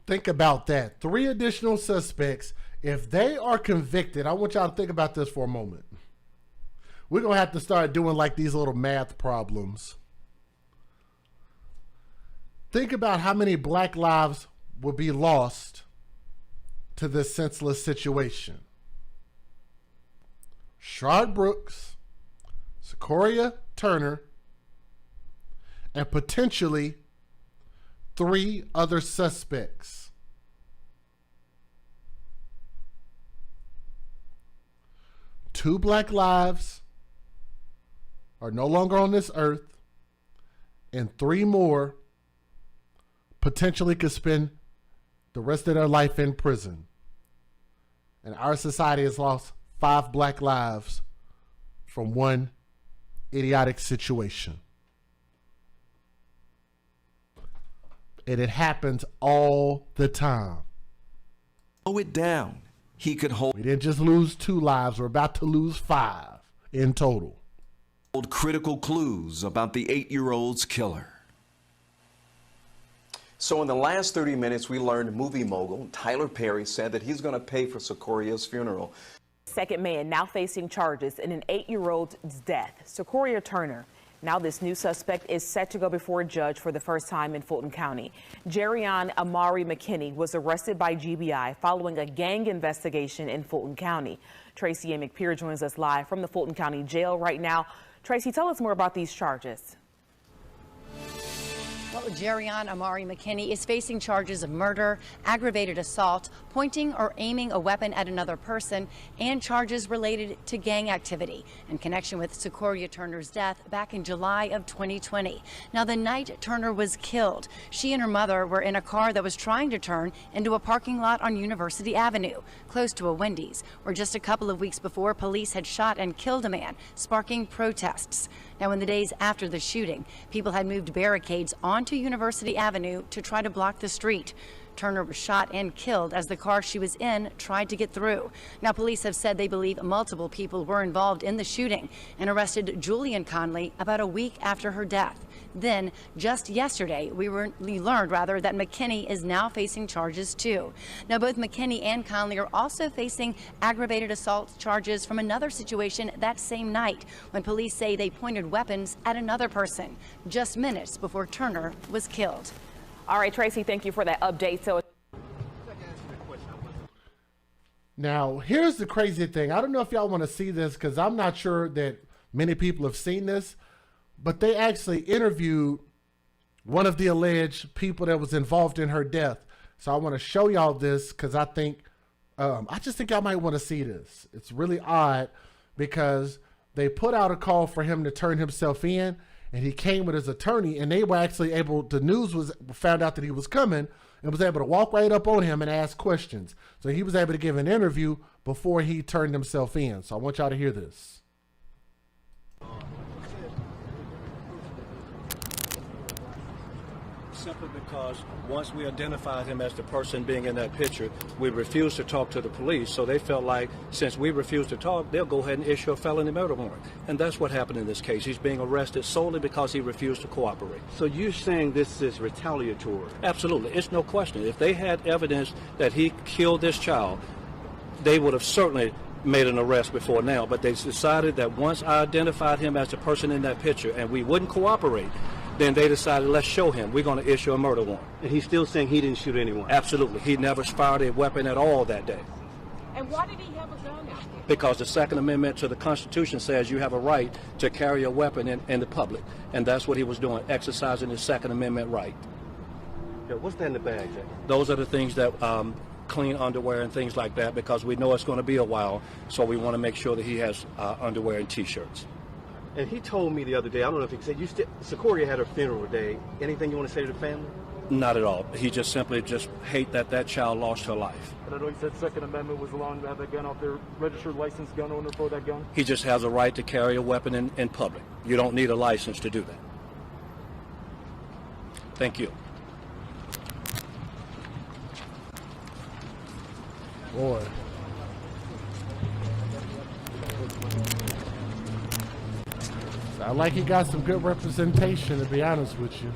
think about that. 3 additional suspects. If they are convicted, I want y'all to think about this for a moment. We're going to have to start doing like these little math problems. Think about how many black lives will be lost to this senseless situation. Rashard Brooks, Secoriea Turner, and potentially 3 other suspects. Two black lives are no longer on this earth, and 3 more potentially could spend the rest of their life in prison. And our society has lost 5 black lives from one idiotic situation. And it happens all the time. Slow it down. He could hold. We didn't just lose 2 lives. We're about to lose 5. in total. Critical clues about the 8-year-old's killer. So in the last 30 minutes, we learned movie mogul Tyler Perry said that he's going to pay for Secoria's funeral. Second man now facing charges in an 8-year-old's death. Secoriea Turner. Now this new suspect is set to go before a judge for the first time in Fulton County. Jerion Amari McKinney was arrested by GBI following a gang investigation in Fulton County. Tracy A. McPeer joins us live from the Fulton County Jail right now. Tracy, tell us more about these charges. Well, Jerion Amari McKinney is facing charges of murder, aggravated assault, pointing or aiming a weapon at another person, and charges related to gang activity in connection with Secoriea Turner's death back in July of 2020. Now, the night Turner was killed, she and her mother were in a car that was trying to turn into a parking lot on University Avenue, close to a Wendy's, where just a couple of weeks before, police had shot and killed a man, sparking protests. Now, in the days after the shooting, people had moved barricades onto University Avenue to try to block the street. Turner was shot and killed as the car she was in tried to get through. Now, police have said they believe multiple people were involved in the shooting and arrested Julian Conley about a week after her death. Then, just yesterday, we learned that McKinney is now facing charges too. Now, both McKinney and Conley are also facing aggravated assault charges from another situation that same night when police say they pointed weapons at another person just minutes before Turner was killed. All right, Tracy, thank you for that update. So now, here's the crazy thing. I don't know if y'all want to see this because I'm not sure that many people have seen this, but they actually interviewed one of the alleged people that was involved in her death. So I want to show y'all this because I just think y'all might want to see this. It's really odd because they put out a call for him to turn himself in, and he came with his attorney, and they were actually able, the news found out that he was coming and was able to walk right up on him and ask questions. So he was able to give an interview before he turned himself in. So I want y'all to hear this. Simply because once we identified him as the person being in that picture, we refused to talk to the police. So they felt like since we refused to talk, they'll go ahead and issue a felony murder warrant. And that's what happened in this case. He's being arrested solely because he refused to cooperate. So you're saying this is retaliatory? Absolutely. It's no question. If they had evidence that he killed this child, they would have certainly made an arrest before now. But they decided that once I identified him as the person in that picture and we wouldn't cooperate, then they decided, let's show him. We're going to issue a murder warrant. And he's still saying he didn't shoot anyone? Absolutely. He never fired a weapon at all that day. And why did he have a gun out there? Because the Second Amendment to the Constitution says you have a right to carry a weapon in the public. And that's what he was doing, exercising his Second Amendment right. Yeah, what's that in the bag, Jack? Those are the things that clean underwear and things like that, because we know it's going to be a while, so we want to make sure that he has underwear and T-shirts. And he told me the other day, I don't know if he said, Secoriea had her funeral day. Anything you want to say to the family? Not at all. He just simply hate that that child lost her life. And I know you said Second Amendment was allowing him to have that gun out there, registered licensed gun owner for that gun? He just has a right to carry a weapon in public. You don't need a license to do that. Thank you. Boy. I like he got some good representation, to be honest with you.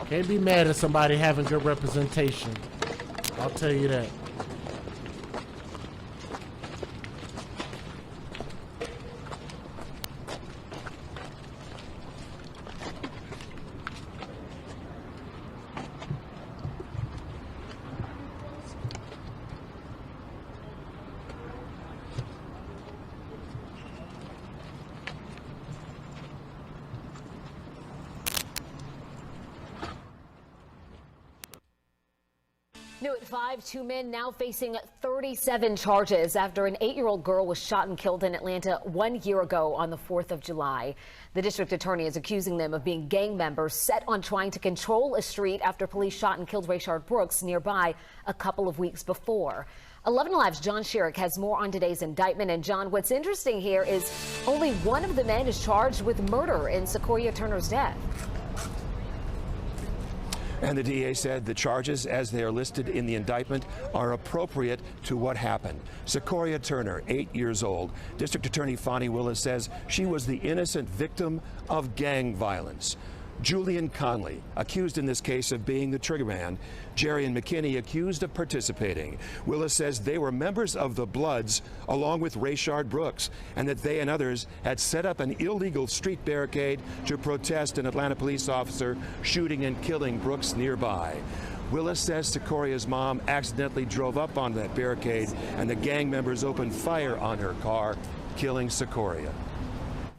Can't be mad at somebody having good representation. I'll tell you that. New at 5, 2 men now facing 37 charges after an 8-year-old girl was shot and killed in Atlanta 1 year ago on the 4th of July. The district attorney is accusing them of being gang members set on trying to control a street after police shot and killed Rayshard Brooks nearby a couple of weeks before. 11 Alive's John Sherrick has more on today's indictment. And John, what's interesting here is only one of the men is charged with murder in Secoriea Turner's death. And the DA said the charges, as they are listed in the indictment, are appropriate to what happened. Secoriea Turner, 8 years old. District Attorney Fonnie Willis says she was the innocent victim of gang violence. Julian Conley, accused in this case of being the triggerman. Jerry and McKinney accused of participating. Willis says they were members of the Bloods along with Rayshard Brooks, and that they and others had set up an illegal street barricade to protest an Atlanta police officer shooting and killing Brooks nearby. Willis says Secorea's mom accidentally drove up on that barricade and the gang members opened fire on her car, killing Secoriea.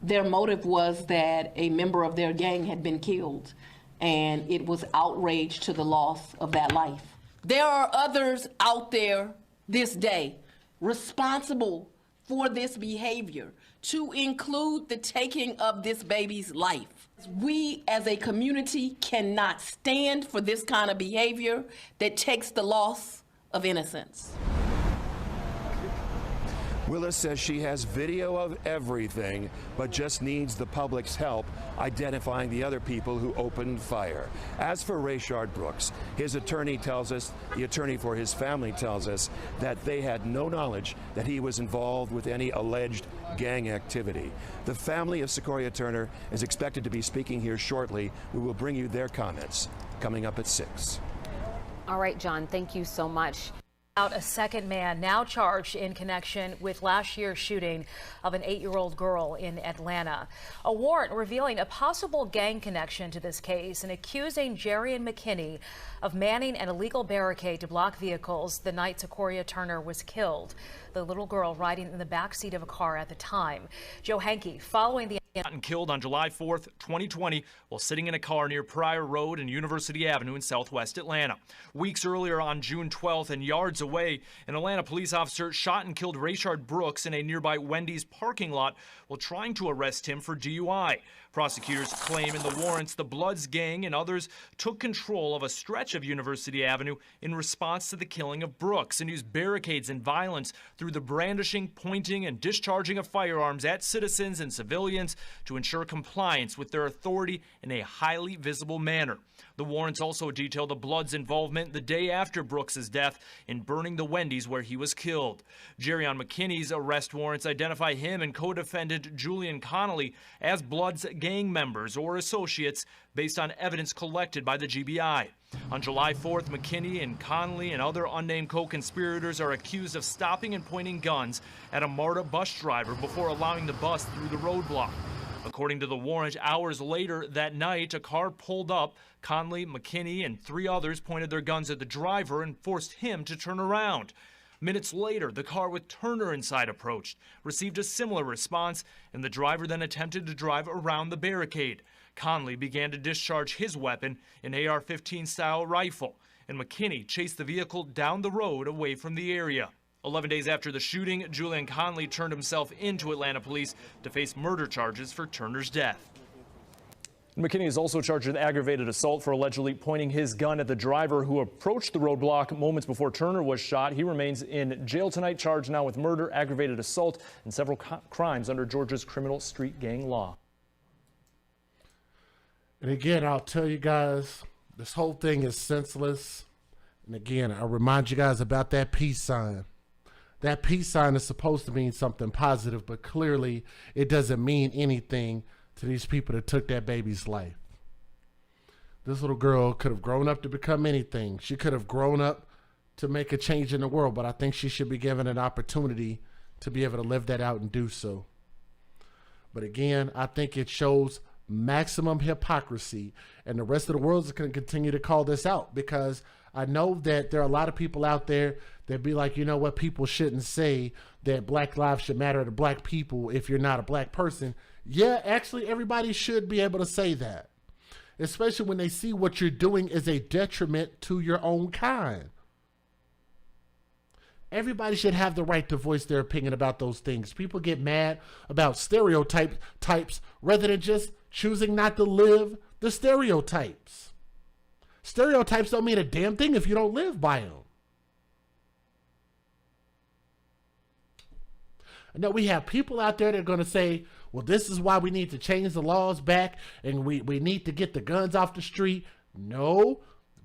Their motive was that a member of their gang had been killed, and it was outrage to the loss of that life. There are others out there this day responsible for this behavior, to include the taking of this baby's life. We as a community cannot stand for this kind of behavior that takes the loss of innocence. Willis says she has video of everything, but just needs the public's help identifying the other people who opened fire. As for Rayshard Brooks, his attorney tells us, the attorney for his family tells us, that they had no knowledge that he was involved with any alleged gang activity. The family of Secoriea Turner is expected to be speaking here shortly. We will bring you their comments coming up at 6. All right, John, thank you so much. A second man now charged in connection with last year's shooting of an 8-year-old girl in Atlanta. A warrant revealing a possible gang connection to this case and accusing Jerry and McKinney of manning an illegal barricade to block vehicles the night Secoriea Turner was killed. The little girl riding in the backseat of a car at the time. Joe Hankey following the and killed on July 4th, 2020, while sitting in a car near Pryor Road and University Avenue in southwest Atlanta. Weeks earlier, on June 12th, and yards away, an Atlanta police officer shot and killed Rayshard Brooks in a nearby Wendy's parking lot while trying to arrest him for DUI. Prosecutors claim in the warrants the Bloods gang and others took control of a stretch of University Avenue in response to the killing of Brooks and used barricades and violence through the brandishing, pointing, and discharging of firearms at citizens and civilians to ensure compliance with their authority in a highly visible manner. The warrants also detail the Bloods' involvement the day after Brooks' death in burning the Wendy's where he was killed. Jerry McKinney's arrest warrants identify him and co-defendant Julian Conley as Bloods' gang members or associates based on evidence collected by the GBI. On July 4th, McKinney and Conley and other unnamed co-conspirators are accused of stopping and pointing guns at a MARTA bus driver before allowing the bus through the roadblock. According to the warrant, hours later that night, a car pulled up. Conley, McKinney, and 3 others pointed their guns at the driver and forced him to turn around. Minutes later, the car with Turner inside approached, received a similar response, and the driver then attempted to drive around the barricade. Conley began to discharge his weapon, an AR-15 style rifle, and McKinney chased the vehicle down the road away from the area. 11 days after the shooting, Julian Conley turned himself into Atlanta police to face murder charges for Turner's death. McKinney is also charged with aggravated assault for allegedly pointing his gun at the driver who approached the roadblock moments before Turner was shot. He remains in jail tonight, charged now with murder, aggravated assault, and several crimes under Georgia's criminal street gang law. And again, I'll tell you guys, this whole thing is senseless. And again, I'll remind you guys about that peace sign. That peace sign is supposed to mean something positive, but clearly it doesn't mean anything to these people that took that baby's life. This little girl could have grown up to become anything. She could have grown up to make a change in the world, but I think she should be given an opportunity to be able to live that out and do so. But again, I think it shows maximum hypocrisy, and the rest of the world is going to continue to call this out, because I know that there are a lot of people out there that be like, you know what, people shouldn't say that black lives should matter to black people if you're not a black person. Yeah, actually, everybody should be able to say that, especially when they see what you're doing is a detriment to your own kind. Everybody should have the right to voice their opinion about those things. People get mad about stereotypes rather than just choosing not to live the stereotypes. Stereotypes don't mean a damn thing if you don't live by them. I know we have people out there that are going to say, well, this is why we need to change the laws back and we need to get the guns off the street. No,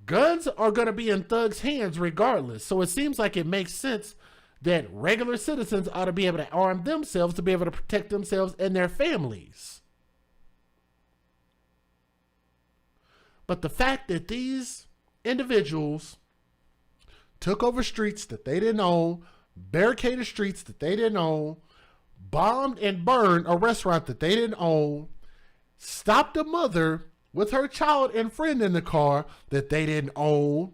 guns are going to be in thugs' hands regardless. So it seems like it makes sense that regular citizens ought to be able to arm themselves to be able to protect themselves and their families. But the fact that these individuals took over streets that they didn't own, barricaded streets that they didn't own, bombed and burned a restaurant that they didn't own, stopped a mother with her child and friend in the car that they didn't own,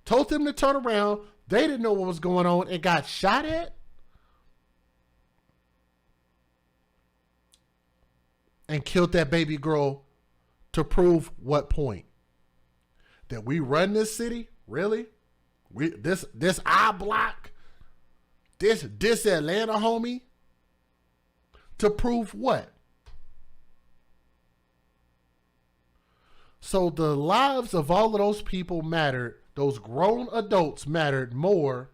told them to turn around, they didn't know what was going on, and got shot at, and killed that baby girl to prove what point? That we run this city? Really? This I block? This Atlanta, homie? To prove what? So the lives of all of those people mattered. Those grown adults mattered more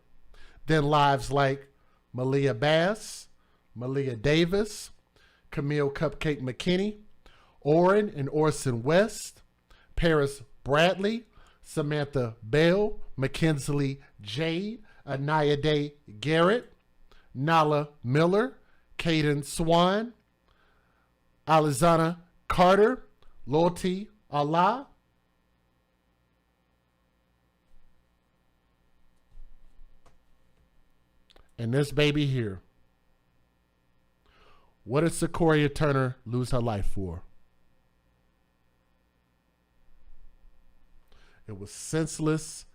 than lives like Malia Bass, Malia Davis, Camille Cupcake McKinney, Orrin and Orson West, Paris Bradley, Samantha Bell, Mackenzie Jade, Anaya Day Garrett, Nala Miller, Caden Swan, Alizana Carter, Loyalty Allah, and this baby here. What did Secoriea Turner lose her life for? It was senseless.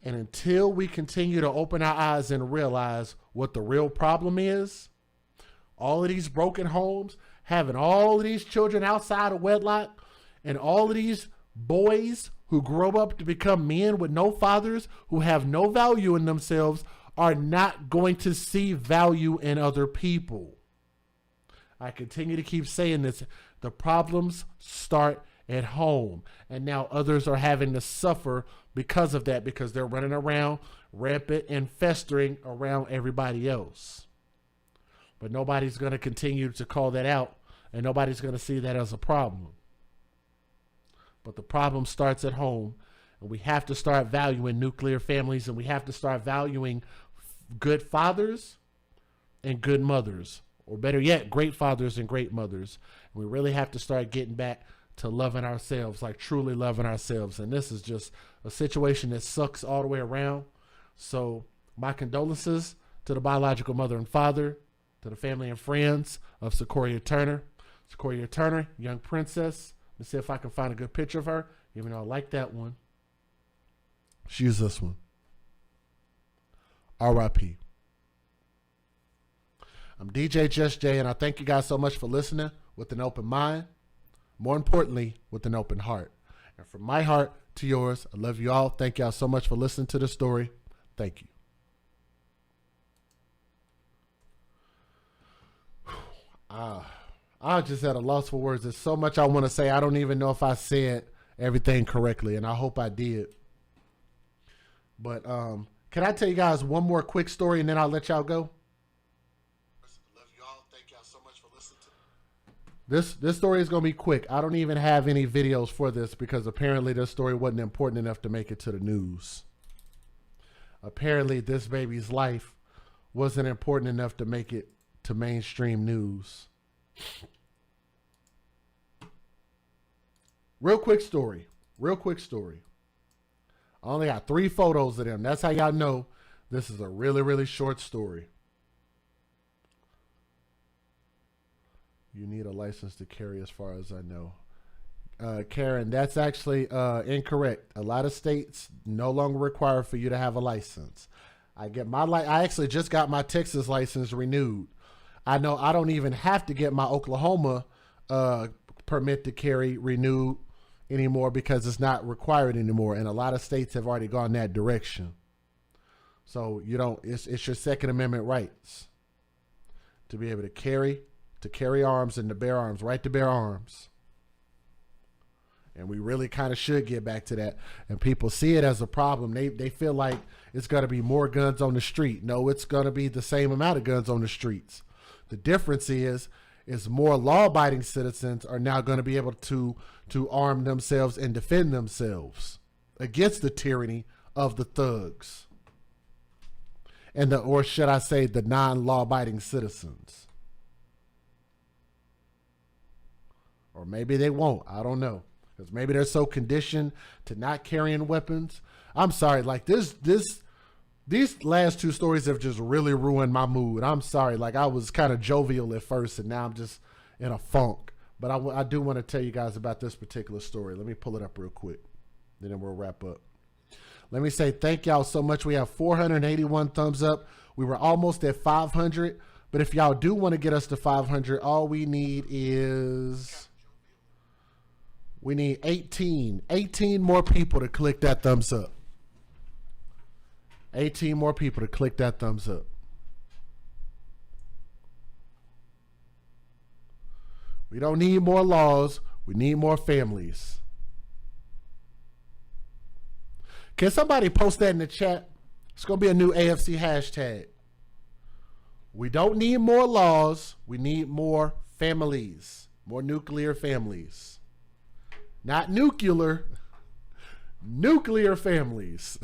And until we continue to open our eyes and realize what the real problem is, all of these broken homes, having all of these children outside of wedlock, and all of these boys who grow up to become men with no fathers, who have no value in themselves, are not going to see value in other people. I continue to keep saying this. The problems start at home. And now others are having to suffer because of that, because they're running around rampant and festering around everybody else. But nobody's going to continue to call that out, and nobody's going to see that as a problem. But the problem starts at home, and we have to start valuing nuclear families, and we have to start valuing good fathers and good mothers, or better yet, great fathers and great mothers. And we really have to start getting back to loving ourselves, like truly loving ourselves. And this is just a situation that sucks all the way around. So my condolences to the biological mother and father, to the family and friends of Secoriea Turner. Secoriea Turner, young princess. Let me see if I can find a good picture of her, even though I like that one. She used this one. R.I.P. I'm DJ Just Jay, and I thank you guys so much for listening with an open mind. More importantly, with an open heart. And from my heart to yours, I love you all. Thank y'all so much for listening to the story. Thank you. I just had a loss for words. There's so much I want to say. I don't even know if I said everything correctly, and I hope I did. But can I tell you guys one more quick story, and then I'll let y'all go? Love you all. Thank y'all so much for listening to this story is going to be quick. I don't even have any videos for this because apparently this story wasn't important enough to make it to the news. Apparently this baby's life wasn't important enough to make it to mainstream news. Real quick story. I only got 3 photos of them. That's how y'all know this is a really, really short story. You need a license to carry as far as I know. Karen, that's actually incorrect. A lot of states no longer require for you to have a license. I actually just got my Texas license renewed. I know I don't even have to get my Oklahoma permit to carry renewed anymore because it's not required anymore. And a lot of states have already gone that direction. So you don't, it's your Second Amendment rights to be able to carry arms and to bear arms, right to bear arms. And we really kind of should get back to that. And people see it as a problem. They feel like it's going to be more guns on the street. No, it's going to be the same amount of guns on the streets. The difference is more law-abiding citizens are now going to be able to arm themselves and defend themselves. against the tyranny of the thugs and or should I say the non-law-abiding citizens. Or maybe they won't. I don't know. Because maybe they're so conditioned to not carrying weapons. I'm sorry. Like these last two stories have just really ruined my mood. I'm sorry. Like I was kind of jovial at first and now I'm just in a funk. But I do want to tell you guys about this particular story. Let me pull it up real quick. Then we'll wrap up. Let me say thank y'all so much. We have 481 thumbs up. We were almost at 500. But if y'all do want to get us to 500, all we need is... we need 18 more people to click that thumbs up. 18 more people to click that thumbs up. We don't need more laws. We need more families. Can somebody post that in the chat? It's going to be a new AFC hashtag. We don't need more laws. We need more families. More nuclear families. Not nuclear. Nuclear families.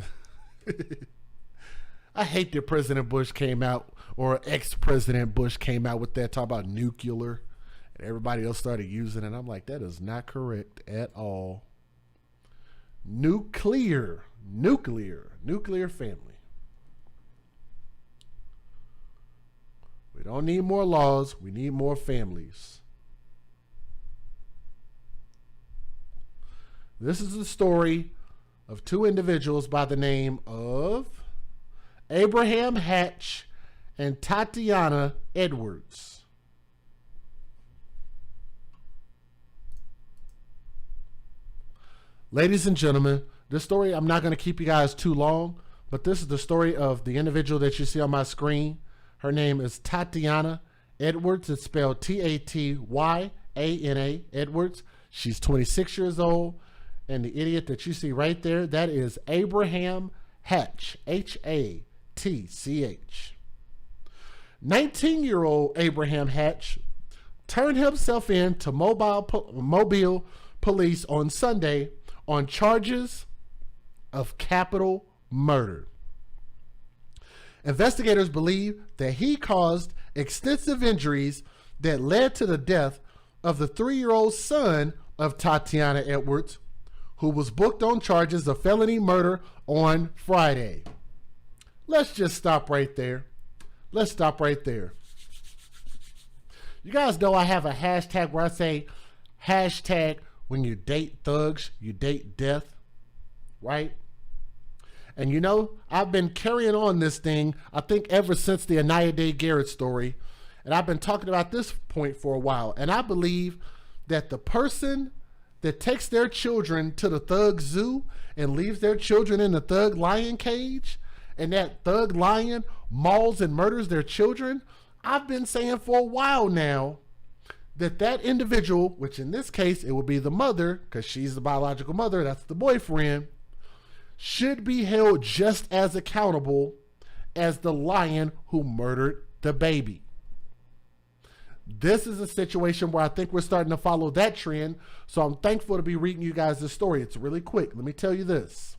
I hate that President Bush came out, or ex-President Bush came out with that, talk about nuclear. And everybody else started using it. I'm like, that is not correct at all. Nuclear family. We don't need more laws. We need more families. This is the story of two individuals by the name of Abraham Hatch and Tatiana Edwards. Ladies and gentlemen, this story, I'm not going to keep you guys too long, but this is the story of the individual that you see on my screen. Her name is Tatiana Edwards. It's spelled Tatyana Edwards. She's 26 years old. And the idiot that you see right there, that is Abraham Hatch, Hatch. 19-year-old Abraham Hatch turned himself in to Mobile police on Sunday on charges of capital murder. Investigators believe that he caused extensive injuries that led to the death of the 3-year-old son of Tatiana Edwards, who was booked on charges of felony murder on Friday. Let's just stop right there. Let's stop right there. You guys know I have a hashtag where I say, hashtag when you date thugs, you date death, right? And you know, I've been carrying on this thing, I think ever since the Anaya Day Garrett story. And I've been talking about this point for a while. And I believe that the person that takes their children to the thug zoo and leaves their children in the thug lion cage, and that thug lion mauls and murders their children, I've been saying for a while now that that individual, which in this case it would be the mother, because she's the biological mother, that's the boyfriend, should be held just as accountable as the lion who murdered the baby. This is a situation where I think we're starting to follow that trend. So I'm thankful to be reading you guys this story. It's really quick. Let me tell you this.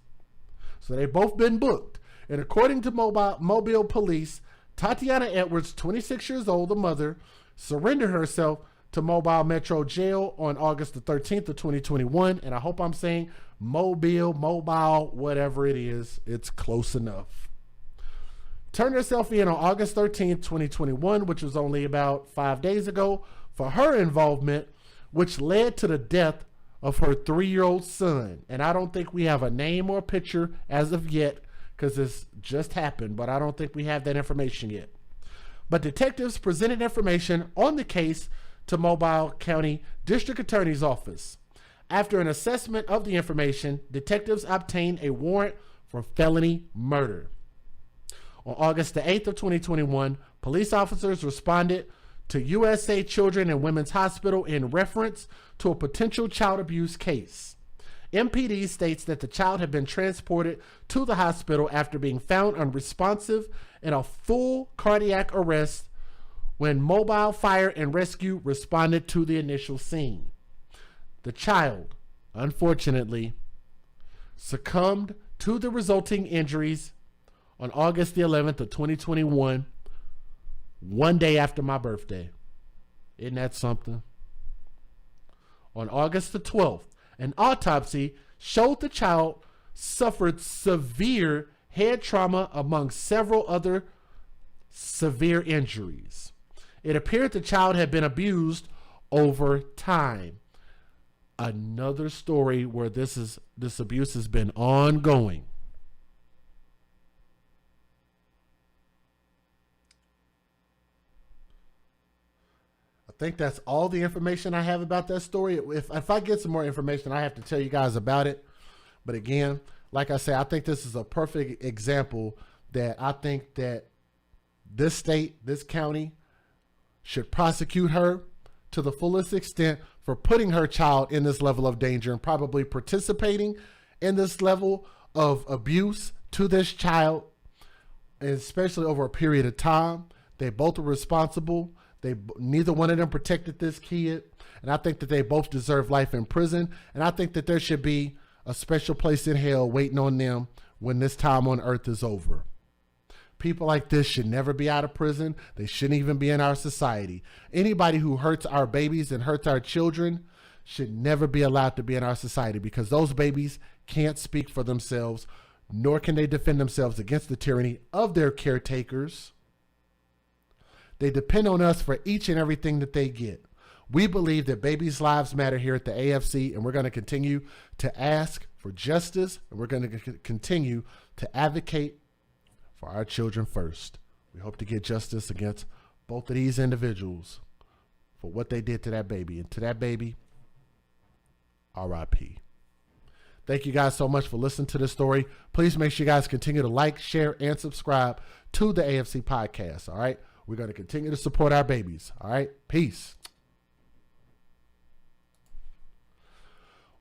So they've both been booked. And according to Mobile police, Tatiana Edwards, 26 years old, the mother, surrendered herself to Mobile Metro Jail on August the 13th of 2021. And I hope I'm saying Mobile, whatever it is, it's close enough. Turned herself in on August 13th, 2021, which was only about 5 days ago, for her involvement, which led to the death of her 3-year-old son. And I don't think we have a name or a picture as of yet, because this just happened, but I don't think we have that information yet. But detectives presented information on the case to Mobile County District Attorney's Office. After an assessment of the information, detectives obtained a warrant for felony murder. On August the 8th of 2021, police officers responded to USA Children and Women's Hospital in reference to a potential child abuse case. MPD states that the child had been transported to the hospital after being found unresponsive in a full cardiac arrest when Mobile Fire and Rescue responded to the initial scene. The child, unfortunately, succumbed to the resulting injuries on August the 11th of 2021, one day after my birthday. Isn't that something? On August the 12th, an autopsy showed the child suffered severe head trauma among several other severe injuries. It appeared the child had been abused over time. Another story where this abuse has been ongoing. I think that's all the information I have about that story. If I get some more information, I have to tell you guys about it. But again, like I say, I think this is a perfect example that I think that this state, this county, should prosecute her to the fullest extent for putting her child in this level of danger and probably participating in this level of abuse to this child, especially over a period of time. They both are responsible. Neither one of them protected this kid. And I think that they both deserve life in prison. And I think that there should be a special place in hell waiting on them when this time on earth is over. People like this should never be out of prison. They shouldn't even be in our society. Anybody who hurts our babies and hurts our children should never be allowed to be in our society, because those babies can't speak for themselves, nor can they defend themselves against the tyranny of their caretakers. They depend on us for each and everything that they get. We believe that babies' lives matter here at the AFC, and we're going to continue to ask for justice, and we're going to continue to advocate for our children first. We hope to get justice against both of these individuals for what they did to that baby. And to that baby, R.I.P. Thank you guys so much for listening to this story. Please make sure you guys continue to like, share, and subscribe to the AFC podcast. All right. We're going to continue to support our babies. All right. Peace.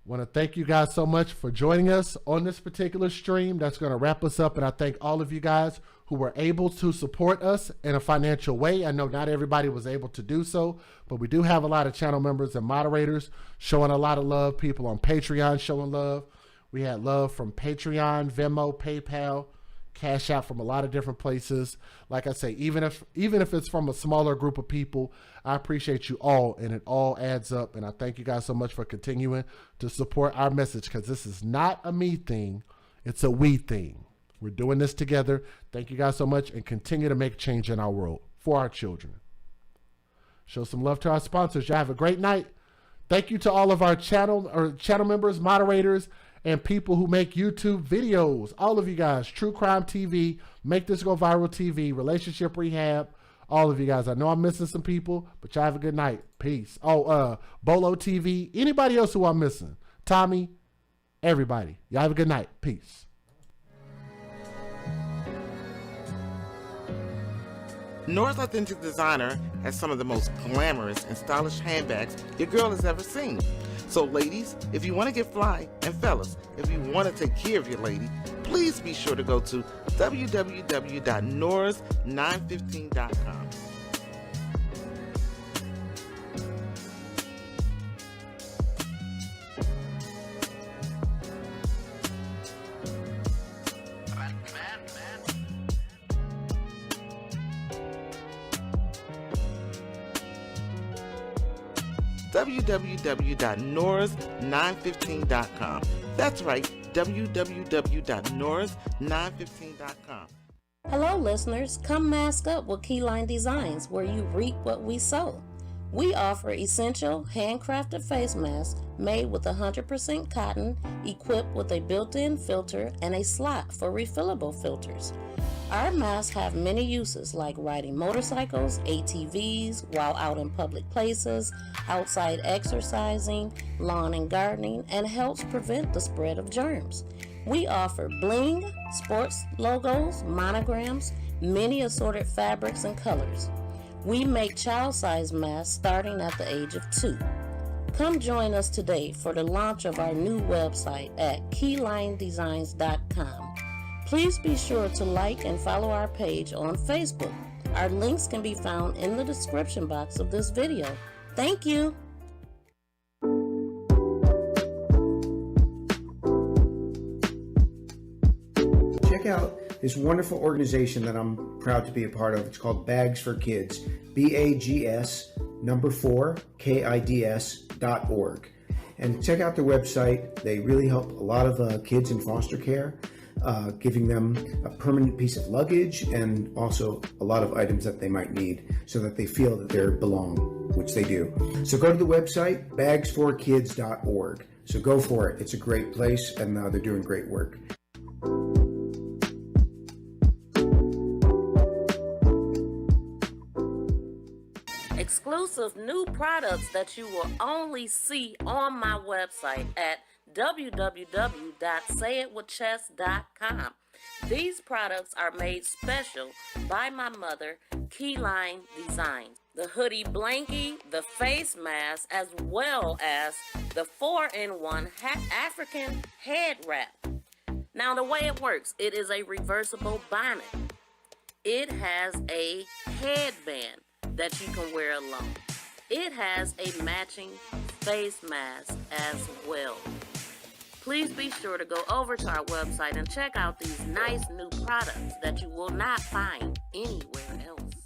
Want to thank you guys so much for joining us on this particular stream. That's going to wrap us up. And I thank all of you guys who were able to support us in a financial way. I know not everybody was able to do so, but we do have a lot of channel members and moderators showing a lot of love. People on Patreon showing love. We had love from Patreon, Venmo, PayPal, Cash App, from a lot of different places. Like I say, even if it's from a smaller group of people, I appreciate you all, and it all adds up. And I thank you guys so much for continuing to support our message, because this is not a me thing, it's a we thing. We're doing this together. Thank you guys so much, and continue to make change in our world for our children. Show some love to our sponsors. Y'all have a great night. Thank you to all of our channel members, moderators, and people who make YouTube videos. All of you guys, True Crime TV, Make This Go Viral TV, Relationship Rehab, all of you guys. I know I'm missing some people, but y'all have a good night. Peace. Oh, Bolo TV, anybody else who I'm missing? Tommy, everybody. Y'all have a good night. Peace. Nora's Authentic Designer has some of the most glamorous and stylish handbags your girl has ever seen. So ladies, if you want to get fly, and fellas, if you want to take care of your lady, please be sure to go to www.noras915.com. www.noras915.com. That's right, www.noras915.com. Hello listeners, come mask up with Keyline Designs, where you reap what we sow. We offer essential handcrafted face masks made with 100% cotton, equipped with a built-in filter and a slot for refillable filters. Our masks have many uses, like riding motorcycles, ATVs, while out in public places, outside exercising, lawn and gardening, and helps prevent the spread of germs. We offer bling, sports logos, monograms, many assorted fabrics and colors. We make child-sized masks starting at the age of 2. Come join us today for the launch of our new website at keylinedesigns.com. Please be sure to like and follow our page on Facebook. Our links can be found in the description box of this video. Thank you. out this wonderful organization that I'm proud to be a part of. It's called Bags for Kids, BAGS4KIDS.org. And check out their website. They really help a lot of kids in foster care, giving them a permanent piece of luggage and also a lot of items that they might need so that they feel that they belong, which they do. So go to the website, bags4kids.org. So go for it. It's a great place, and they're doing great work. Exclusive new products that you will only see on my website at www.sayitwithchess.com. These products are made special by my mother, Keyline Designs. The hoodie blankie, the face mask, as well as the 4-in-1 African head wrap. Now the way it works, it is a reversible bonnet. It has a headband that you can wear alone. It has a matching face mask as well. Please be sure to go over to our website and check out these nice new products that you will not find anywhere else.